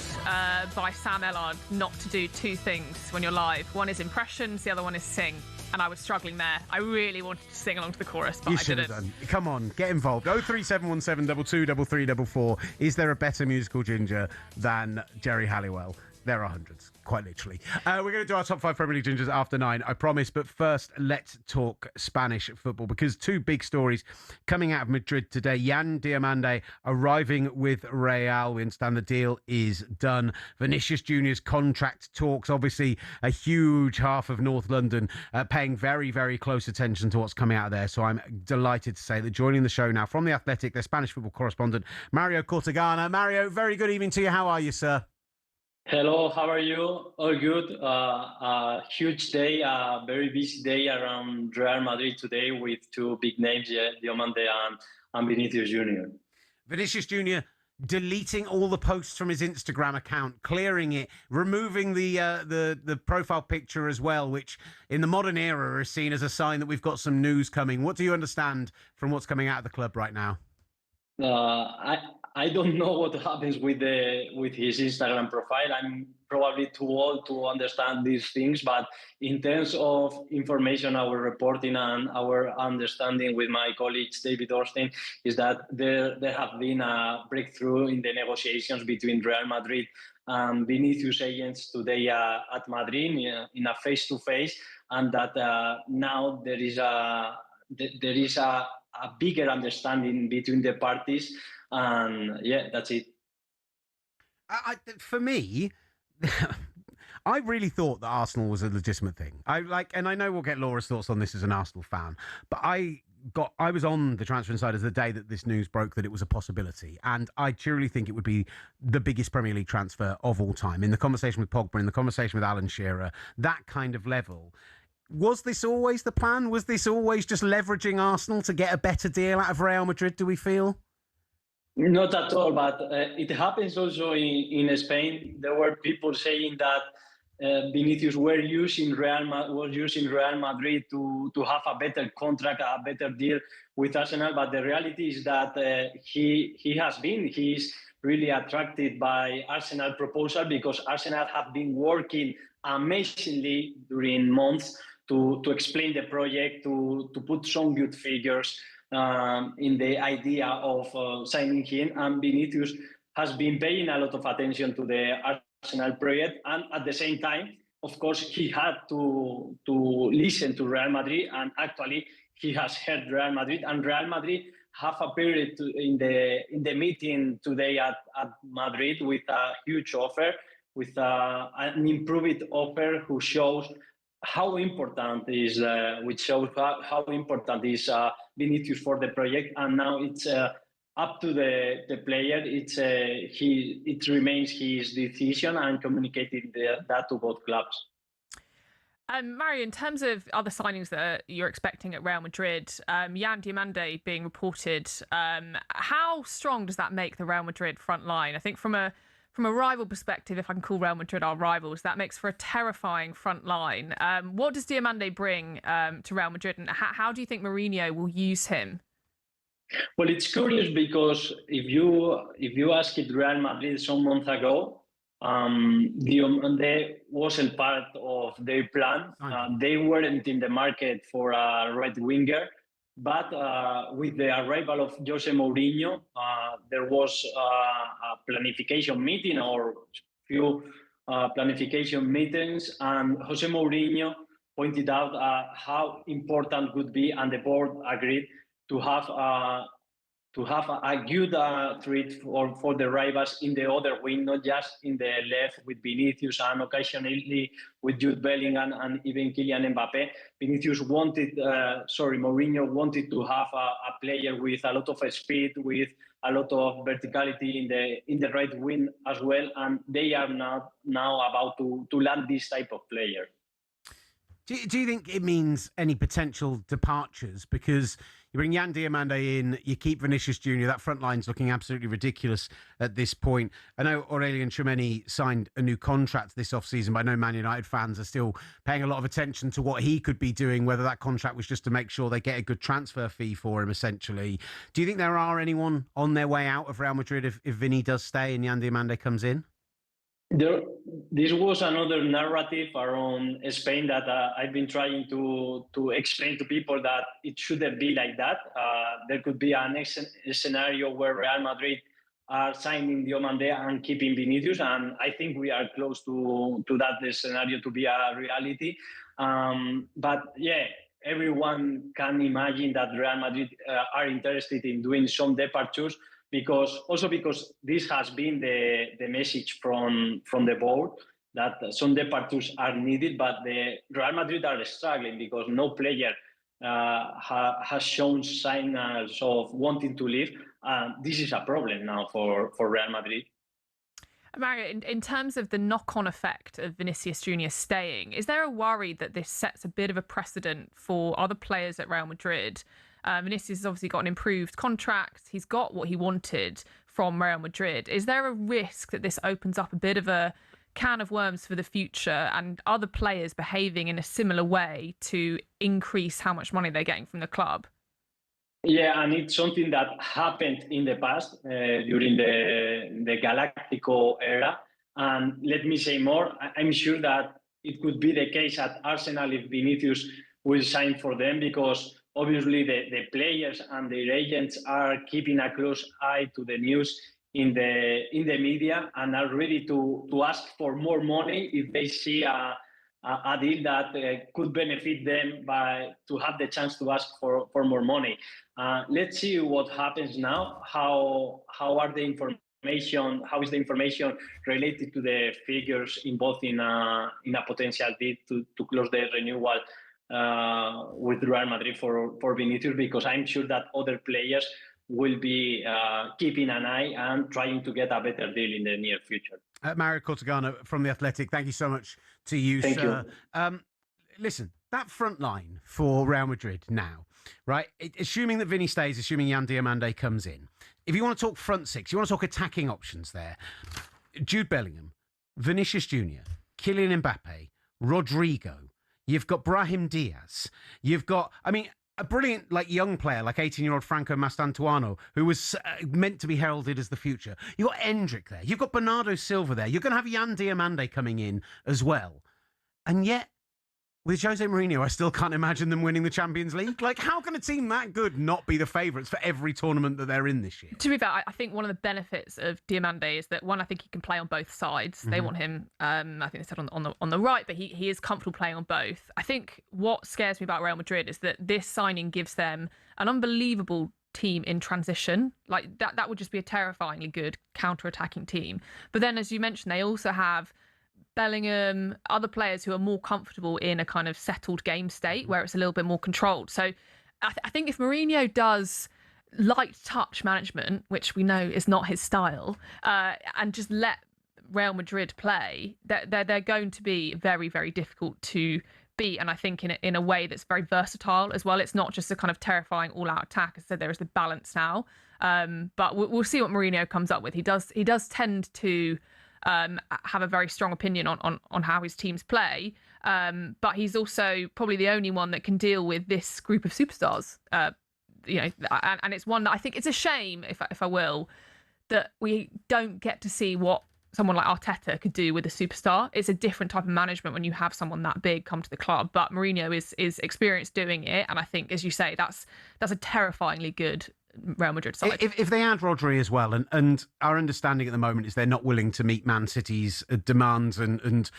by Sam Ellard not to do two things when you're live. One is impressions, the other one is sing. And I was struggling there. I really wanted to sing along to the chorus, but
You
I
should
didn't.
have done. Come on, get involved. 03717 22 3344. Is there a better musical ginger than Jerry Halliwell? There are hundreds, quite literally. We're going to do our top 5 Premier League gingers after 9, I promise. But first, let's talk Spanish football, because two big stories coming out of Madrid today. Yan Diomande arriving with Real. We understand the deal is done. Vinicius Junior's contract talks. Obviously, a huge half of North London paying very, very close attention to what's coming out of there. So I'm delighted to say that joining the show now from The Athletic, their Spanish football correspondent, Mario Cortegana. Mario, very good evening to you. How are you, sir?
Hello, how are you? All good. A huge day, a very busy day around Real Madrid today with two big names, Diomande and Vinicius Junior.
Vinicius Junior deleting all the posts from his Instagram account, clearing it, removing the profile picture as well, which in the modern era is seen as a sign that we've got some news coming. What do you understand from what's coming out of the club right now?
I don't know what happens with his Instagram profile. I'm probably too old to understand these things, but in terms of information, our reporting and our understanding with my colleague David Orstein is that there have been a breakthrough in the negotiations between Real Madrid and Vinicius agents today at Madrid in a face-to-face, and that now there is a bigger understanding between the parties. And yeah, that's it.
For me, I really thought that Arsenal was a legitimate thing. And I know we'll get Laura's thoughts on this as an Arsenal fan, but I was on the Transfer Insiders the day that this news broke that it was a possibility, and I truly think it would be the biggest Premier League transfer of all time. In the conversation with Pogba, in the conversation with Alan Shearer, that kind of level. Was this always the plan? Was this always just leveraging Arsenal to get a better deal out of Real Madrid, do we feel?
Not at all, but it happens also in Spain. There were people saying that Vinicius was using Real Madrid to have a better contract, a better deal with Arsenal. But the reality is that he's really attracted by Arsenal proposal, because Arsenal have been working amazingly during months to explain the project, to put some good figures in the idea of signing him. And Vinicius has been paying a lot of attention to the Arsenal project, and at the same time, of course, he had to listen to Real Madrid, and actually he has heard Real Madrid, and Real Madrid have appeared in the meeting today at Madrid with a huge offer, with an improved offer, who shows how important is how important is Vinicius for the project. And now it's up to the player. It remains his decision, and communicating that to both clubs.
Mario, in terms of other signings that you're expecting at Real Madrid, Yan Diomande being reported, how strong does that make the Real Madrid front line? I think from a rival perspective, if I can call Real Madrid our rivals, that makes for a terrifying front line. What does Diomande bring to Real Madrid, and how do you think Mourinho will use him?
Well, it's curious, because if you asked Real Madrid some months ago, Diomande wasn't part of their plan. They weren't in the market for a right winger. But with the arrival of Jose Mourinho, there was a planification meeting, or few planification meetings, and Jose Mourinho pointed out how important would be, and the board agreed to have a good threat for the rivals in the other wing, not just in the left with Vinicius and occasionally with Jude Bellingham and even Kylian Mbappe. Mourinho wanted to have a player with a lot of speed, with a lot of verticality in the right wing as well, and they are now about to land this type of player.
Do you think it means any potential departures? Because you bring Yan Diomande in, you keep Vinicius Jr., that front line's looking absolutely ridiculous at this point. I know Aurélien Tchouameni signed a new contract this off-season, but I know Man United fans are still paying a lot of attention to what he could be doing, whether that contract was just to make sure they get a good transfer fee for him, essentially. Do you think there are anyone on their way out of Real Madrid if Vinny does stay and Yan Diomande comes in?
This was another narrative around Spain that I've been trying to explain to people, that it shouldn't be like that. There could be a scenario where Real Madrid are signing Diomande and keeping Vinicius, and I think we are close to that scenario to be a reality. But yeah, everyone can imagine that Real Madrid are interested in doing some departures, because this has been the message from the board, that some departures are needed, but the Real Madrid are struggling because no player has shown signs of wanting to leave. This is a problem now for Real Madrid.
Mario, in terms of the knock-on effect of Vinicius Jr. staying, is there a worry that this sets a bit of a precedent for other players at Real Madrid? Vinicius has obviously got an improved contract. He's got what he wanted from Real Madrid. Is there a risk that this opens up a bit of a can of worms for the future, and other players behaving in a similar way to increase how much money they're getting from the club?
Yeah, and it's something that happened in the past during the Galactico era. And let me say more, I'm sure that it could be the case at Arsenal if Vinicius will sign for them, because obviously the players and their agents are keeping a close eye to the news in the media, and are ready to ask for more money if they see a deal that could benefit them to have the chance to ask for more money. Let's see what happens now. How is the information related to the figures involved in a potential deal to close the renewal with Real Madrid for Vinicius, because I'm sure that other players will be keeping an eye and trying to get a better deal in the near future.
Mario Cortegano from The Athletic, thank you so much to you,
Thank
sir.
you.
Listen, that front line for Real Madrid now, right? Assuming that Vinny stays, assuming Yan Diomande comes in. If you want to talk front six, you want to talk attacking options there. Jude Bellingham, Vinicius Jr., Kylian Mbappe, Rodrigo. You've got Brahim Diaz. You've got, a brilliant young player like 18-year-old Franco Mastantuono, who was meant to be heralded as the future. You've got Endrick there. You've got Bernardo Silva there. You're going to have Yan Diomande coming in as well. And yet, with Jose Mourinho, I still can't imagine them winning the Champions League. How can a team that good not be the favourites for every tournament that they're in this year?
To be fair, I think one of the benefits of Diomande is that, one, I think he can play on both sides. They want him, I think they said on the right, but he is comfortable playing on both. I think what scares me about Real Madrid is that this signing gives them an unbelievable team in transition. That would just be a terrifyingly good counter-attacking team. But then, as you mentioned, they also have Bellingham, other players who are more comfortable in a kind of settled game state where it's a little bit more controlled. So I think if Mourinho does light touch management, which we know is not his style, and just let Real Madrid play, they're going to be very, very difficult to beat. And I think in a way that's very versatile as well. It's not just a kind of terrifying all-out attack. As I said, there is the balance now. But we'll see what Mourinho comes up with. He does tend to have a very strong opinion on how his teams play, but he's also probably the only one that can deal with this group of superstars. And it's one that I think it's a shame, if I will, that we don't get to see what someone like Arteta could do with a superstar. It's a different type of management when you have someone that big come to the club, but Mourinho is experienced doing it, and I think, as you say, that's a terrifyingly good Real Madrid side.
If they add Rodri as well, and our understanding at the moment is they're not willing to meet Man City's demands, and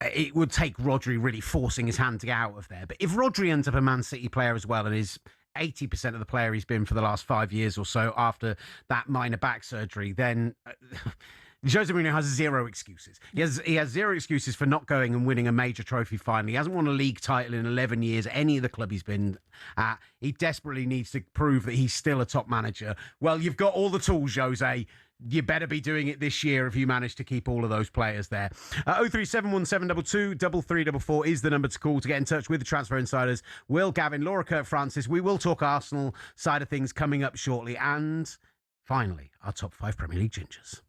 it would take Rodri really forcing his hand to get out of there. But if Rodri ends up a Man City player as well and is 80% of the player he's been for the last 5 years or so after that minor back surgery, then Jose Mourinho has zero excuses. He has zero excuses for not going and winning a major trophy final. He hasn't won a league title in 11 years, any of the club he's been at. He desperately needs to prove that he's still a top manager. Well, you've got all the tools, Jose. You better be doing it this year if you manage to keep all of those players there. 0371722 3344 is the number to call to get in touch with the Transfer Insiders. Will, Gavin, Laura, Kirk-Francis. We will talk Arsenal side of things coming up shortly. And finally, our top 5 Premier League gingers.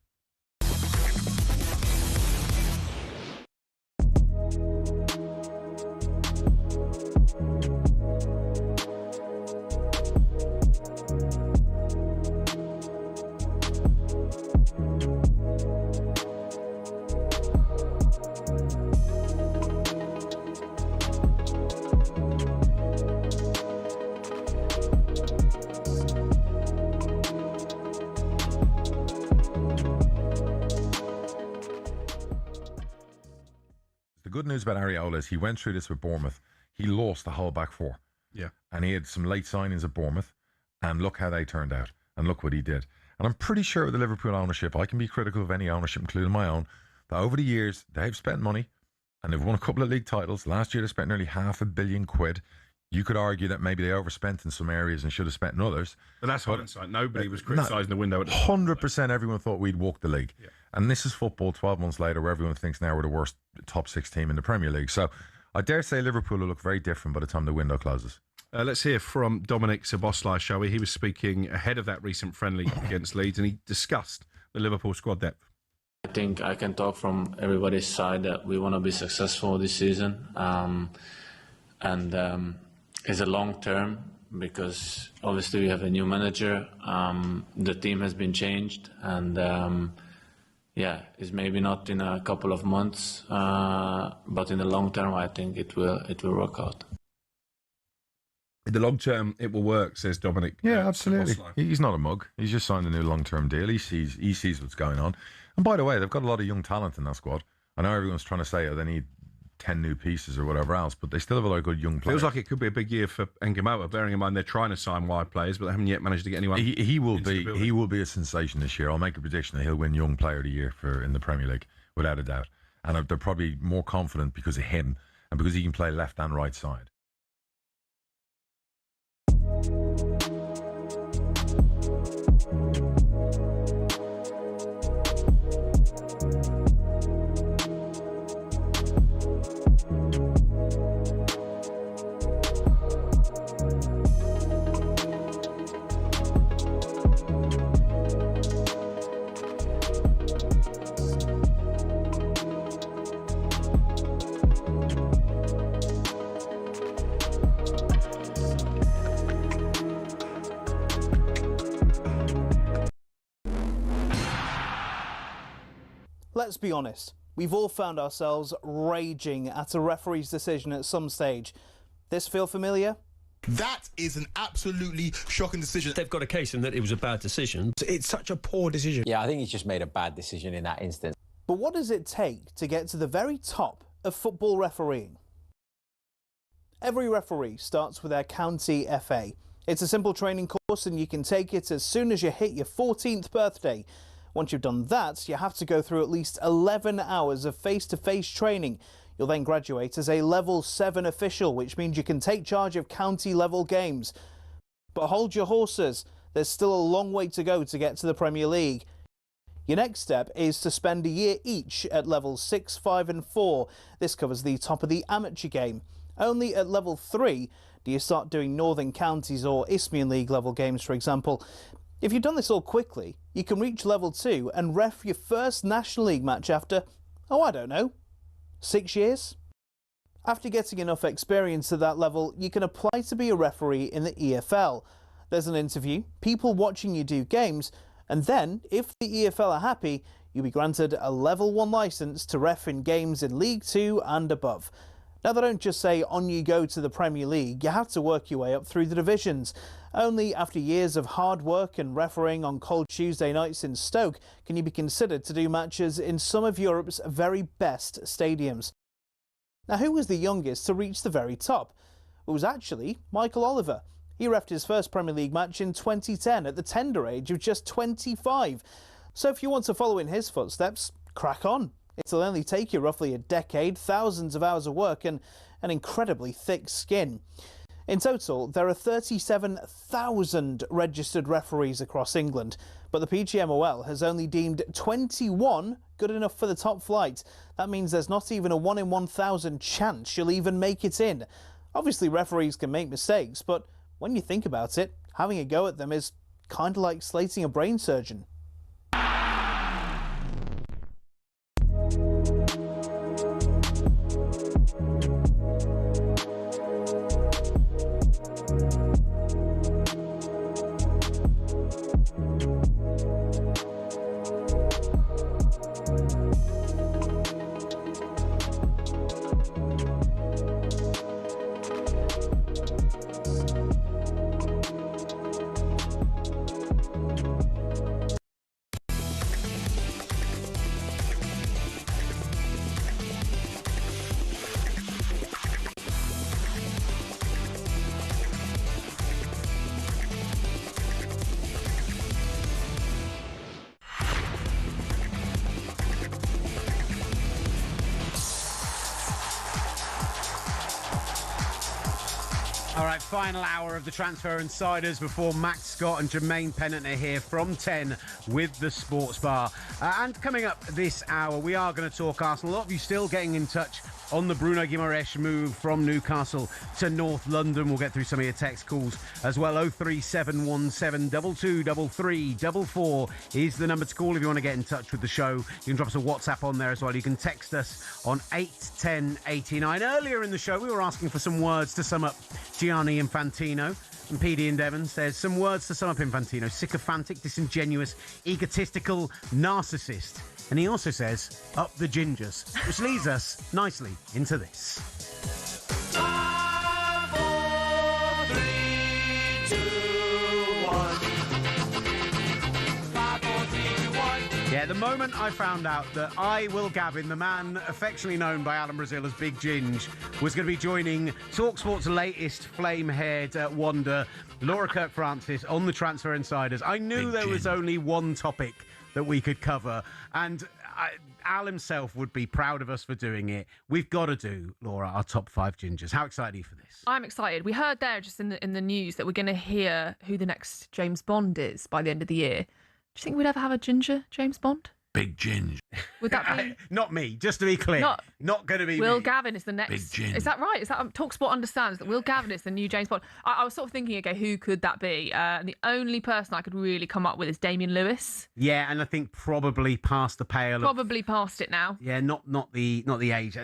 The good news about Areola is he went through this with Bournemouth. He lost the whole back four.
Yeah.
And he had some late signings at Bournemouth. And look how they turned out. And look what he did. And I'm pretty sure with the Liverpool ownership, I can be critical of any ownership, including my own, that over the years, they've spent money and they've won a couple of league titles. Last year, they spent nearly £500 million. You could argue that maybe they overspent in some areas and should have spent in others.
But that's hindsight. Nobody was criticising the window at the time.
100% everyone thought we'd walk the league. Yeah. And this is football 12 months later where everyone thinks now we're the worst top 6 team in the Premier League. So I dare say Liverpool will look very different by the time the window closes.
Let's hear from Dominic Szoboszlai, shall we? He was speaking ahead of that recent friendly against Leeds and he discussed the Liverpool squad depth.
I think I can talk from everybody's side that we want to be successful this season. It's a long term because obviously we have a new manager. The team has been changed and it's maybe not in a couple of months, but in the long term I think it will work out.
In the long term, it will work, says Dominic.
Yeah, absolutely. He's not a mug. He's just signed a new long-term deal. He sees what's going on. And by the way, they've got a lot of young talent in that squad. I know everyone's trying to say they need 10 new pieces or whatever else, but they still have a lot of good young players.
Feels like it could be a big year for Nguema, bearing in mind they're trying to sign wide players, but they haven't yet managed to get anyone.
He will be a sensation this year. I'll make a prediction that he'll win Young Player of the Year in the Premier League, without a doubt. And they're probably more confident because of him and because he can play left and right side.
let's be honest, we've all found ourselves raging at a referee's decision at some stage. This feel familiar?
That is an absolutely shocking decision. They've got a case in that it was a bad decision. It's such a poor decision.
Yeah, I think he's just made a bad decision in that instance.
But what does it take to get to the very top of football refereeing? Every referee starts with their county FA. It's a simple training course and you can take it as soon as you hit your 14th birthday. Once you've done that, you have to go through at least 11 hours of face-to-face training. You'll then graduate as a Level 7 official, which means you can take charge of county-level games. But hold your horses, there's still a long way to go to get to the Premier League. Your next step is to spend a year each at Levels 6, 5 and 4. This covers the top of the amateur game. Only at Level 3 do you start doing Northern Counties or Isthmian League level games, for example. If you've done this all quickly, you can reach Level 2 and ref your first National League match after, I don't know, 6 years? After getting enough experience at that level, you can apply to be a referee in the EFL. There's an interview, people watching you do games, and then, if the EFL are happy, you'll be granted a Level 1 licence to ref in games in League 2 and above. Now, they don't just say on you go to the Premier League, you have to work your way up through the divisions. Only after years of hard work and refereeing on cold Tuesday nights in Stoke can you be considered to do matches in some of Europe's very best stadiums. Now, who was the youngest to reach the very top? It was actually Michael Oliver. He refed his first Premier League match in 2010 at the tender age of just 25. So if you want to follow in his footsteps, crack on. It'll only take you roughly a decade, thousands of hours of work and an incredibly thick skin. In total, there are 37,000 registered referees across England, but the PGMOL has only deemed 21 good enough for the top flight. That means there's not even a 1 in 1,000 chance you'll even make it in. Obviously, referees can make mistakes, but when you think about it, having a go at them is kind of like slating a brain surgeon.
All right, final hour of the Transfer Insiders before Max Scott and Jermaine Pennant are here from 10 with the Sports Bar. And coming up this hour, we are going to talk Arsenal. A lot of you still getting in touch on the Bruno Guimaraes move from Newcastle to North London. We'll get through some of your text calls as well. 03717 223344 is the number to call if you want to get in touch with the show. You can drop us a WhatsApp on there as well. You can text us on 81089. Earlier in the show, we were asking for some words to sum up Gianni Infantino. And PD and Devon says, some words to sum up Infantino: sycophantic, disingenuous, egotistical, narcissist. And he also says, up the gingers, which leads us nicely into this. Yeah, the moment I found out that Gavin, the man affectionately known by Alan Brazil as Big Ginge, was going to be joining talkSPORT's latest flame-haired wonder, Laura Kirk-Francis, on the Transfer Insiders, I knew there was only one topic that we could cover, and Al himself would be proud of us for doing it. We've got to do, Laura, our top 5 gingers. How excited are you for this?
I'm excited. We heard there just in the news that we're going to hear who the next James Bond is by the end of the year. Do you think we'd ever have a ginger James Bond?
Big Ginge.
Would that be...
Not me, just to be clear. Not going to be
Will
me.
Gavin is the next...
Big Ginge.
Is that right? Is that... talkSPORT understands that Will Gavin is the new James Bond. I was sort of thinking, okay, who could that be? And the only person I could really come up with is Damian Lewis.
Yeah, and I think probably past the pale.
Probably past it now.
Yeah, not the age.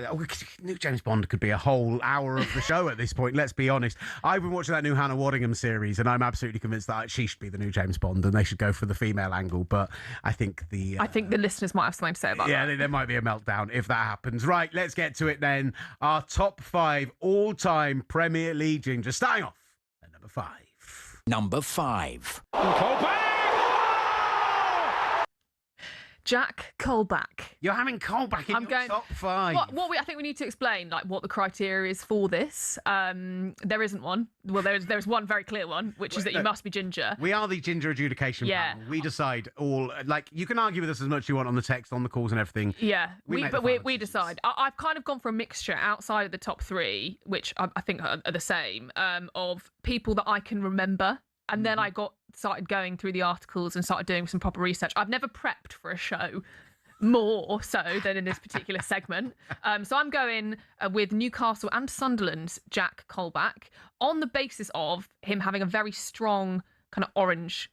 New James Bond could be a whole hour of the show at this point, let's be honest. I've been watching that new Hannah Waddingham series, and I'm absolutely convinced that she should be the new James Bond, and they should go for the female angle. But I think the
listeners might have something to say about that.
Yeah, there might be a meltdown if that happens. Right, let's get to it then. Our top 5 all-time Premier League gingers. Starting off at number 5.
Number 5.
Jack Colback.
You're having Colback in your top 5.
I think we need to explain like what the criteria is for this. There isn't one. Well, there's one very clear one, which is that you must be ginger.
We are the ginger adjudication panel. We decide all. Like, you can argue with us as much as you want on the text, on the calls, and everything.
Yeah, we
decisions.
decide. I've kind of gone for a mixture outside of the top 3, which I think are the same, of people that I can remember. And then I started going through the articles and started doing some proper research. I've never prepped for a show more so than in this particular segment. So I'm going with Newcastle and Sunderland's Jack Colback on the basis of him having a very strong kind of orange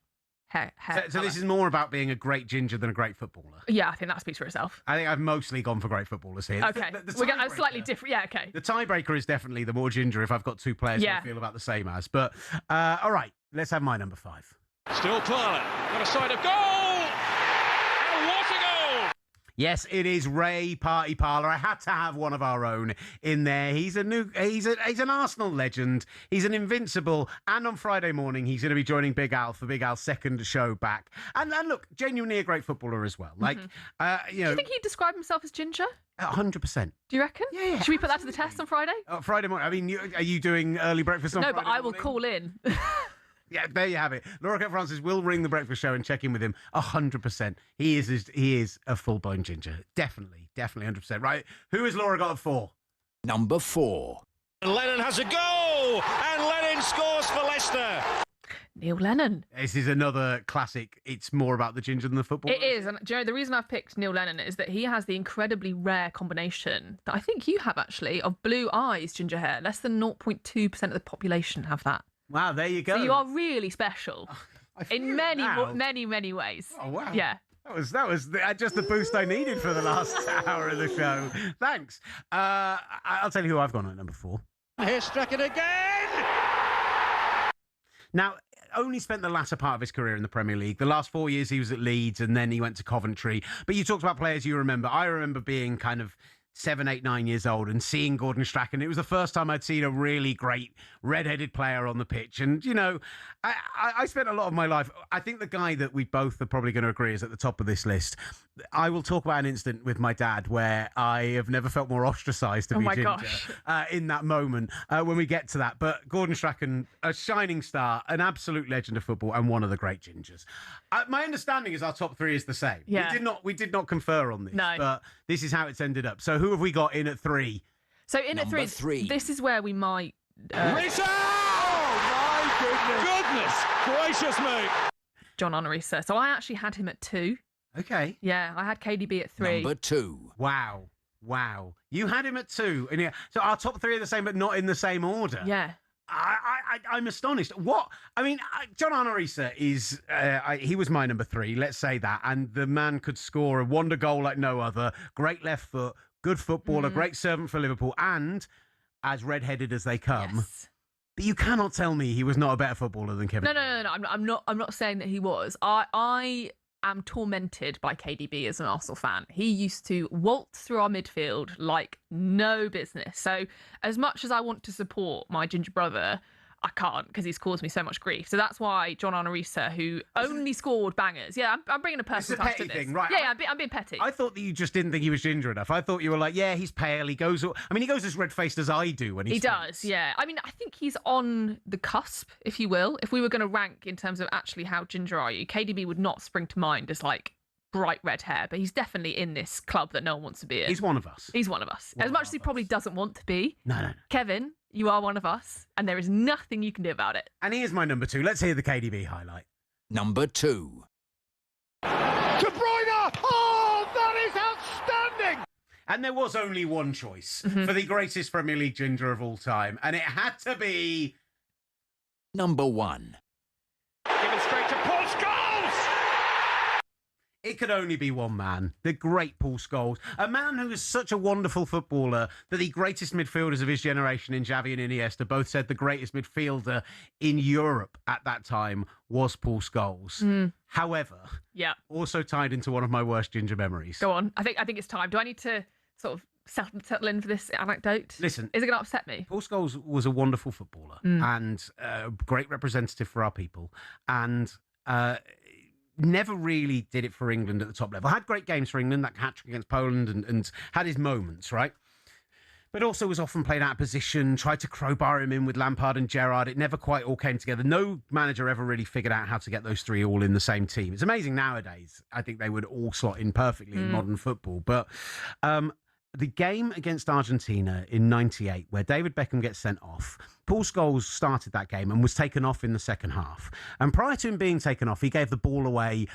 hair
So this is more about being a great ginger than a great footballer.
Yeah, I think that speaks for itself.
I think I've mostly gone for great footballers here.
Okay, we're going to slightly different. Yeah, okay.
The tiebreaker is definitely the more ginger if I've got 2 players who I feel about the same as. But, all right, let's have my number 5.
Still Clara, got a side of goal! And what a goal!
Yes, it is Ray Party Parlour. I had to have one of our own in there. He's an Arsenal legend. He's an invincible. And on Friday morning, he's going to be joining Big Al for Big Al's second show back. And look, genuinely a great footballer as well. Like,
Do you think he'd describe himself as ginger?
100%.
Do you reckon?
Yeah.
Should we put that to the test on Friday?
Friday morning. I mean, are you doing early breakfast on Friday
No, but I will
morning?
call in.
Yeah, there you have it. Laura Kirk-Francis will ring the breakfast show and check in with him 100%. He is a full-blown ginger. Definitely 100%. Right, who has Laura got at 4?
Number 4.
Lennon has a goal! And Lennon scores for Leicester!
Neil Lennon.
This is another classic. It's more about the ginger than the football.
It is. And do you know, the reason I've picked Neil Lennon is that he has the incredibly rare combination that I think you have, actually, of blue eyes, ginger hair. Less than 0.2% of the population have that.
Wow, there you go.
So you are really special in many ways.
Oh, wow.
Yeah.
That was just the boost I needed for the last hour of the show. Thanks. I'll tell you who I've gone at number 4.
Here's Strachan again!
Now, only spent the latter part of his career in the Premier League. The last 4 years he was at Leeds and then he went to Coventry. But you talked about players you remember. I remember being kind of 7, 8, 9 years old and seeing Gordon Strachan. It was the first time I'd seen a really great red-headed player on the pitch. And, you know, I spent a lot of my life... I think the guy that we both are probably going to agree is at the top of this list. I will talk about an incident with my dad where I have never felt more ostracised to be ginger in that moment when we get to that. But Gordon Strachan, a shining star, an absolute legend of football and one of the great gingers. My understanding is our top 3 is the same.
Yeah.
We did not confer on this,
No.
but this is how it's ended up. So who have we got in at 3?
So in at 3, this is where we might...
Risa! Oh, my goodness gracious me!
John Honorisa. So I actually had him at 2.
Okay.
Yeah, I had KDB at 3.
Number 2.
Wow. You had him at 2. And yeah, so our top 3 are the same, but not in the same order.
Yeah.
I'm astonished. John Honorisa is, he was my number 3, let's say that. And the man could score a wonder goal like no other. Great left foot, good footballer, great servant for Liverpool, and as red-headed as they come.
Yes.
But you cannot tell me he was not a better footballer than Kevin.
No. I'm not saying that he was. I am tormented by KDB as an Arsenal fan. He used to waltz through our midfield like no business. So as much as I want to support my ginger brother, I can't because he's caused me so much grief. So that's why John Honorisa, who only scored bangers. Yeah, I'm bringing a personal touch to this.
Thing, right?
Yeah, I'm being petty.
I thought that you just didn't think he was ginger enough. I thought you were like, yeah, he's pale. He goes as red-faced as I do when
he does, yeah. I mean, I think he's on the cusp, if you will. If we were going to rank in terms of actually how ginger are you, KDB would not spring to mind as like bright red hair, but he's definitely in this club that no one wants to be in.
He's one of us.
He's one of us. As much as he probably doesn't want to be.
No.
Kevin, you are one of us, and there is nothing you can do about it.
And here's my number 2. Let's hear the KDB highlight.
Number 2.
De Bruyne! Oh, that is outstanding!
And there was only one choice for the greatest Premier League ginger of all time, and it had to be...
Number 1.
Given straight to Paul Scholes!
It could only be one man, the great Paul Scholes, a man who was such a wonderful footballer that the greatest midfielders of his generation in Xavi and Iniesta both said the greatest midfielder in Europe at that time was Paul Scholes. However, also tied into one of my worst ginger memories.
Go on. I think it's time. Do I need to sort of settle in for this anecdote?
Listen.
Is it going to upset me?
Paul Scholes was a wonderful footballer and a great representative for our people, and never really did it for England at the top level. Had great games for England, that hat-trick against Poland, and had his moments, right? But also was often played out of position, tried to crowbar him in with Lampard and Gerrard. It never quite all came together. No manager ever really figured out how to get those three all in the same team. It's amazing nowadays. I think they would all slot in perfectly in modern football. But the game against Argentina in '98, where David Beckham gets sent off, Paul Scholes started that game and was taken off in the second half. And prior to him being taken off, he gave the ball away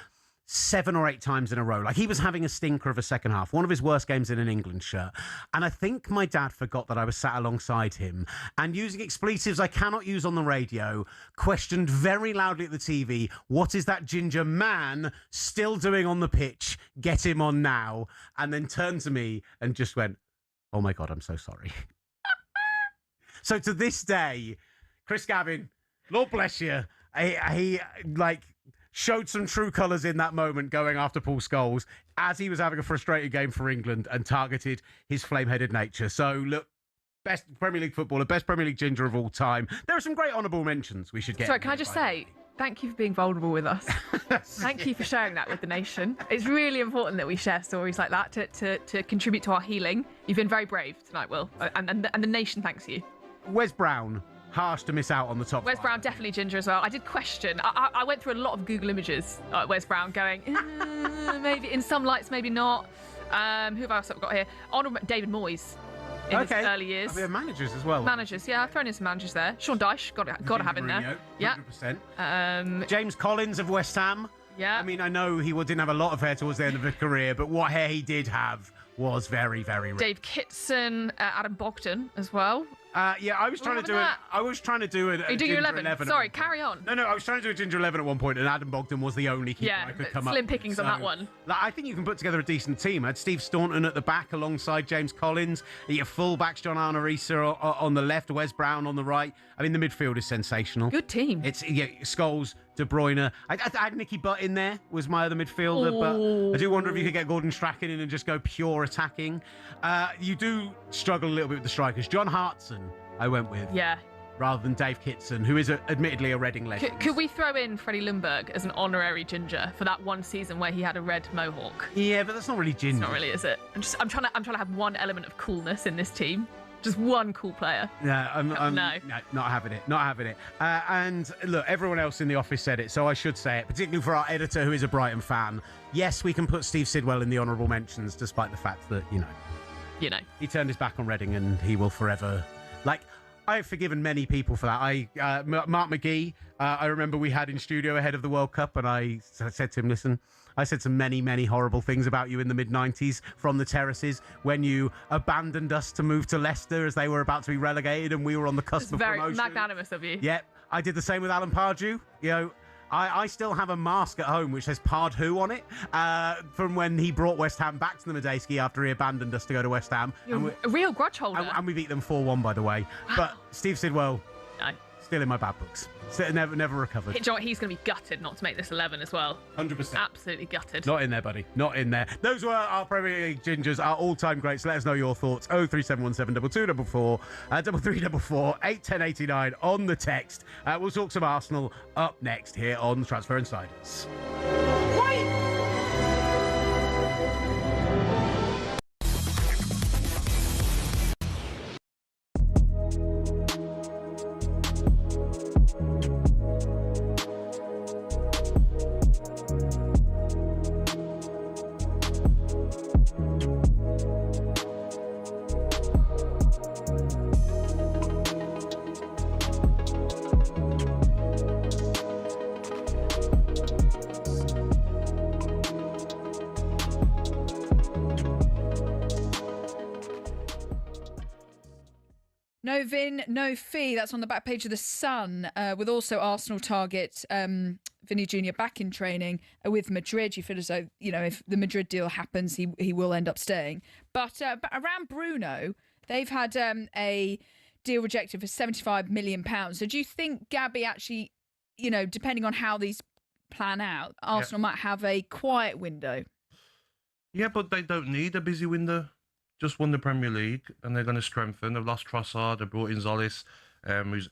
7 or 8 times in a row. Like, he was having a stinker of a second half, one of his worst games in an England shirt. And I think my dad forgot that I was sat alongside him and, using expletives I cannot use on the radio, questioned very loudly at the TV, what is that ginger man still doing on the pitch? Get him on now. And then turned to me and just went, oh my God, I'm so sorry. So to this day, Chris Gavin, Lord bless you, he showed some true colours in that moment going after Paul Scholes as he was having a frustrating game for England and targeted his flame-headed nature. So, look, best Premier League footballer, best Premier League ginger of all time. There are some great honourable mentions we should get.
Sorry, can I just say, thank you for being vulnerable with us. Thank you for sharing that with the nation. It's really important that we share stories like that to contribute to our healing. You've been very brave tonight, Will, and the nation thanks you.
Wes Brown. Harsh to miss out on the top.
Wes Brown, definitely ginger as well. I did question. I went through a lot of Google images at Wes Brown going, maybe in some lights, maybe not. Who have I also got here? Honourable David Moyes in his early years.
We have managers as well.
Managers, yeah. I've thrown in some managers there. Sean Dyche, got to have in there.
100%.
Yeah.
James Collins of West Ham.
Yeah.
I mean, I know he didn't have a lot of hair towards the end of his career, but what hair he did have was very, very rich.
Dave Kitson, Adam Bogdan as well.
Yeah, I was trying to do it. I was trying to do it.
Are you doing your 11? Sorry, carry on.
No, I was trying to do a ginger 11 at one point, and Adam Bogdan was the only keeper I could come up with.
Slim pickings on that one.
I think you can put together a decent team. I had Steve Staunton at the back alongside James Collins. Your full-backs, John Arne-Risa on the left, Wes Brown on the right. I mean, the midfield is sensational.
Good team.
It's Scholes, De Bruyne. I had Nicky Butt in there, was my other midfielder, but I do wonder if you could get Gordon Strachan in and just go pure attacking. You do struggle a little bit with the strikers. John Hartson, I went with.
Yeah.
Rather than Dave Kitson, who is admittedly a Reading legend.
Could we throw in Freddie Ljungberg as an honorary ginger for that one season where he had a red mohawk?
Yeah, but that's not really ginger.
It's not really, is it? I'm trying to have one element of coolness in this team. Just one cool player.
No, no, not having it. Not having it. And look, everyone else in the office said it, so I should say it, particularly for our editor who is a Brighton fan. Yes, we can put Steve Sidwell in the honourable mentions, despite the fact that, he turned his back on Reading and he will forever... I've forgiven many people for that. Mark McGee, I remember we had in studio ahead of the World Cup, and I said to him, listen, I said some many, many horrible things about you in the mid-90s from the terraces when you abandoned us to move to Leicester as they were about to be relegated and we were on the cusp of promotion.
Very magnanimous of you.
Yep. I did the same with Alan Pardew. I still have a mask at home which says Pardhu on it from when he brought West Ham back to the Medeski after he abandoned us to go to West Ham.
You're a real grudge holder.
And we beat them 4-1, by the way. But Steve Sidwell, still in my bad books. Never recovered.
He's going to be gutted not to make this 11 as well.
100%.
Absolutely gutted.
Not in there, buddy. Not in there. Those were our Premier League gingers, our all-time greats. Let us know your thoughts. 03717 2244 3344 81089 on the text. We'll talk some Arsenal up next here on the Transfer Insiders.
No Vin, no fee. That's on the back page of The Sun, with also Arsenal target Vinny Jr. back in training with Madrid. You feel as though, if the Madrid deal happens, he will end up staying. But around Bruno, they've had a deal rejected for £75 million. So do you think Gabby actually, depending on how these plan out, Arsenal might have a quiet window?
Yeah, but they don't need a busy window. Just won the Premier League, and they're going to strengthen. They've lost Trossard. They brought in Zolis,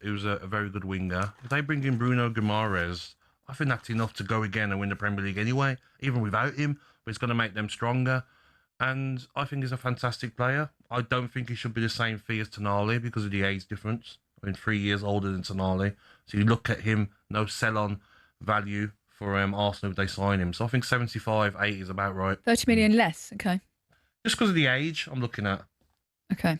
who's a very good winger. If they bring in Bruno Guimaraes, I think that's enough to go again and win the Premier League anyway, even without him. But it's going to make them stronger. And I think he's a fantastic player. I don't think he should be the same fee as Tonali because of the age difference. 3 years older than Tonali. So you look at him, no sell-on value for Arsenal if they sign him. So I think 75, 80 is about right.
30 million less, okay.
Just because of the age I'm looking at.
Okay.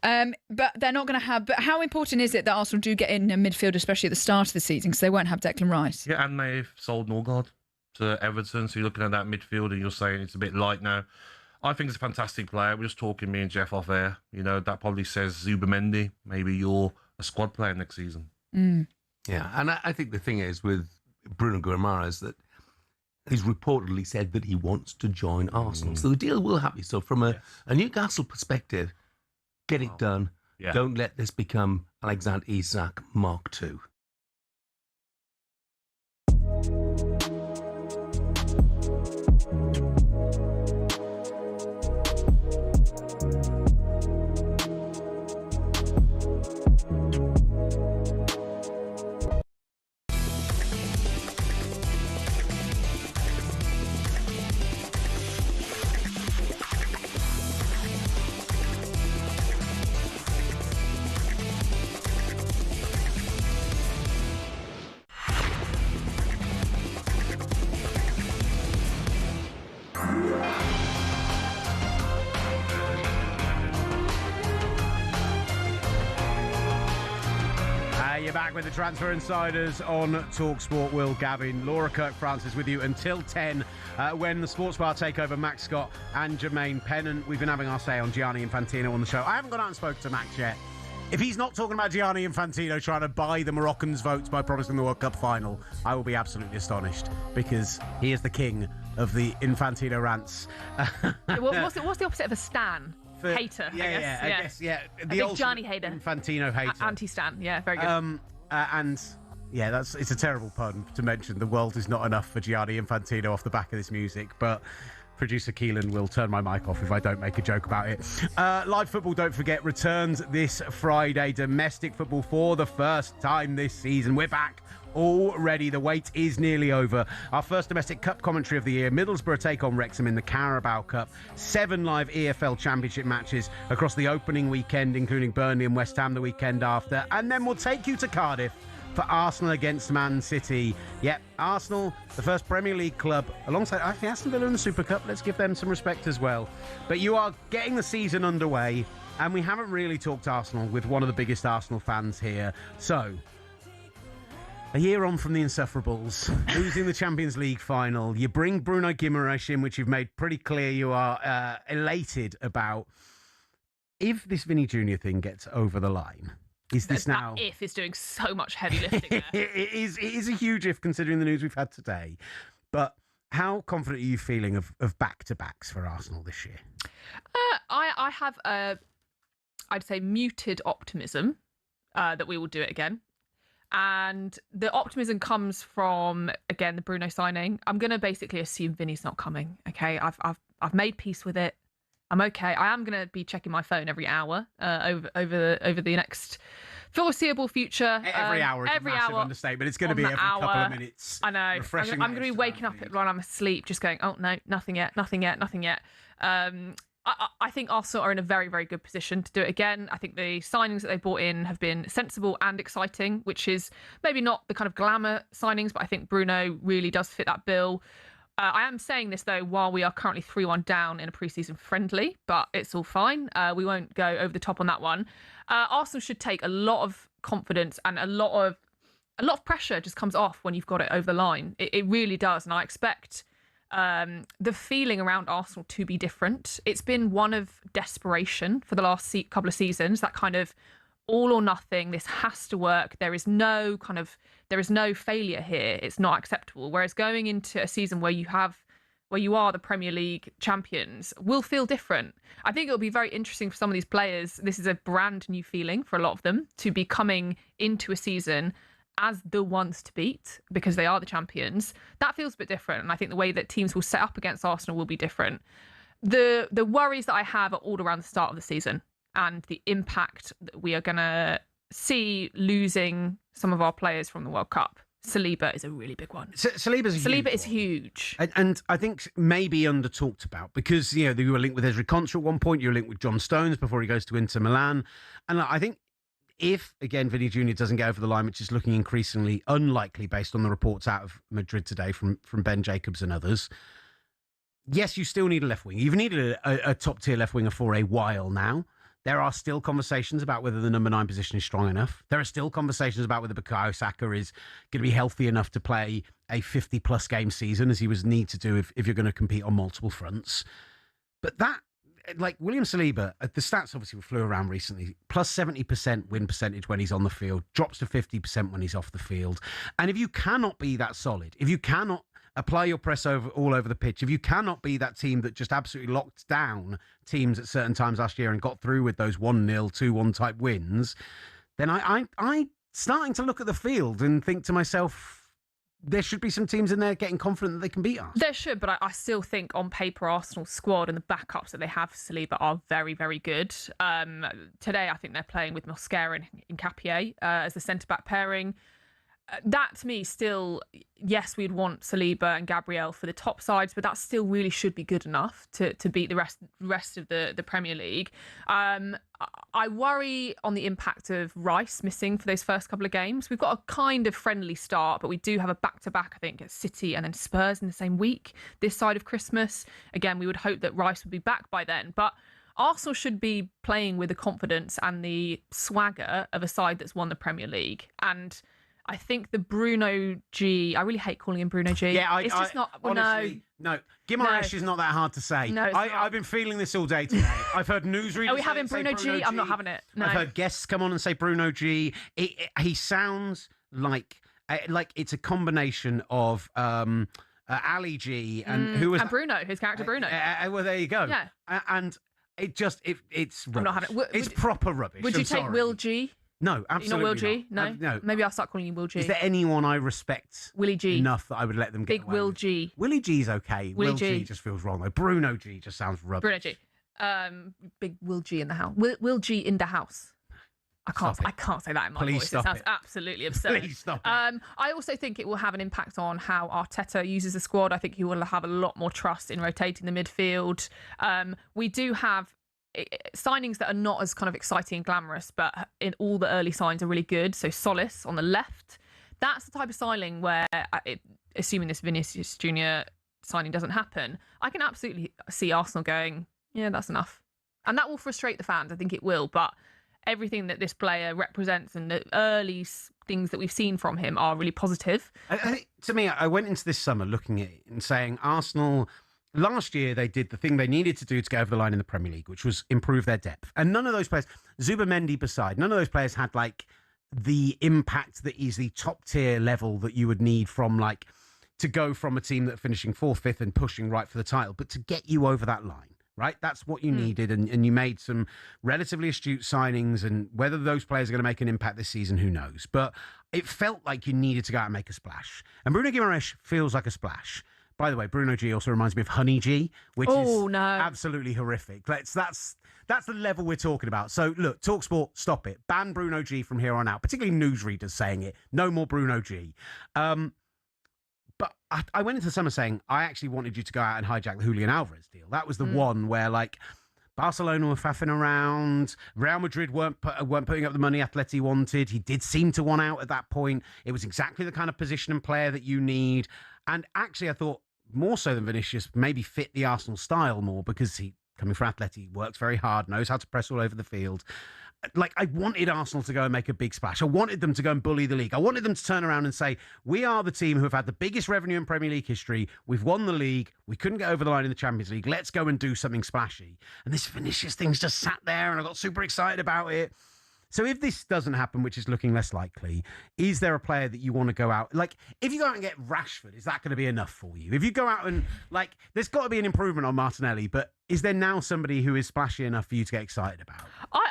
Yeah. But they're not going to have... But how important is it that Arsenal do get in a midfield, especially at the start of the season, because they won't have Declan Rice?
Yeah, and they've sold Norgard to Everton, so you're looking at that midfield and you're saying it's a bit light now. I think it's a fantastic player. We're just talking, me and Jeff, off air. That probably says Zubamendi, maybe you're a squad player next season.
Mm.
Yeah, and I think the thing is with Bruno Guimaraes that he's reportedly said that he wants to join Arsenal. So the deal will happen. So from a Newcastle perspective, get it done. Yeah. Don't let this become Alexander Isak Mark II.
Back with the Transfer Insiders on talkSPORT. Will, Gavin, Laura, Kirk-Francis with you until 10 when the Sports Bar take over. Max Scott and Jermaine Pennant. We've been having our say on Gianni Infantino on the show. I haven't gone out and spoken to Max yet. If he's not talking about Gianni Infantino trying to buy the Moroccans' votes by promising the World Cup final, I will be absolutely astonished because he is the king of the Infantino rants.
What's the opposite of a stan? Hater, I guess.
The
big Gianni hater.
Infantino hater.
Anti-stan, yeah, very good.
It's a terrible pun to mention. The world is not enough for Gianni Infantino off the back of this music, but producer Keelan will turn my mic off if I don't make a joke about it. Live football, don't forget, returns this Friday. Domestic football for the first time this season. We're back. Already, the wait is nearly over. Our first domestic cup commentary of the year. Middlesbrough take on Wrexham in the Carabao Cup. 7 live EFL Championship matches across the opening weekend, including Burnley and West Ham the weekend after. And then we'll take you to Cardiff for Arsenal against Man City. Yep, Arsenal, the first Premier League club, alongside Aston Villa in the Super Cup. Let's give them some respect as well. But you are getting the season underway, and we haven't really talked Arsenal with one of the biggest Arsenal fans here. So, a year on from the Insufferables, losing the Champions League final, you bring Bruno Guimaraes in, which you've made pretty clear you are elated about. If this Vinny Jr. thing gets over the line, is this now...
That if is doing so much heavy lifting there.
It is a huge if, considering the news we've had today. But how confident are you feeling of back-to-backs for Arsenal this year?
I have, I'd say, muted optimism that we will do it again. And the optimism comes from, again, the Bruno signing. I'm going to basically assume Vinny's not coming. Okay, I've made peace with it. I'm okay. I am going to be checking my phone every hour over the next foreseeable future.
Every hour is a massive understatement. It's going to be every couple of minutes.
I know. I'm going to be waking up when I'm asleep, just going, oh no, nothing yet. I think Arsenal are in a very, very good position to do it again. I think the signings that they brought in have been sensible and exciting, which is maybe not the kind of glamour signings, but I think Bruno really does fit that bill. I am saying this, though, while we are currently 3-1 down in a pre-season friendly, but it's all fine. We won't go over the top on that one. Arsenal should take a lot of confidence, and a lot of pressure just comes off when you've got it over the line. It really does, and I expect the feeling around Arsenal to be different. It's been one of desperation for the last couple of seasons, that kind of all or nothing. This has to work. There is no failure here. It's not acceptable. Whereas going into a season where you are the Premier League champions will feel different. I think it'll be very interesting for some of these players. This is a brand new feeling for a lot of them to be coming into a season as the ones to beat because they are the champions. That feels a bit different. And I think the way that teams will set up against Arsenal will be different. The worries that I have are all around the start of the season and the impact that we are going to see losing some of our players from the World Cup. Saliba is a really big one.
Saliba
is huge.
And I think maybe under talked about because, you were linked with Ezri Konsa at one point, you were linked with John Stones before he goes to Inter Milan. And I think if, again, Vinny Jr. doesn't get over the line, which is looking increasingly unlikely based on the reports out of Madrid today from Ben Jacobs and others, yes, you still need a left wing. You've needed a top-tier left winger for a while now. There are still conversations about whether the number 9 position is strong enough. There are still conversations about whether Bukayo Saka is going to be healthy enough to play a 50-plus game season, as he would need to do if you're going to compete on multiple fronts. But that, like William Saliba, the stats obviously flew around recently, plus 70% win percentage when he's on the field, drops to 50% when he's off the field. And if you cannot be that solid, if you cannot apply your press all over the pitch, if you cannot be that team that just absolutely locked down teams at certain times last year and got through with those 1-0, 2-1 type wins, then I'm starting to look at the field and think to myself, there should be some teams in there getting confident that they can beat us.
There should, but I still think on paper Arsenal's squad and the backups that they have for Saliba are very, very good. Today I think they're playing with Mosquera and Nketiah as the centre-back pairing. That to me still, yes, we'd want Saliba and Gabriel for the top sides, but that still really should be good enough to beat the rest of the Premier League. I worry on the impact of Rice missing for those first couple of games. We've got a kind of friendly start, but we do have a back-to-back, I think, at City and then Spurs in the same week, this side of Christmas. Again, we would hope that Rice would be back by then, but Arsenal should be playing with the confidence and the swagger of a side that's won the Premier League. And I think the Bruno G, I really hate calling him Bruno G.
Yeah,
it's just not.
Honestly, no. Guimaraes is not that hard to say.
No,
I've been feeling this all day today. I've heard newsreaders.
Are we having Bruno G? I'm not having it. No.
I've heard guests come on and say Bruno G. He sounds like it's a combination of Ali G and who was
and Bruno, his character Bruno.
Well, there you go.
Yeah,
and it's rubbish.
I'm not having it.
It's proper rubbish.
Would you take Will G?
No, absolutely
not. Will G?
not.
No? Maybe I'll start calling you Will G.
Is there anyone I respect
Willie G
enough that I would let them get
Big
away
Will
with?
G.
Willie G's okay.
Willie
Will G just feels wrong though. Bruno G just sounds rubbish.
Bruno G. Big Will G in the house. Will G in the house. I can't say that in my voice. It sounds absolutely absurd.
Please stop it.
I also think it will have an impact on how Arteta uses the squad. I think he will have a lot more trust in rotating the midfield. We do have signings that are not as kind of exciting and glamorous, but in all the early signs are really good. So Solis on the left, that's the type of signing where, assuming this Vinicius Jr. signing doesn't happen, I can absolutely see Arsenal going, yeah, that's enough. And that will frustrate the fans. I think it will, but everything that this player represents and the early things that we've seen from him are really positive.
To me, I went into this summer looking at it and saying Arsenal, last year they did the thing they needed to do to get over the line in the Premier League, which was improve their depth. And none of those players, Zubamendi beside, none of those players had like the impact that is the top tier level that you would need from like to go from a team that finishing 4th, 5th and pushing right for the title, but to get you over that line. Right, that's what you needed, and you made some relatively astute signings, and whether those players are going to make an impact this season, who knows? But it felt like you needed to go out and make a splash, and Bruno Guimaraes feels like a splash. By the way, Bruno G also reminds me of Honey G, which is absolutely horrific. That's the level we're talking about. So look, talkSPORT, stop it, ban Bruno G from here on out. Particularly newsreaders saying it, no more Bruno G. But I went into the summer saying I actually wanted you to go out and hijack the Julian Alvarez deal. That was the one where like Barcelona were faffing around, Real Madrid weren't putting up the money Atleti wanted. He did seem to want out at that point. It was exactly the kind of position and player that you need. And actually, I thought more so than Vinicius, maybe fit the Arsenal style more because he, coming from Atleti, works very hard, knows how to press all over the field. Like, I wanted Arsenal to go and make a big splash. I wanted them to go and bully the league. I wanted them to turn around and say, we are the team who have had the biggest revenue in Premier League history. We've won the league. We couldn't get over the line in the Champions League. Let's go and do something splashy. And this Vinicius thing's just sat there and I got super excited about it. So if this doesn't happen, which is looking less likely, is there a player that you want to go out? Like, if you go out and get Rashford, is that going to be enough for you? If you go out and, like, there's got to be an improvement on Martinelli, but is there now somebody who is splashy enough for you to get excited about?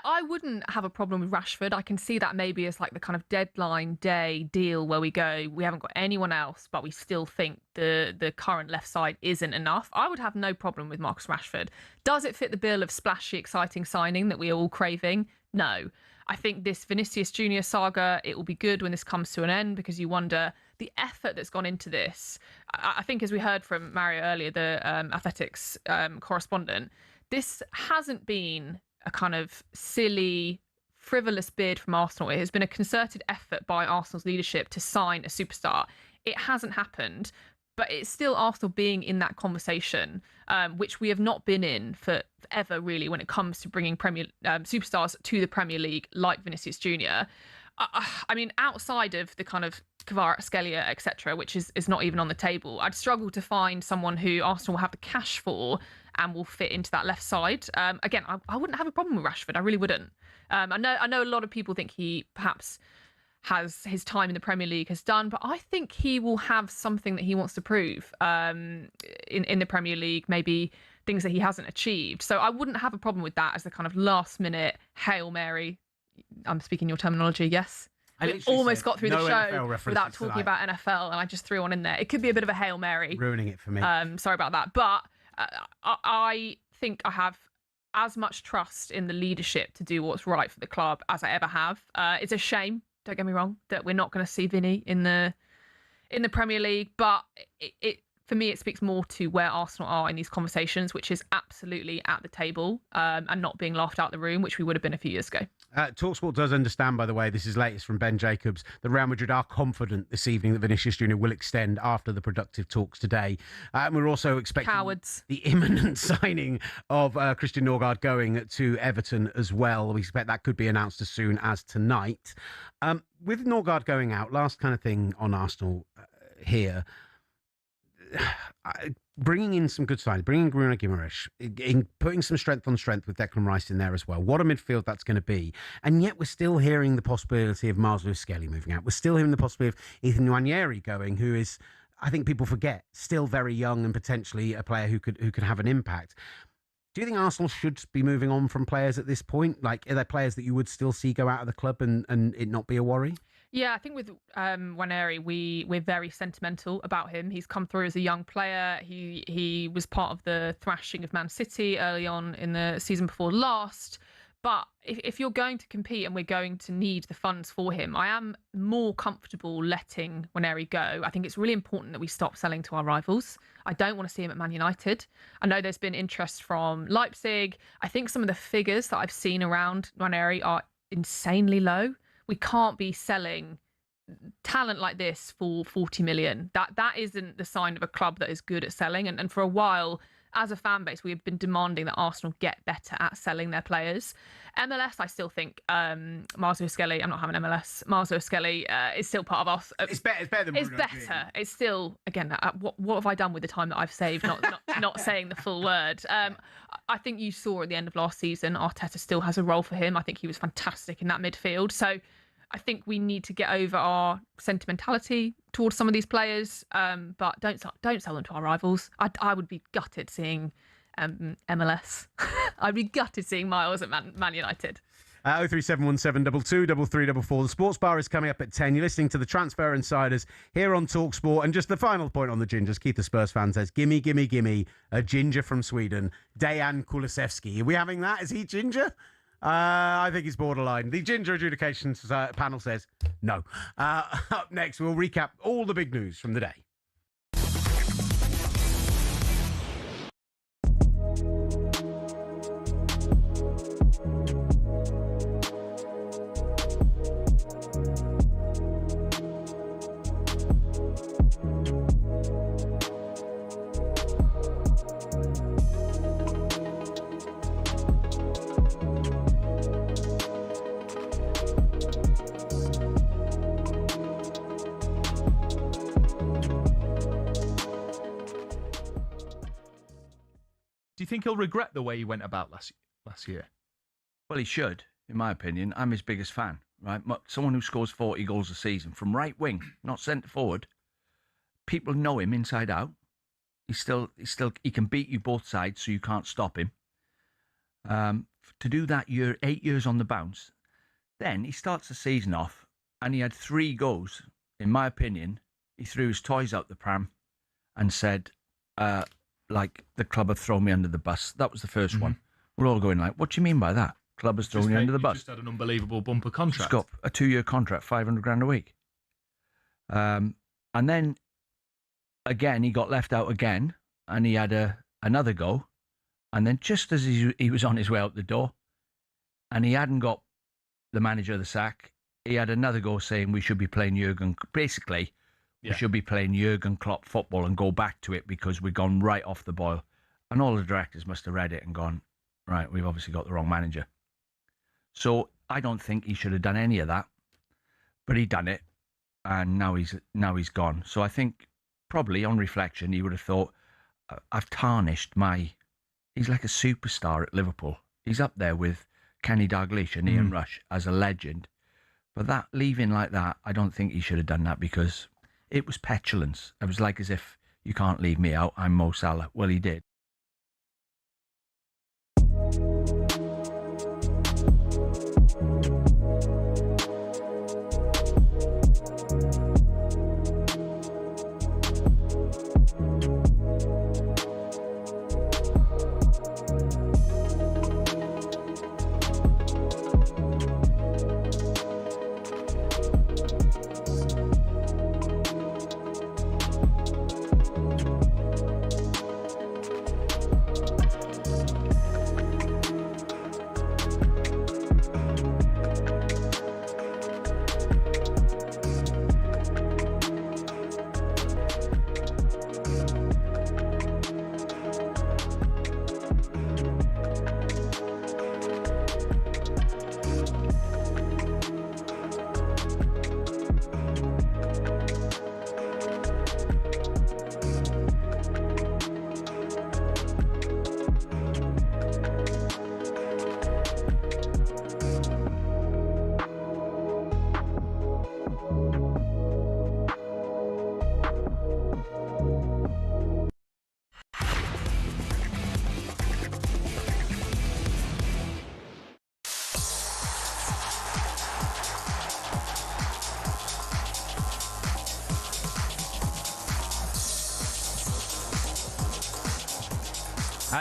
I wouldn't have a problem with Rashford. I can see that maybe as like the kind of deadline day deal where we go, we haven't got anyone else, but we still think the current left side isn't enough. I would have no problem with Marcus Rashford. Does it fit the bill of splashy, exciting signing that we are all craving? No. I think this Vinicius Junior saga, it will be good when this comes to an end, because you wonder the effort that's gone into this. I think, as we heard from Mario earlier, the athletics correspondent, this hasn't been a kind of silly, frivolous bid from Arsenal. It has been a concerted effort by Arsenal's leadership to sign a superstar. It hasn't happened, but it's still Arsenal being in that conversation, which we have not been in forever, really, when it comes to bringing superstars to the Premier League, like Vinicius Junior. I mean, outside of the kind of Kvaratskhelia, etc., which is not even on the table, I'd struggle to find someone who Arsenal will have the cash for and will fit into that left side. Again, I wouldn't have a problem with Rashford. I really wouldn't. I know a lot of people think he perhaps has his time in the Premier League has done, but I think he will have something that he wants to prove in the Premier League, maybe things that he hasn't achieved. So I wouldn't have a problem with that as the kind of last minute Hail Mary. I'm speaking your terminology, yes. I almost got through the show without talking about NFL, and I just threw one in there. It could be a bit of a Hail Mary.
Ruining it for me.
Sorry about that. But I think I have as much trust in the leadership to do what's right for the club as I ever have. It's a shame, don't get me wrong, that we're not going to see Vinny in the Premier League, but for me, it speaks more to where Arsenal are in these conversations, which is absolutely at the table and not being laughed out the room, which we would have been a few years ago.
talkSPORT does understand, by the way, this is latest from Ben Jacobs, that Real Madrid are confident this evening that Vinicius Junior will extend after the productive talks today. And we're also expecting the imminent signing of Christian Norgard going to Everton as well. We expect that could be announced as soon as tonight. With Norgard going out, last kind of thing on Arsenal here, bringing in some good signings, bringing in Bruno Guimaraes, putting some strength on strength with Declan Rice in there as well. What a midfield that's going to be. And yet we're still hearing the possibility of Miles Lewis-Skelly moving out. We're still hearing the possibility of Ethan Nwaneri going, who is, I think people forget, still very young and potentially a player who could have an impact. Do you think Arsenal should be moving on from players at this point? Like, are there players that you would still see go out of the club and it not be a worry?
Yeah, I think with Nwaneri, we're very sentimental about him. He's come through as a young player. He was part of the thrashing of Man City early on in the season before last. But if you're going to compete and we're going to need the funds for him, I am more comfortable letting Nwaneri go. I think it's really important that we stop selling to our rivals. I don't want to see him at Man United. I know there's been interest from Leipzig. I think some of the figures that I've seen around Nwaneri are insanely low. We can't be selling talent like this for 40 million. That isn't the sign of a club that is good at selling. And for a while, as a fan base, we have been demanding that Arsenal get better at selling their players. MLS, I still think Miles Lewis-Skelly, I'm not having MLS, Miles Lewis-Skelly is still part of us.
It's better than
It's better. It's still, again, what have I done with the time that I've saved, not saying the full word. I think you saw at the end of last season, Arteta still has a role for him. I think he was fantastic in that midfield. So I think we need to get over our sentimentality towards some of these players, but don't sell them to our rivals. I would be gutted seeing MLS. I'd be gutted seeing Miles at Man United.
03717223344. The Sports Bar is coming up at 10. You're listening to the Transfer Insiders here on talkSPORT. And just the final point on the gingers. Keith, the Spurs fan, says, gimme, gimme, gimme, a ginger from Sweden, Dejan Kulusevski. Are we having that? Is he ginger? I think he's borderline. The Ginger Adjudication panel says no. Up next, we'll recap all the big news from the day.
Do you think he'll regret the way he went about last year?
Well, he should.
in my opinion, I'm his biggest fan, right? Someone who scores 40 goals a season from right wing, not centre forward. People know him inside out. He can beat you both sides, so you can't stop him. To do that 8 years on the bounce, then he starts the season off and he had 3 goes. In my opinion, he threw his toys out the pram and said, like, the club have thrown me under the bus. That was the first one. We're all going like, what do you mean by that? Club has thrown you under the bus.
Just had an unbelievable bumper contract.
He's got a 2-year contract, 500 grand a week. And then, again, he got left out again and he had another go. And then just as he was on his way out the door and he hadn't got the manager of the sack, he had another go saying we should be playing Basically, we should be playing Jurgen Klopp football and go back to it because we've gone right off the boil. And all the directors must have read it and gone, right, we've obviously got the wrong manager. So I don't think he should have done any of that, but he done it, and now he's gone. So I think probably on reflection he would have thought, I've tarnished He's like a superstar at Liverpool. He's up there with Kenny Dalglish and Ian Rush as a legend. But that leaving like that, I don't think he should have done that because it was petulance. It was like as if you can't leave me out. I'm Mo Salah. Well, he did.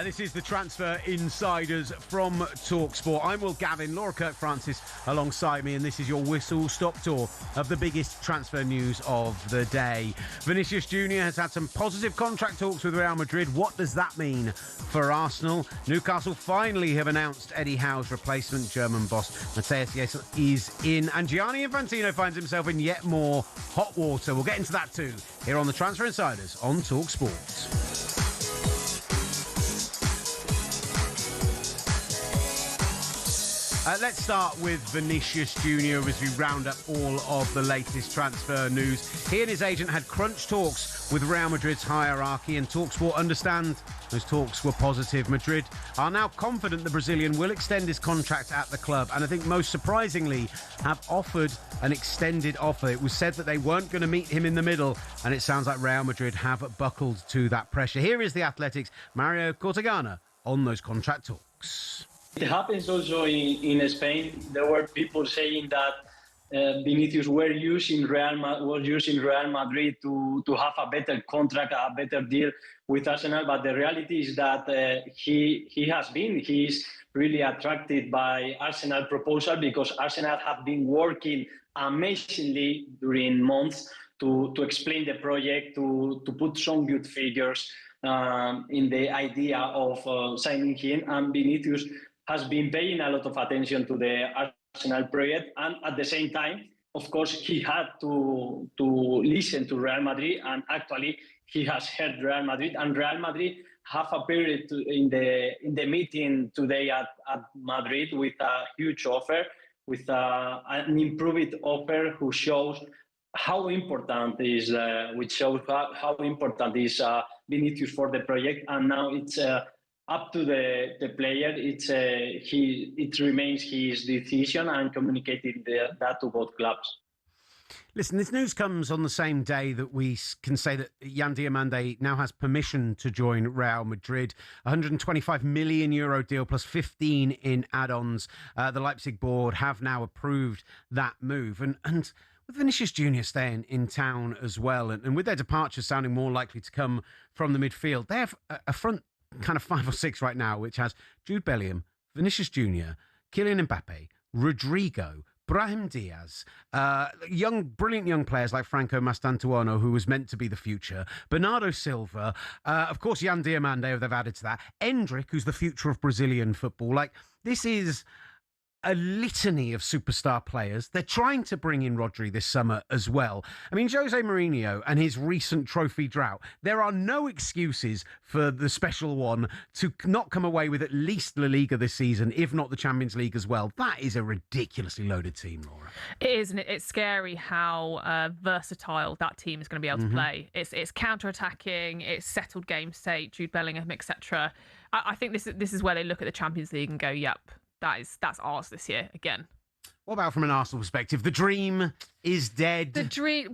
This is the Transfer Insiders from talkSPORT. I'm Gavin, Laura Kirk-Francis alongside me, and this is your whistle-stop tour of the biggest transfer news of the day. Vinicius Jr. has had some positive contract talks with Real Madrid. What does that mean for Arsenal? Newcastle finally have announced Eddie Howe's replacement. German boss Matthias Jesel is in, and Gianni Infantino finds himself in yet more hot water. We'll get into that too here on the Transfer Insiders on talkSPORT. Let's start with Vinicius Jr. as we round up all of the latest transfer news. He and his agent had crunch talks with Real Madrid's hierarchy, and talkSPORT understand those talks were positive. Madrid are now confident the Brazilian will extend his contract at the club, and I think most surprisingly have offered an extended offer. It was said that they weren't going to meet him in the middle, and it sounds like Real Madrid have buckled to that pressure. Here is the Athletic's Mario Cortegana on those contract talks.
It happens also in Spain. There were people saying that Vinicius was using Real Madrid to have a better contract, a better deal with Arsenal. But the reality is that he's really attracted by Arsenal proposal because Arsenal have been working amazingly during months to explain the project, to put some good figures in the idea of signing him. And Vinicius has been paying a lot of attention to the Arsenal project, and at the same time, of course, he had to listen to Real Madrid, and actually he has heard Real Madrid, and Real Madrid have appeared in the meeting today at Madrid with a huge offer, with an improved offer, who shows how important is Vinicius for the project, and now it's up to the player. It remains his decision and communicating that to both clubs.
Listen, this news comes on the same day that we can say that Yan Diomande now has permission to join Real Madrid. €125 million deal plus 15 in add-ons. The Leipzig board have now approved that move. And with Vinicius Junior staying in town as well, and with their departure sounding more likely to come from the midfield, they have a front kind of 5 or 6 right now, which has Jude Bellingham, Vinicius Junior, Kylian Mbappe, Rodrigo, Brahim Diaz, brilliant young players like Franco Mastantuono, who was meant to be the future, Bernardo Silva, of course, Yan Diomande, they've added to that, Endrick, who's the future of Brazilian football. Like, this is a litany of superstar players. They're trying to bring in Rodri this summer as well. I mean, Jose Mourinho and his recent trophy drought, there are no excuses for the special one to not come away with at least La Liga this season, if not the Champions League as well. That is a ridiculously loaded team, Laura.
It is, and it's scary how versatile that team is going to be able to play. It's counter-attacking, it's settled game state, Jude Bellingham, etc. I think this is where they look at the Champions League and go, yep, that's ours this year again.
What about from an Arsenal perspective? The dream is dead.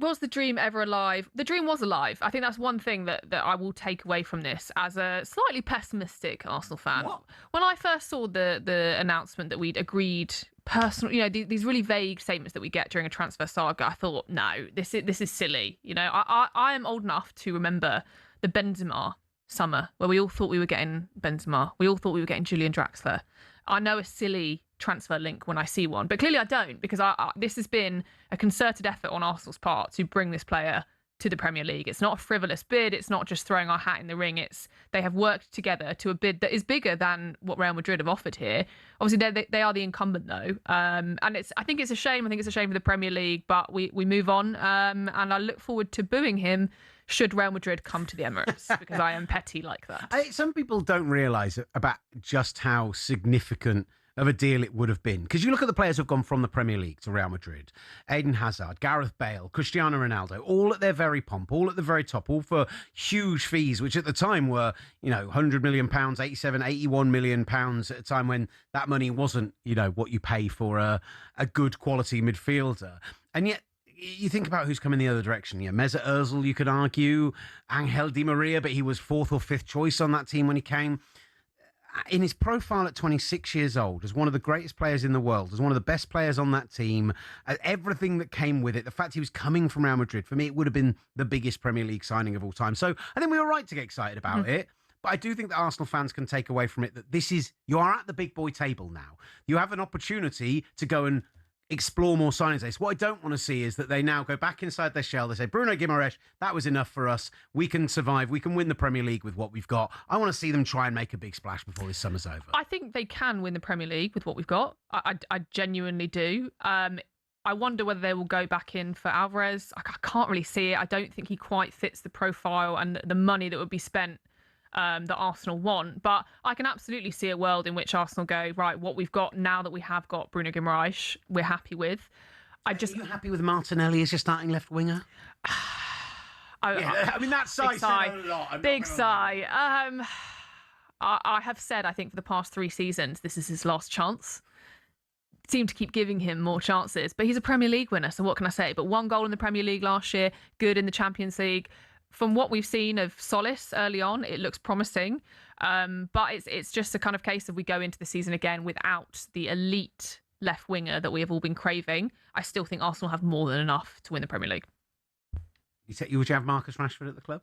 Was the dream ever alive? The dream was alive. I think that's one thing that I will take away from this as a slightly pessimistic Arsenal fan. What? When I first saw the announcement that we'd agreed these really vague statements that we get during a transfer saga, I thought, no, this is silly. I am old enough to remember the Benzema summer where we all thought we were getting Benzema. We all thought we were getting Julian Draxler. I know a silly transfer link when I see one, but clearly I don't, because this has been a concerted effort on Arsenal's part to bring this player to the Premier League. It's not a frivolous bid. It's not just throwing our hat in the ring. They have worked together to a bid that is bigger than what Real Madrid have offered here. Obviously, they are the incumbent though, and I think it's a shame. I think it's a shame for the Premier League, but we move on, and I look forward to booing him should Real Madrid come to the Emirates, because I am petty like that.
Some people don't realise about just how significant of a deal it would have been. Because you look at the players who've gone from the Premier League to Real Madrid: Eden Hazard, Gareth Bale, Cristiano Ronaldo, all at their very pomp, all at the very top, all for huge fees, which at the time were, £100 million, 87, 81 million pounds at a time when that money wasn't, what you pay for a good quality midfielder. And yet, you think about who's coming the other direction. Mesut Ozil, you could argue, Angel Di Maria, but he was 4th or 5th choice on that team when he came. In his profile at 26 years old, as one of the greatest players in the world, as one of the best players on that team, everything that came with it, the fact he was coming from Real Madrid, for me, it would have been the biggest Premier League signing of all time. So I think we were right to get excited about it. But I do think that Arsenal fans can take away from it that you are at the big boy table now. You have an opportunity to go and explore more signings. What I don't want to see is that they now go back inside their shell. They say, Bruno Guimaraes, that was enough for us. We can survive. We can win the Premier League with what we've got. I want to see them try and make a big splash before this summer's over.
I think they can win the Premier League with what we've got. I genuinely do. I wonder whether they will go back in for Alvarez. I can't really see it. I don't think he quite fits the profile and the money that would be spent that Arsenal want. But I can absolutely see a world in which Arsenal go, right, what we've got now that we have got Bruno Guimaraes, we're happy with. Are you
happy with Martinelli as your starting left winger? I mean, that sigh said a lot.
Big sigh. I have said, I think, for the past 3 seasons, this is his last chance. Seem to keep giving him more chances, but he's a Premier League winner, so what can I say? But 1 goal in the Premier League last year, good in the Champions League. From what we've seen of Solis early on, it looks promising. But it's just a kind of case of we go into the season again without the elite left winger that we have all been craving. I still think Arsenal have more than enough to win the Premier League.
Would you have Marcus Rashford at the club?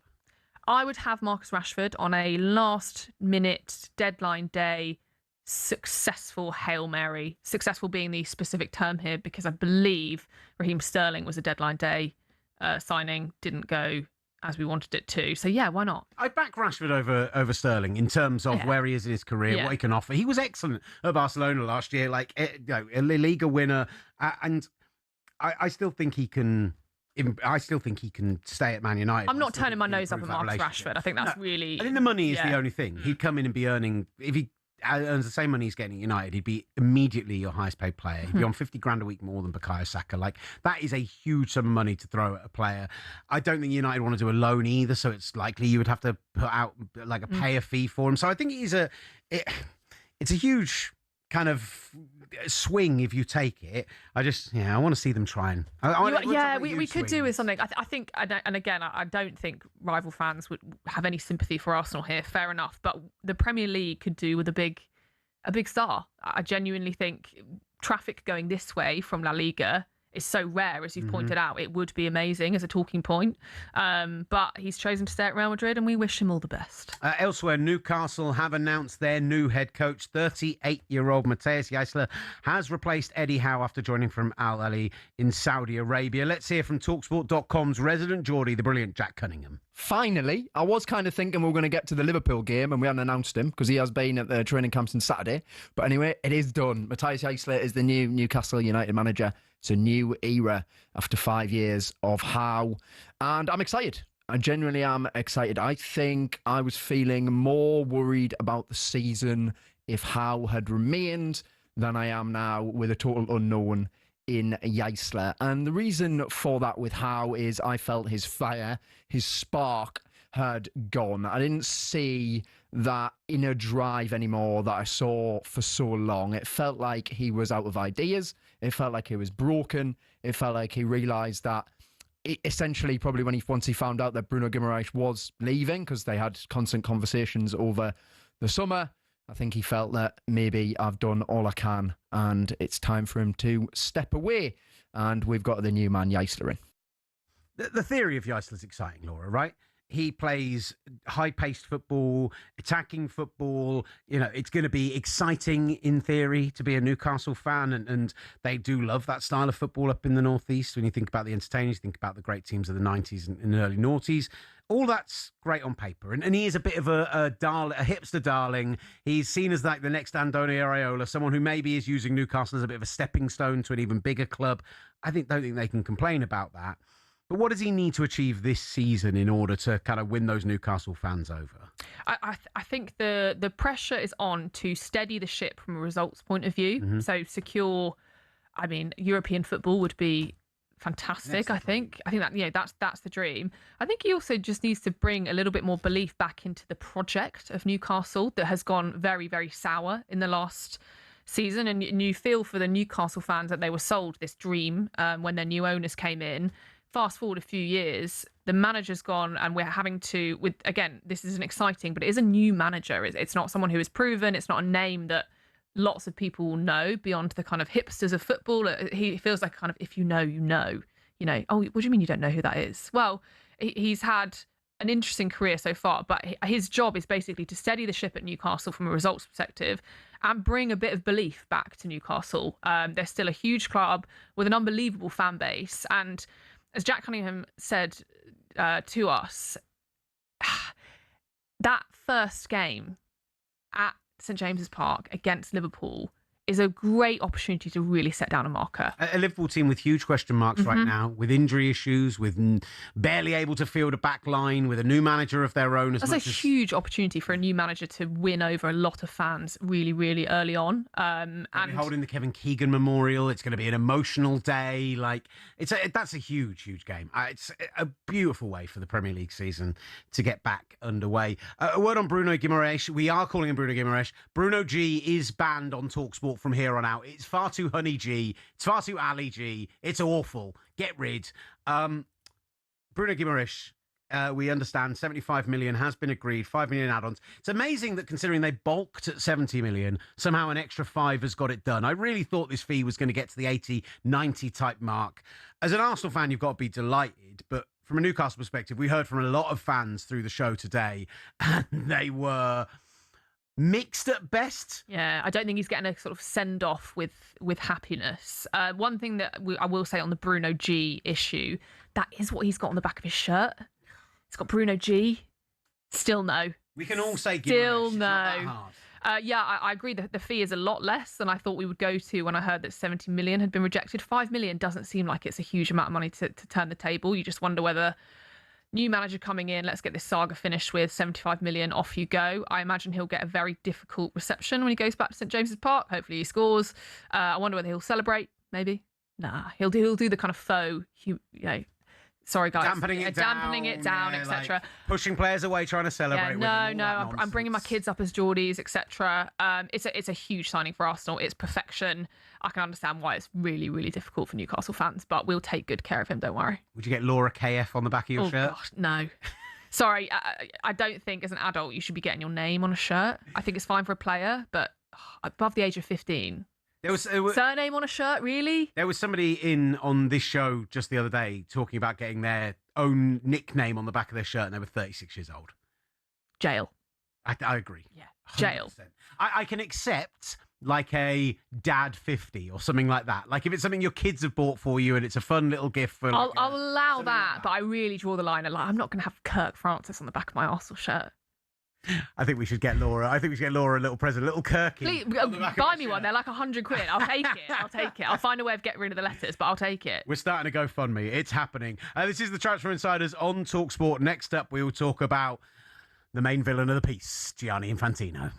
I would have Marcus Rashford on a last-minute deadline day successful Hail Mary. Successful being the specific term here, because I believe Raheem Sterling was a deadline day signing, didn't go as we wanted it to. So yeah, why not?
I'd back Rashford over Sterling in terms of where he is in his career, what he can offer. He was excellent at Barcelona last year, like a La Liga winner, and I still think he can. I still think he can stay at Man United.
I'm not turning my nose up at Marcus Rashford. I think that's really.
I think the money is the only thing. He'd come in and be earning, if he earns the same money he's getting at United, he'd be immediately your highest paid player. He'd be on 50 grand a week more than Bukayo Saka. Like, that is a huge sum of money to throw at a player. I don't think United want to do a loan either, so it's likely you would have to put out like pay a fee for him. So I think it's a huge kind of swing if you take it. I want to see them trying.
We could do with something. I think, and again, I don't think rival fans would have any sympathy for Arsenal here. Fair enough, but the Premier League could do with a big star. I genuinely think traffic going this way from La Liga is so rare, as you've pointed out. It would be amazing as a talking point. But he's chosen to stay at Real Madrid, and we wish him all the best.
Elsewhere, Newcastle have announced their new head coach. 38-year-old Matthias Jaissler has replaced Eddie Howe after joining from Al Ahly in Saudi Arabia. Let's hear from talkSPORT.com's resident Geordie, the brilliant Jack Cunningham.
Finally, I was kind of thinking we were going to get to the Liverpool game and we hadn't announced him because he has been at the training camps on Saturday. But anyway, it is done. Matthias Jaissler is the new Newcastle United manager. It's a new era after 5 years of Howe. And I'm excited. I genuinely am excited. I think I was feeling more worried about the season if Howe had remained than I am now with a total unknown in Jaissler. And the reason for that with Howe is I felt his fire, his spark had gone. I didn't see that inner drive anymore that I saw for so long. It felt like he was out of ideas. It felt like he was broken. It felt like he realised that essentially probably once he found out that Bruno Guimaraes was leaving, because they had constant conversations over the summer, I think he felt that maybe I've done all I can and it's time for him to step away. And we've got the new man, Jaissler, in.
The theory of Jaissler is exciting, Laura, right? He plays high-paced football, attacking football. You know, it's going to be exciting in theory to be a Newcastle fan, and they do love that style of football up in the northeast. When you think about the entertainers, you think about the great teams of the 90s and early noughties. All that's great on paper, and he is a bit of a hipster darling. He's seen as like the next Andoni Areola, someone who maybe is using Newcastle as a bit of a stepping stone to an even bigger club. Don't think they can complain about that. But what does he need to achieve this season in order to kind of win those Newcastle fans over?
I think the pressure is on to steady the ship from a results point of view. Mm-hmm. So secure, European football would be fantastic. Yes, I think that that's the dream. I think he also just needs to bring a little bit more belief back into the project of Newcastle that has gone very, very sour in the last season. And you feel for the Newcastle fans that they were sold this dream when their new owners came in. Fast forward a few years, the manager's gone, and we're having to, this isn't exciting, but it is a new manager. It's not someone who is proven. It's not a name that lots of people will know beyond the kind of hipsters of football. He feels like kind of, if you know, you know. Oh, what do you mean you don't know who that is? Well, he's had an interesting career so far, but his job is basically to steady the ship at Newcastle from a results perspective and bring a bit of belief back to Newcastle. They're still a huge club with an unbelievable fan base, and as Jack Cunningham said to us, that first game at St James's Park against Liverpool is a great opportunity to really set down a marker.
A Liverpool team with huge question marks right now, with injury issues, with barely able to field a back line, with a new manager of their own.
That's a huge opportunity for a new manager to win over a lot of fans really, really early on. And
holding the Kevin Keegan Memorial, it's going to be an emotional day. That's a huge, huge game. It's a beautiful way for the Premier League season to get back underway. A word on Bruno Guimaraes. We are calling him Bruno Guimaraes. Bruno G is banned on talkSPORT from here on out. It's far too honey G. It's far too Ali G. It's awful. Get rid. Bruno Guimaraes, we understand 75 million has been agreed, 5 million add-ons. It's amazing that considering they bulked at 70 million, somehow an extra 5 has got it done. I really thought this fee was going to get to the 80, 90 type mark. As an Arsenal fan, you've got to be delighted, but from a Newcastle perspective, we heard from a lot of fans through the show today, and they were mixed at best.
Yeah, I don't think he's getting a sort of send off with happiness. One thing that I will say on the Bruno G issue, that is what he's got on the back of his shirt. It's got Bruno G. Still no.
We can all say
still no. I agree that the fee is a lot less than I thought we would go to when I heard that 70 million had been rejected. 5 million doesn't seem like it's a huge amount of money to turn the table. You just wonder whether New manager coming in, let's get this saga finished with, 75 million, off you go. I imagine he'll get a very difficult reception when he goes back to St James's Park. Hopefully he scores. I wonder whether he'll celebrate, maybe. Nah, he'll do the kind of faux, sorry guys,
dampening it down,
etc.
Like pushing players away, trying to celebrate.
I'm bringing my kids up as Geordies, etc. It's a huge signing for Arsenal. It's perfection. I can understand why it's really, really difficult for Newcastle fans, but we'll take good care of him. Don't worry.
Would you get Laura KF on the back of your shirt?
Gosh, no. Sorry, I don't think as an adult you should be getting your name on a shirt. I think it's fine for a player, but above the age of 15. Surname on a shirt, really?
There was somebody on this show just the other day talking about getting their own nickname on the back of their shirt, and they were 36 years old.
Jail.
I agree.
Yeah, jail.
100%. I can accept like a dad 50 or something like that. Like if it's something your kids have bought for you and it's a fun little gift for.
I'll allow that, but I really draw the line. I'm not going to have Kirk-Francis on the back of my Arsenal shirt.
I think we should get Laura. a little present, a little Kirky.
Please, buy me one. They're like £100. I'll take it. I'll find a way of getting rid of the letters, but I'll take it.
We're starting to GoFundMe. It's happening. This is the Transfer Insiders on talkSPORT. Next up, we will talk about the main villain of the piece, Gianni Infantino.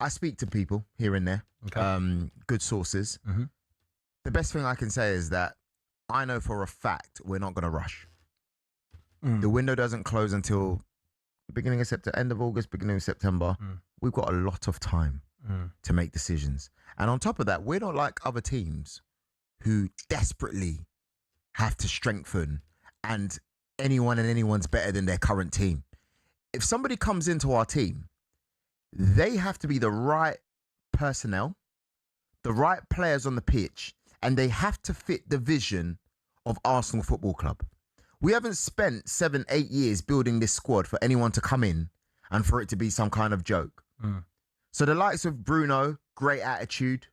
I speak to people here and there, good sources.
Mm-hmm.
The best thing I can say is that I know for a fact we're not going to rush. The window doesn't close until the beginning of September, end of August, beginning of September. We've got a lot of time to make decisions. And on top of that, we're not like other teams who desperately have to strengthen and anyone's better than their current team. If somebody comes into our team, they have to be the right personnel, the right players on the pitch, and they have to fit the vision of Arsenal Football Club. We haven't spent 7-8 years building this squad for anyone to come in and for it to be some kind of joke. So the likes of Bruno, great attitude.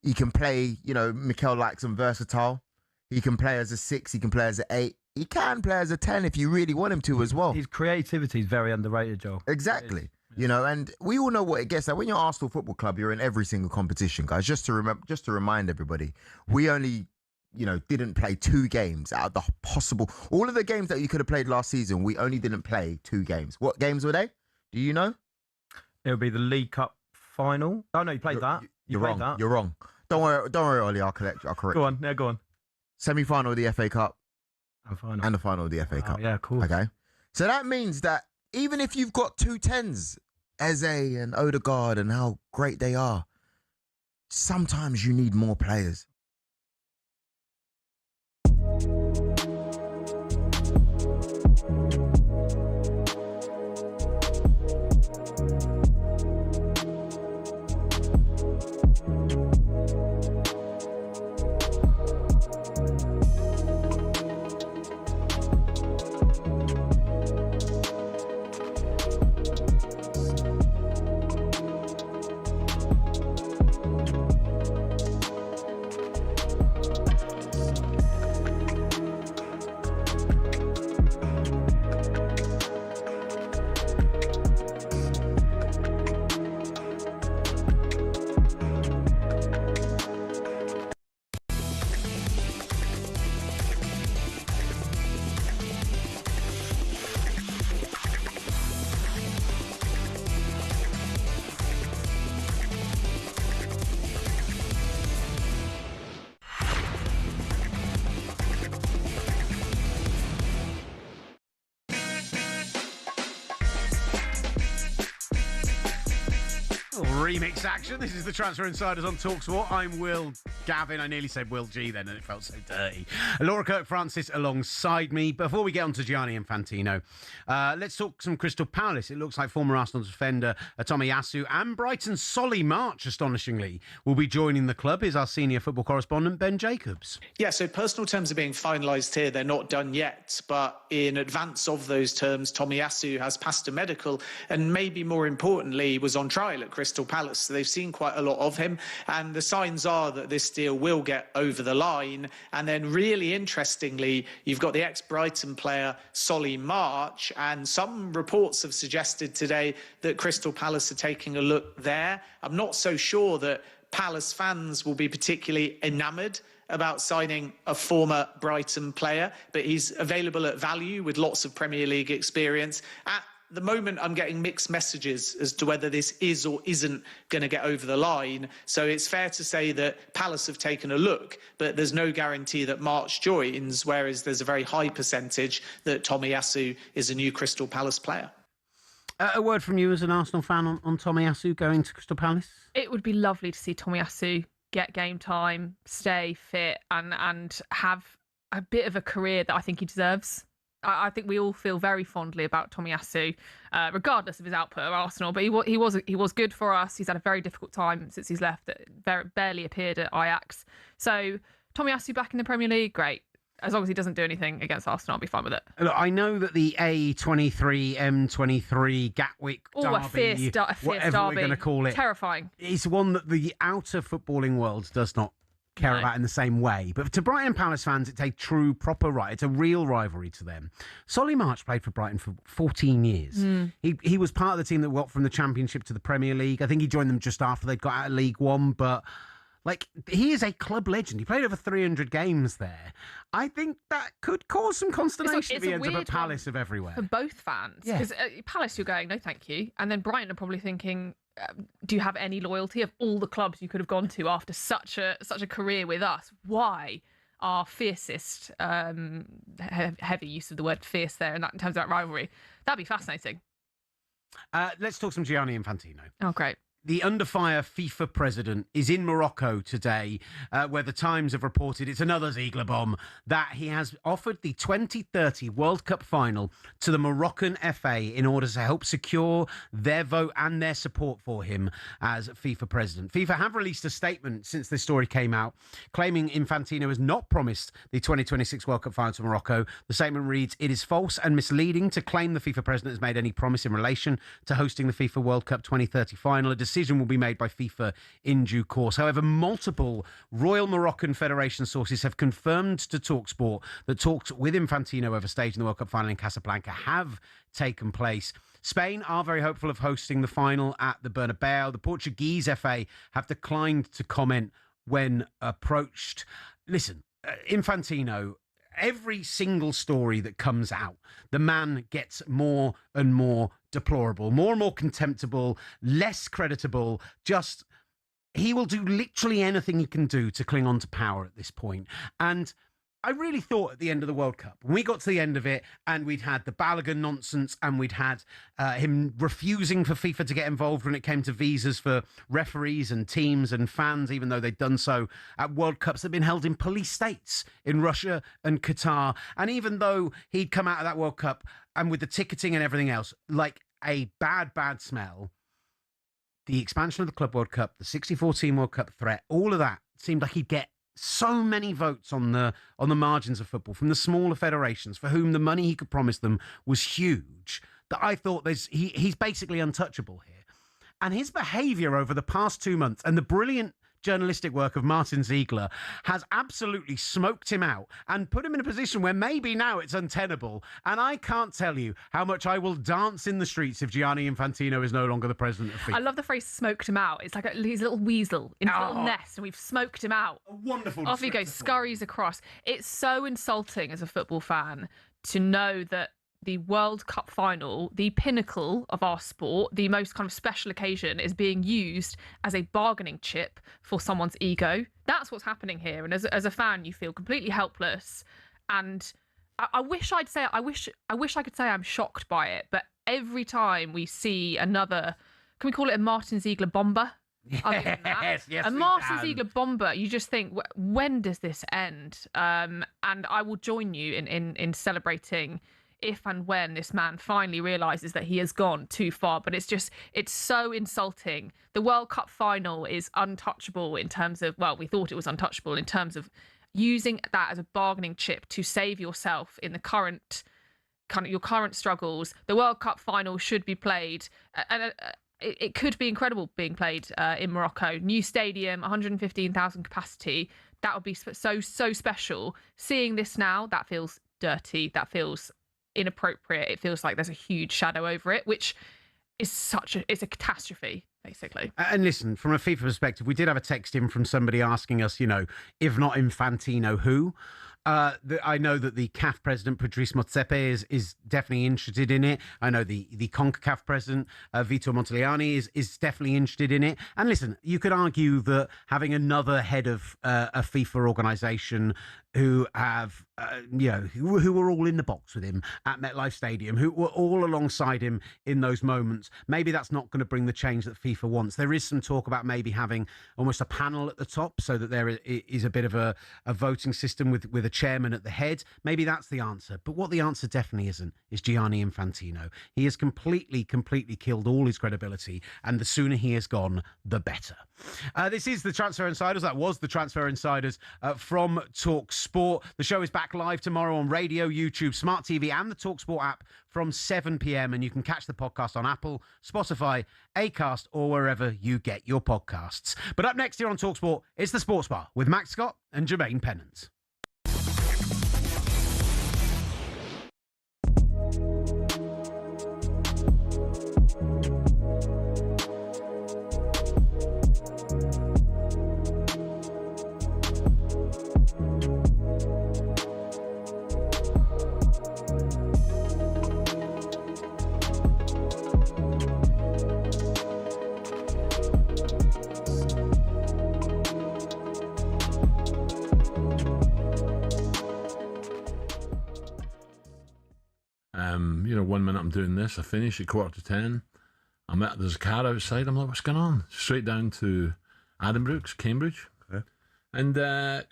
He can play, Mikel likes him versatile. He can play as a 6, he can play as an 8. He can play as a 10 if you really want him to as well.
His creativity is very underrated, Joel.
Exactly. And we all know what it gets like. When you're Arsenal Football Club, you're in every single competition, guys. Just to remind everybody, we only, didn't play 2 games out of the possible. All of the games that you could have played last season, we only didn't play 2 games. What games were they? Do you know?
It would be the League Cup final. Oh no, you played that.
You're wrong. You're wrong. Don't worry, Ollie. I'll correct.
Go on. Yeah, go on.
Semi-final of the FA Cup.
And
the final of the FA Cup.
Yeah, cool.
Okay. So that means that even if you've got 2 10s, Eze and Odegaard and how great they are, sometimes you need more players.
Remix action. This is the Transfer Insiders on talkSPORT. I'm Will Gavin. I nearly said Will G then, and it felt so dirty. Laura Kirk-Francis alongside me. Before we get on to Gianni Infantino, let's talk some Crystal Palace. It looks like former Arsenal defender Tomiyasu and Brighton's Solly March, astonishingly, will be joining the club. Is our senior football correspondent Ben Jacobs.
Yeah, so personal terms are being finalised here. They're not done yet, but in advance of those terms, Tomiyasu has passed a medical and maybe more importantly was on trial at Crystal Palace. So they've seen quite a lot of him, and the signs are that this deal will get over the line. And then really interestingly, you've got the ex-Brighton player Solly March, and some reports have suggested today that Crystal Palace are taking a look there. I'm not so sure that Palace fans will be particularly enamoured about signing a former Brighton player, but he's available at value with lots of Premier League experience. At the moment, I'm getting mixed messages as to whether this is or isn't going to get over the line. So it's fair to say that Palace have taken a look, but there's no guarantee that March joins, whereas there's a very high percentage that Tomiyasu is a new Crystal Palace player.
A word from you as an Arsenal fan on Tomiyasu going to Crystal Palace?
It would be lovely to see Tomiyasu get game time, stay fit, and have a bit of a career that I think he deserves. I think we all feel very fondly about Tomiyasu, regardless of his output at Arsenal. But he was good for us. He's had a very difficult time since he's left. Barely appeared at Ajax. So Tomiyasu back in the Premier League, great. As long as he doesn't do anything against Arsenal, I'll be fine with it.
Look, I know that the A23, M23, Gatwick derby,
a fierce
whatever
derby.
we're going to call it,
Terrifying.
It's one that the outer footballing world does not care about in the same way. But to Brighton Palace fans, it's a true, proper right. It's a real rivalry to them. Solly March played for Brighton for 14 years. He was part of the team that went from the Championship to the Premier League. I think he joined them just after they'd got out of League One, but he is a club legend. He played over 300 games there. I think that could cause some consternation if he ends up at Palace of everywhere.
For both fans. Because Palace, you're going, no thank you. And then Brighton are probably thinking, do you have any loyalty? Of all the clubs you could have gone to after such a career with us, why our fiercest, heavy use of the word fierce there in terms of that rivalry? That'd be fascinating.
Let's talk some Gianni Infantino.
Oh, great.
The under fire FIFA president is in Morocco today, where the Times have reported it's another Ziegler bomb, that he has offered the 2030 World Cup final to the Moroccan FA in order to help secure their vote and their support for him as FIFA president. FIFA have released a statement since this story came out, claiming Infantino has not promised the 2026 World Cup final to Morocco. The statement reads, "It is false and misleading to claim the FIFA president has made any promise in relation to hosting the FIFA World Cup 2030 final. A decision will be made by FIFA in due course." However, multiple Royal Moroccan Federation sources have confirmed to talkSPORT that talks with Infantino over staging the World Cup final in Casablanca have taken place. Spain are very hopeful of hosting the final at the Bernabeu. The Portuguese FA have declined to comment when approached. Listen, Infantino, every single story that comes out, the man gets more and more deplorable, more and more contemptible, less creditable. He will do literally anything he can do to cling on to power at this point. And I really thought at the end of the World Cup, when we got to the end of it and we'd had the Balogun nonsense and we'd had him refusing for FIFA to get involved when it came to visas for referees and teams and fans, even though they'd done so at World Cups that had been held in police states in Russia and Qatar. And even though he'd come out of that World Cup and with the ticketing and everything else, like a bad smell, the expansion of the Club World Cup, the 64-team World Cup threat, all of that seemed like he'd get so many votes on the margins of football from the smaller federations for whom the money he could promise them was huge, that I thought he's basically untouchable here. And his behaviour over the past 2 months and the brilliant journalistic work of Martin Ziegler has absolutely smoked him out and put him in a position where maybe now it's untenable. And I can't tell you how much I will dance in the streets if Gianni Infantino is no longer the president of FIFA.
I love the phrase "smoked him out." It's like he's a little weasel in his little nest, and we've smoked him out.
A wonderful.
Off he goes, scurries across. It's so insulting as a football fan to know that the World Cup final, the pinnacle of our sport, the most kind of special occasion, is being used as a bargaining chip for someone's ego. That's what's happening here. And as a fan, you feel completely helpless. And I wish I could say I'm shocked by it. But every time we see another can we call it a Martin Ziegler bomber?
Yes,
a Martin Ziegler bomber. You just think, when does this end? And I will join you in celebrating if and when this man finally realizes that he has gone too far. But it's so insulting. The World Cup final is untouchable in terms of, well, we thought it was untouchable in terms of using that as a bargaining chip to save yourself in the current your current struggles. The World Cup final should be played, and it could be incredible being played in Morocco. New stadium, 115,000 capacity. That would be so special. Seeing this now, that feels dirty. That feels inappropriate. It feels like there's a huge shadow over it, which is it's a catastrophe, basically.
And listen, from a FIFA perspective, we did have a text in from somebody asking us, if not Infantino, who? I know that the CAF president, Patrice Motsepe, is definitely interested in it. I know the CONCACAF president, Vito Montagliani, is definitely interested in it. And listen, you could argue that having another head of a FIFA organisation who have, who were all in the box with him at MetLife Stadium, who were all alongside him in those moments, maybe that's not going to bring the change that FIFA wants. There is some talk about maybe having almost a panel at the top so that there is a bit of a voting system with a chairman at the head. Maybe that's the answer. But what the answer definitely isn't is Gianni Infantino. He has completely killed all his credibility, and the sooner he is gone, the better. This is the Transfer Insiders. That was the Transfer Insiders from talkSPORT. The show is back live tomorrow on radio, YouTube, Smart TV, and the talkSPORT app from 7 p.m. And you can catch the podcast on Apple, Spotify, Acast, or wherever you get your podcasts. But up next here on talkSPORT, it's the Sports Bar with Max Scott and Jermaine Pennant.
One minute I'm doing this, I finish at 10:15. There's a car outside. I'm like, what's going on? Straight down to Addenbrooke's, Cambridge. Okay. And a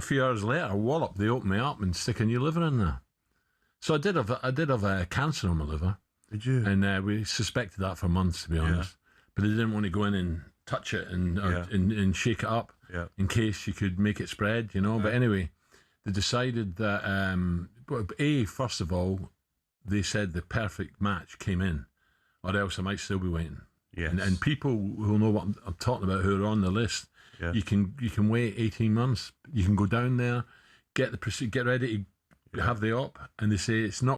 few hours later, wallop, they open me up and stick a new liver in there. So I did have cancer on my liver.
Did you?
And we suspected that for months, to be honest. But they didn't want to go in and touch it and shake it up in case you could make it spread, But anyway, they decided that, first of all, they said the perfect match came in, or else I might still be waiting.
Yes.
And people who know what I'm talking about, who are on the list, you can wait 18 months. You can go down there, get ready to have the op, and they say it's not